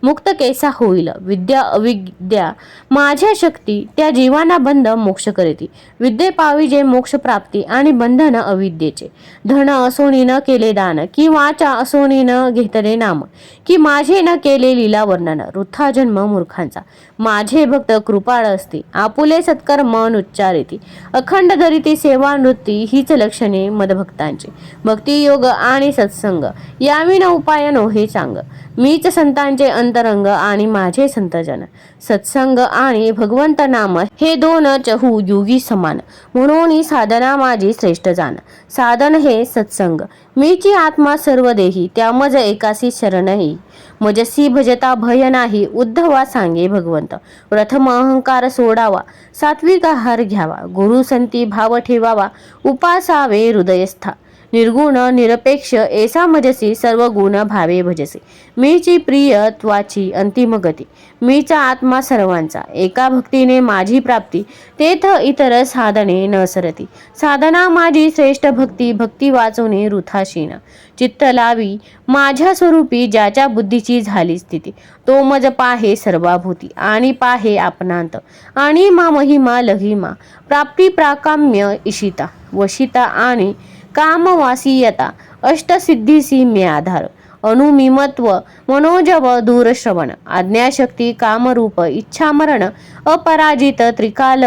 मुक्त कैसा होईल विद्या अविद्या, माझ्या शक्ती त्या जीवांना बंद मोक्ष करीती. विद्ये पाविजे मोक्ष प्राप्ती, आणि बंधन अविद्येचे. धन असोनी न केले दान, की वाचा असोनी न घेतले नाम, की माझे न केले लीला वर्णन, वृथा जन्म मूर्खांचा. माझे भक्त कृपाळ असते, आपुले सत्कर मन उच्चारिती. अखंड धरिती सेवा नृत्ती, हीच लक्षणे मदभक्तांची. भक्ती योग आणि सत्संग, याविन उपाय नोहे सांग. मीच संतांचे अंतरंग, आणि माझे संतजन. सत्संग आणि भगवंत नाम, हे दोन चहू युगी समान. म्हणून साधना माझी श्रेष्ठ जाण. साधन हे सत्संग, मीची आत्मा सर्व देही, त्या मज एकासी शरणही. मजसी भजता भय नाही, उद्धवा सांगे भगवंत. प्रथम अहंकार सोडावा, सात्विक आहार घ्यावा, गुरु संती भाव ठेवावा, उपासावे हृदयस्था. निर्गुण निरपेक्ष ऐसा मजसी, सर्व गुण भावे भजसे. मीची प्रिय त्वाची अंतिम गती, मीचा आत्मा सर्वांचा. एका भक्तीने माझी प्राप्ती, तेथ इतर साधने न सरती. साधना माझी श्रेष्ठ भक्ती, भक्ती वाचवणे वृथाशीन. चित्त लावी माझ्या स्वरूपी, ज्याच्या बुद्धीची झाली स्थिती. तो मज पाहे सर्वाभूती, आणि पाहे आपणांत. आणि मा महिमा लघिमा, प्राप्ती प्राकाम्य इशिता, वशिता आणि कामवासीयता, अष्टसिद्धीसी मे आधार. अनुमिमत्व मनोजव दूरश्रवण, आज्ञाशक्ती कामरूप इच्छामरण, अपराजित त्रिकाल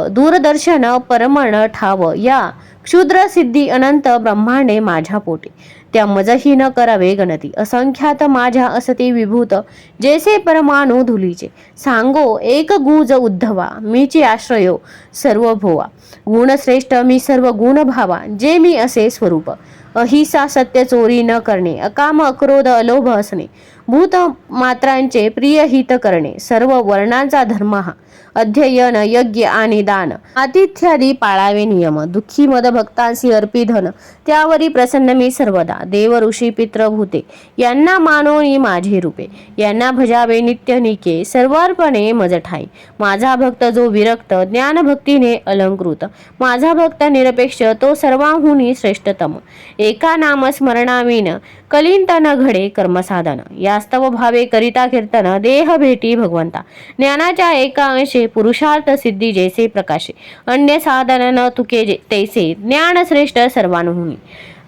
दूरदर्शन परमण ठाव. या क्षुद्र सिद्धी अनंत ब्रह्मांडे माझ्या पोटी, त्या मजही न करावे गणती. असंख्यात माझ्या असती विभूत, जैसे परमाणु धुलीचे. सांगो एक गुज उद्धवा, मीची आश्रयो सर्व भोवा. गुणश्रेष्ठ मी सर्व गुण भावा, जे मी असे स्वरूप. अहिंसा सत्य चोरी न करणे, अकाम अक्रोध अलोभ असणे, भूत मात्रांचे प्रिय हित करणे, सर्व वर्णांचा धर्म हा. अध्ययन यज्ञ आणि दान, आतिथ्यादी पाळावे नियम. दुःखी मद भक्तांसी अर्पी धन, त्यावरी प्रसन्न मी सर्वदा. देव ऋषी पित्र भूते, यांना मानोनी माझे रूपे. यांना भजावे नित्य निके, सर्वार्पणे मज ठाई. माझा भक्त जो विरक्त, ज्ञान भक्तीने अलंकृत. माझा भक्त निरपेक्ष, तो सर्वांहुनी श्रेष्ठतम. एका नाम स्मरणाविन कलिंत न घडे कर्मसाधन. यास्तव भावे करिता कीर्तन, देह भेटी भगवंता. ज्ञानाच्या एका अंशे पुरुषार्थ सिद्धी जैसे प्रकाशे. अन्य साधन न तुके तैसे, ज्ञान श्रेष्ठ सर्वांहुनी.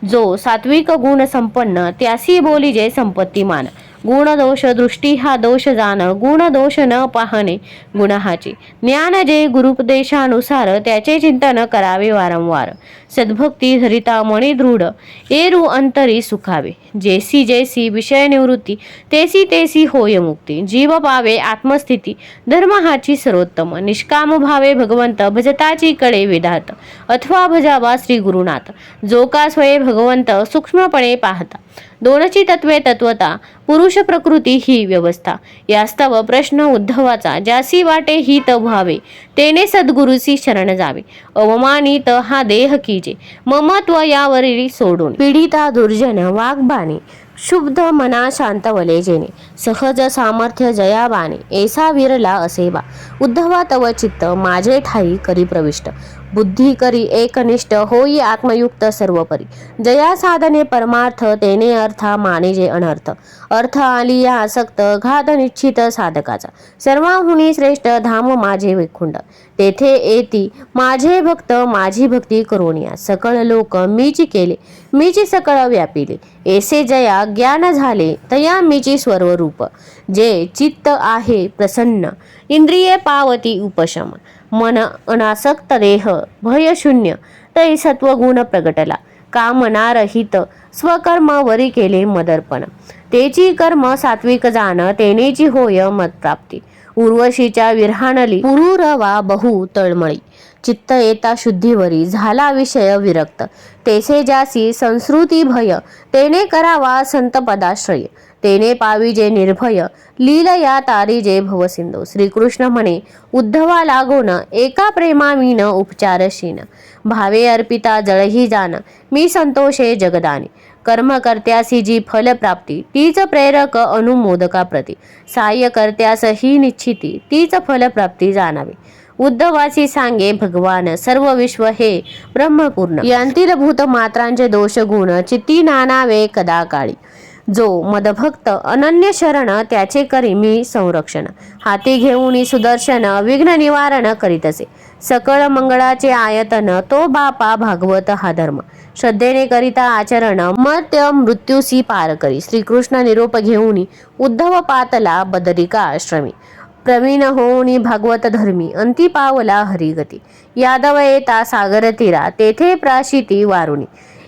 जो सात्विक गुण संपन्न, त्यासी बोलीजे संपत्तीमान. गुण दोष दृष्टी हा दोष जाण, गुण दोष न पाहणे गुणाहाचे. ज्ञान जे गुरुपदेशानुसार, त्याचे चिंतन करावे वारंवार. सद्भक्ती धरिता मणी दृढ, एरू अंतरी सुखावे. जैसी जैसी विषय निवृत्ती, तेसी तेसी होय मुक्ती. जीव पावे आत्मस्थिती, धर्म हाची सर्वोत्तम. निष्काम भावे भगवंत, भजताची कडे वेदांत. अथवा भजावा श्री गुरुनाथ, जो का स्वये भगवंत सूक्ष्मपणे पाहता. दोनची तत्वे तत्वता, पुरुष प्रकृती ही व्यवस्था. यास्तव प्रश्न उद्धवाचा, ज्यासी वाटे हित व्हावे, तेने सद्गुरुसी शरण जावे. अवमानित हा देह कीजे, ममत्व यावरील सोडून. पीडिता दुर्जन वाग्बाणे, शुद्ध मना शांतवले जेणे. सहज सामर्थ्य जयाबाने, ऐसा विरला असेवा. उद्धवा तव चित्त माझे ठाई करी प्रविष्ट. बुद्धी करी एकनिष्ठ होई आत्मयुक्त सर्वपरी. जया साधने परमार्थ तेने अर्था मानेजे अनर्थ. अर्थ आली या आसक्त घात निश्चित साधकाचा. सर्वाहुनी श्रेष्ठ धाम माझे वैकुंठ. तेथे येती माझे भक्त माझी भक्ती करोनिया. सकळ लोक मीची केले मीची सकळ व्यापिले. ऐसे जया ज्ञान झाले तया मीची स्वरूप. जे चित्त आहे प्रसन्न इंद्रिये पावती उपशम. मन अनासक्त देह भय शून्य तै सत्वगुण प्रगटला. कामना रहित स्वकर्म वरी केले मदर्पण. तेची कर्म सात्विक जाण तेनेची होय मत्प्राप्ती. उर्वशीच्या विरहानली पुरुरवा बहु तळमळी. चित्त येता शुद्धीवरी झाला विषय विरक्त. तेसे ज्यासी संस्कृती भय तेने करावा संत पदाश्रय. तेने पाविजे निर्भय लीलया तारिजे भवसिंधू. श्रीकृष्ण म्हणे उद्धवा लागोन एका प्रेमामीन उपचारशीन. भावे अर्पिता जळही जान मी संतोषे जगदानी. कर्म करत्यासी जी फल प्राप्ती तीच प्रेरक अनुमोदका प्रती. सहाय्य करत्यास ही निश्चिती तीच फल प्राप्ती जाणावी. उद्धवासी सांगे भगवान सर्व विश्व हे ब्रह्मपूर्ण. यांतील भूत मात्रांचे दोष गुण चित्ती नानावे कदा काळी. जो मदभक्त अनन्य शरण त्याचे करी मी संरक्षण. हाती घेऊन सुदर्शन विघ्न निवारण करीतसे. सकळ मंगळाचे आयतन तो बापा भागवत हा धर्म. श्रद्धेने करिता आचरण मर्त्य मृत्यूसी पार करी. श्रीकृष्ण निरोप घेऊन उद्धव पातला बदरिका आश्रमी. प्रवीण होऊनी भागवत धर्मी अंती पावला हरिगती. यादव येता सागर तीरा तेथे प्राशिती वारुणी.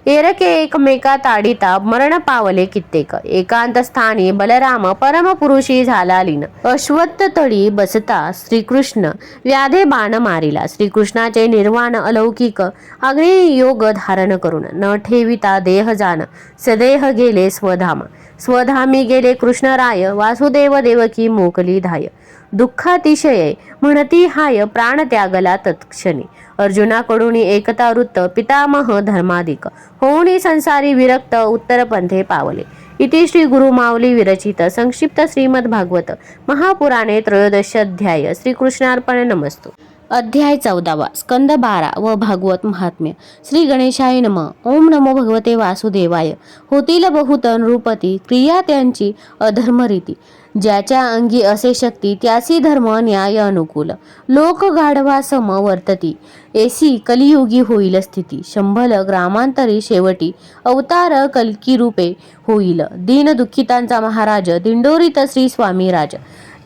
एरके एकमेका ताडिता मरण पावले कित्येक. एकांत स्थानी बलराम परमपुरुषी झाला लीन. अश्वत्थ तळी बसता श्रीकृष्ण व्याधे बाण मारिला. श्रीकृष्णाचे निर्वाण अलौकिक अग्नि योग धारण करून न ठेविता देह जाण सदेह गेले स्वधाम. स्वधामी गेले कृष्णराय वासुदेव देवकी मोकली धाय. दुःखातिशये म्हणती हाय प्राण त्यागला तत्क्षणी. अर्जुनाकडून एकता वृत्त पितामह धर्माधिक होऊन संसारी विरक्त उत्तर पंथे पावले. इति श्री गुरुमाऊली विरचित संक्षिप्त श्रीमद भागवत महापुराणे त्रयोदश अध्याय. श्रीकृष्णार्पण नमस्तु. अध्याय 14 स्कंद 12 व भागवत महात्म्य. श्री गणेशाय नमः. ओम नमो भगवते वासुदेवाय. होतील बहुत नृपती क्रिया त्यांची अधर्मरीती. ज्याच्या अंगी असे शक्ती त्यासी धर्म न्याय अनुकूल. लोक गाढवा सम वर्तती एसी कलियुगी होईल स्थिती. शंभल ग्रामांतरी शेवटी अवतार कल्की रूपे होईल. दीन दुःखितांचा महाराज दिंडोरीत श्री स्वामीराज.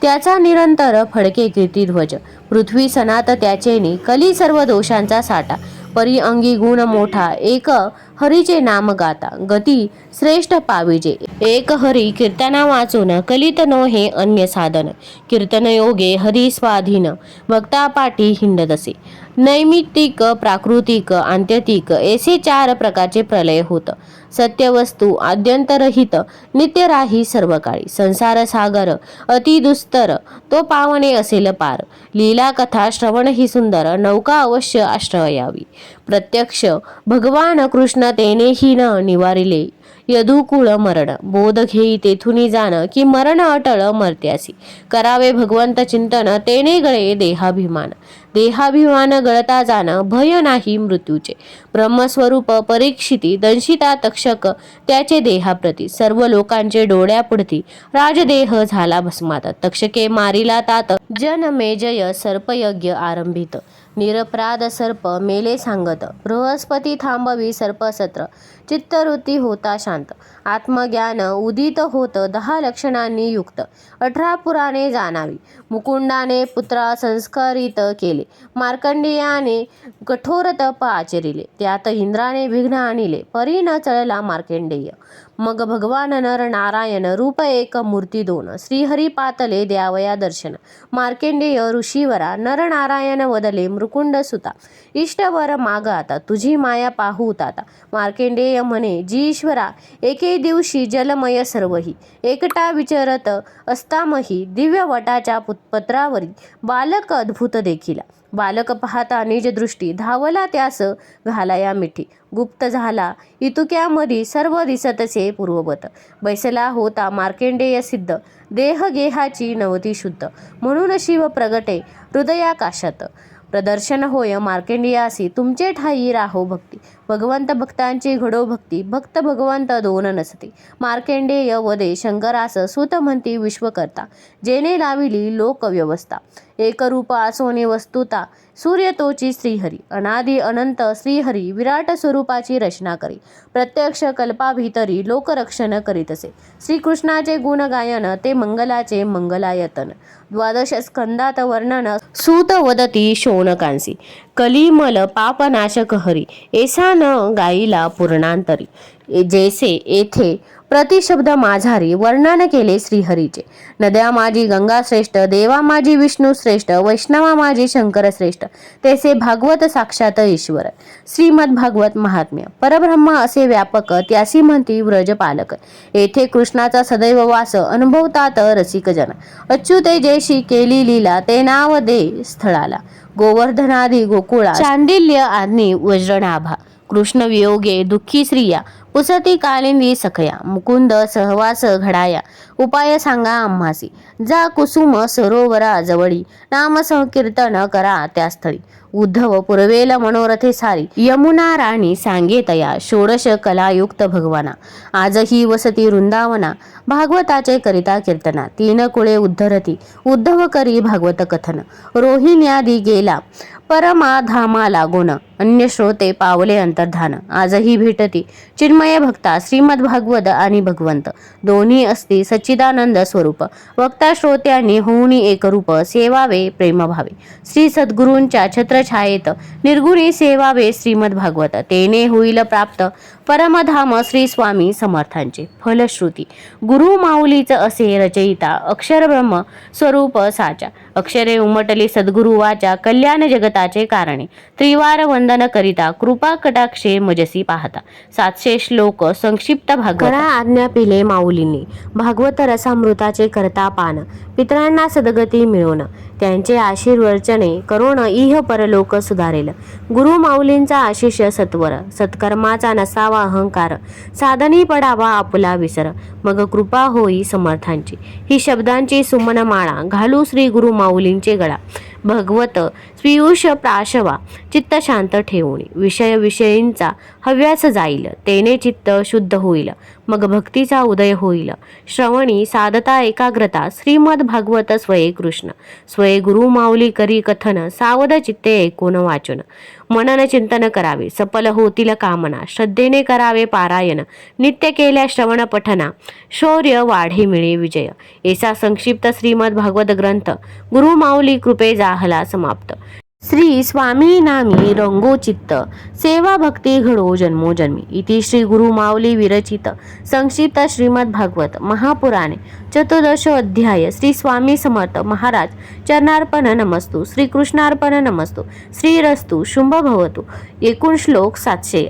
त्याचा निरंतर फडके कीर्तिध्वज. पृथ्वी सनात त्याचेने कली सर्व दोषांचा साठा. परी अंगी गुण मोठा एक हरीचे नाम गाता. गती श्रेष्ठ पाविजे एक हरी कीर्तना वाचून. कलित नो हे अन्य साधन. कीर्तन योगे हरी स्वाधीन भक्ता पाठी हिंडदसे. नैमित्तिक प्राकृतिक आंत्यतिक ऐसे 4 प्रकारचे प्रलय होत. सत्यवस्तू आद्यंतरहित नित्य राही सर्व काळी. संसार सागर अति दुस्तर तो पावणे असेल पार. लीला कथा श्रवण ही सुंदर नौका अवश्य आश्रयावी. प्रत्यक्ष भगवान कृष्ण तेनेही न निवारिले यदुकुळ मरण. बोध घेई तेथुनी जाण की मरण अटळ मर्त्यासी. करावे भगवंत चिंतन तेने गळे देहाभिमान. देहाभिमान गळता जाण भय नाही मृत्यूचे. ब्रह्मस्वरूप परीक्षिती दंशिता तक्षक त्याचे देहाप्रती. सर्व लोकांचे डोळ्यापुढती राजदेह झाला भस्मात. तक्षके मारिला तात जनमेजय सर्पयज्ञ आरंभित. निरपराध सर्प मेले सांगत. बृहस्पती थांबवी सर्पसत्र. चित्तवृत्ती होता शांत. आत्मज्ञान उदित होत 10 लक्षणांनी युक्त. 18 पुराणे जाणावी. मुकुंदाने पुत्रा संस्कारित केले. मार्कंडेयाने कठोर तप आचरिले. त्यात इंद्राने विघ्न आणिले. परी न चळला मार्कंडेय. मग भगवान नर नारायण रूप एक मूर्ती 2. श्रीहरी पातले द्यावया दर्शन. मार्कंडेय ऋषीवरा नर नारायण वदले मृकुंड सुता. इष्टवर माग आता तुझी माया पाहू ताता. मार्कंडेय म्हणे जी ईश्वरा एके दिवशी जलमय सर्वही. एकटा विचरत असतामही दिव्य वटाच्या पत्रावरी बालक अद्भुत देखिला. बालक पाहता निज दृष्टी धावला त्यास घालाया मिठी. गुप्त झाला इतुक्यामधी सर्व दिसतसे पूर्ववत. बैसला होता मार्कंडेय सिद्ध. देह गेहाची नवती शुद्ध. म्हणून शिव प्रगटे हृदयाकाशात. प्रदर्शन होय मार्केंडियासी तुमचे ठाई राहो भक्ती. भगवंत भक्तांची घडो भक्ती, भक्त भगवंत दोन नसते. मार्केंडेय वदे शंकरास सुत म्हणती विश्वकर्ता, जेने लाविली लोक व्यवस्था. एक रूप आसोने वस्तुता, सूर्य तोची श्रीहरी. अनादि अनंत श्रीहरी, विराट स्वरूपाची रचना करी. प्रत्यक्ष कल्पाभितरी लोकरक्षण करीतसे. श्रीकृष्णाचे गुण गायन, ते मंगलाचे मंगलायतन. द्वादश स्कंदात वर्णन, सूत वदती शौनकांसी. कलिमल पापनाशक हरी, ऐसा न गाईला पूर्णांतरी. जैसे येथे प्रतिशब्द माझारी वर्णन केले श्रीहरीचे. नद्या माझी गंगा श्रेष्ठ, देवा माझी विष्णू श्रेष्ठ, वैष्णवा माझी शंकर श्रेष्ठ, तैसे भागवत साक्षात ईश्वर. श्रीमद भागवत महात्म्य. परब्रह्म असे व्यापक, त्यासी म्हणती व्रजपालक. येथे कृष्णाचा सदैव वास, अनुभवतात रसिक जन. अच्युते जैशी केली लीला, ते नाव दे स्थळाला. गोवर्धनादी गोकुळा, चांदिल्य आज्ञी वज्रनाभा. कृष्ण वियोगे दुःखी स्त्रिया, पुसती कालिंदी सखया. मुकुंद सहवास घडाया, उपाय सांगा आम्हासी. जा कुसुम सरोवरा जवळी, नाम संकीर्तन करा त्या स्थळी. उद्धव पुरवेल मनोरथे सारी, यमुना राणी सांगे तया. षोडश कलायुक्त भगवाना, आजही वसती वृंदावना. भागवताचे करिता कीर्तना, तीन कुळे उद्धरती. उद्धव करी भागवत कथन, रोहिण्यादी गेला परमाधामा लागून. अन्य श्रोते पावले अंतर्धान, आजही भेटती चिन्मय भक्ता. श्रीमद भागवत आणि भगवंत दोन्ही असती सच्चिदानंद स्वरूप. वक्ता श्रोत्यांनी होऊनी एकरूप, सेवावे प्रेमभावे. श्री सद्गुरूंच्या छत्रछायेत, निर्गुणी सेवावे श्रीमद भागवत. तेने होईल प्राप्त परमधाम श्री स्वामी समर्थांचे. फलश्रुती, गुरु माऊलीच असे रचयिता, अक्षर ब्रह्म स्वरूप साचा. अक्षरे उमटली सद्गुरु वाचा, कल्याण जगताचे कारणे. त्रिवार वंदन करिता, कृपा कटाक्षे मजसी पाहता. 700 श्लोक संक्षिप्त भागवत. करा आज्ञा पिले माऊलींनी, भागवत रसामृताचे करता पान. पितरांना सद्गती मिळवण, त्यांचे आशीर्वचने करोण इह परलोक सुधारेल. गुरु माऊलींचा आशिष सत्वर, सत्कर्माचा नसावा अहंकार. साधनी पडावा आपुला विसर, मग कृपा होई समर्थांची. ही शब्दांची सुमन माळा, घालू श्री गुरु माऊलींचे गळा. भगवत पियुष प्राशवा, चित्त शांत ठेवून. विषय विषयींचा हव्यास जाईल, तेने चित्त शुद्ध होईल. मग भक्तीचा उदय होईल. श्रवणी साधता एकाग्रता, श्रीमद भागवत स्वये कृष्ण. स्वये गुरु माऊली करी कथन, सावध चित्ते ऐकून वाचन. मनन चिंतन करावे, सफल होतील कामना. श्रद्धेने करावे पारायण, नित्य केल्या श्रवण पठना. शौर्य वाढे मिळे विजय. ऐसा संक्षिप्त श्रीमद भागवत ग्रंथ गुरु माऊली कृपे जाहला समाप्त. श्री स्वामी नामी रंगो चित्त, सेवा भक्ती घडो जन्मोजन्मी. इति श्री गुरु माऊली विरचित संक्षिप्त श्रीमद भागवत महापुराणे 14 अध्याय. श्री स्वामी समर्थ महाराज चरणार्पण नमस्तु. श्री कृष्णार्पण नमस्तु. श्रीरस्तु शुंभ भवतु. एकूण श्लोक 700.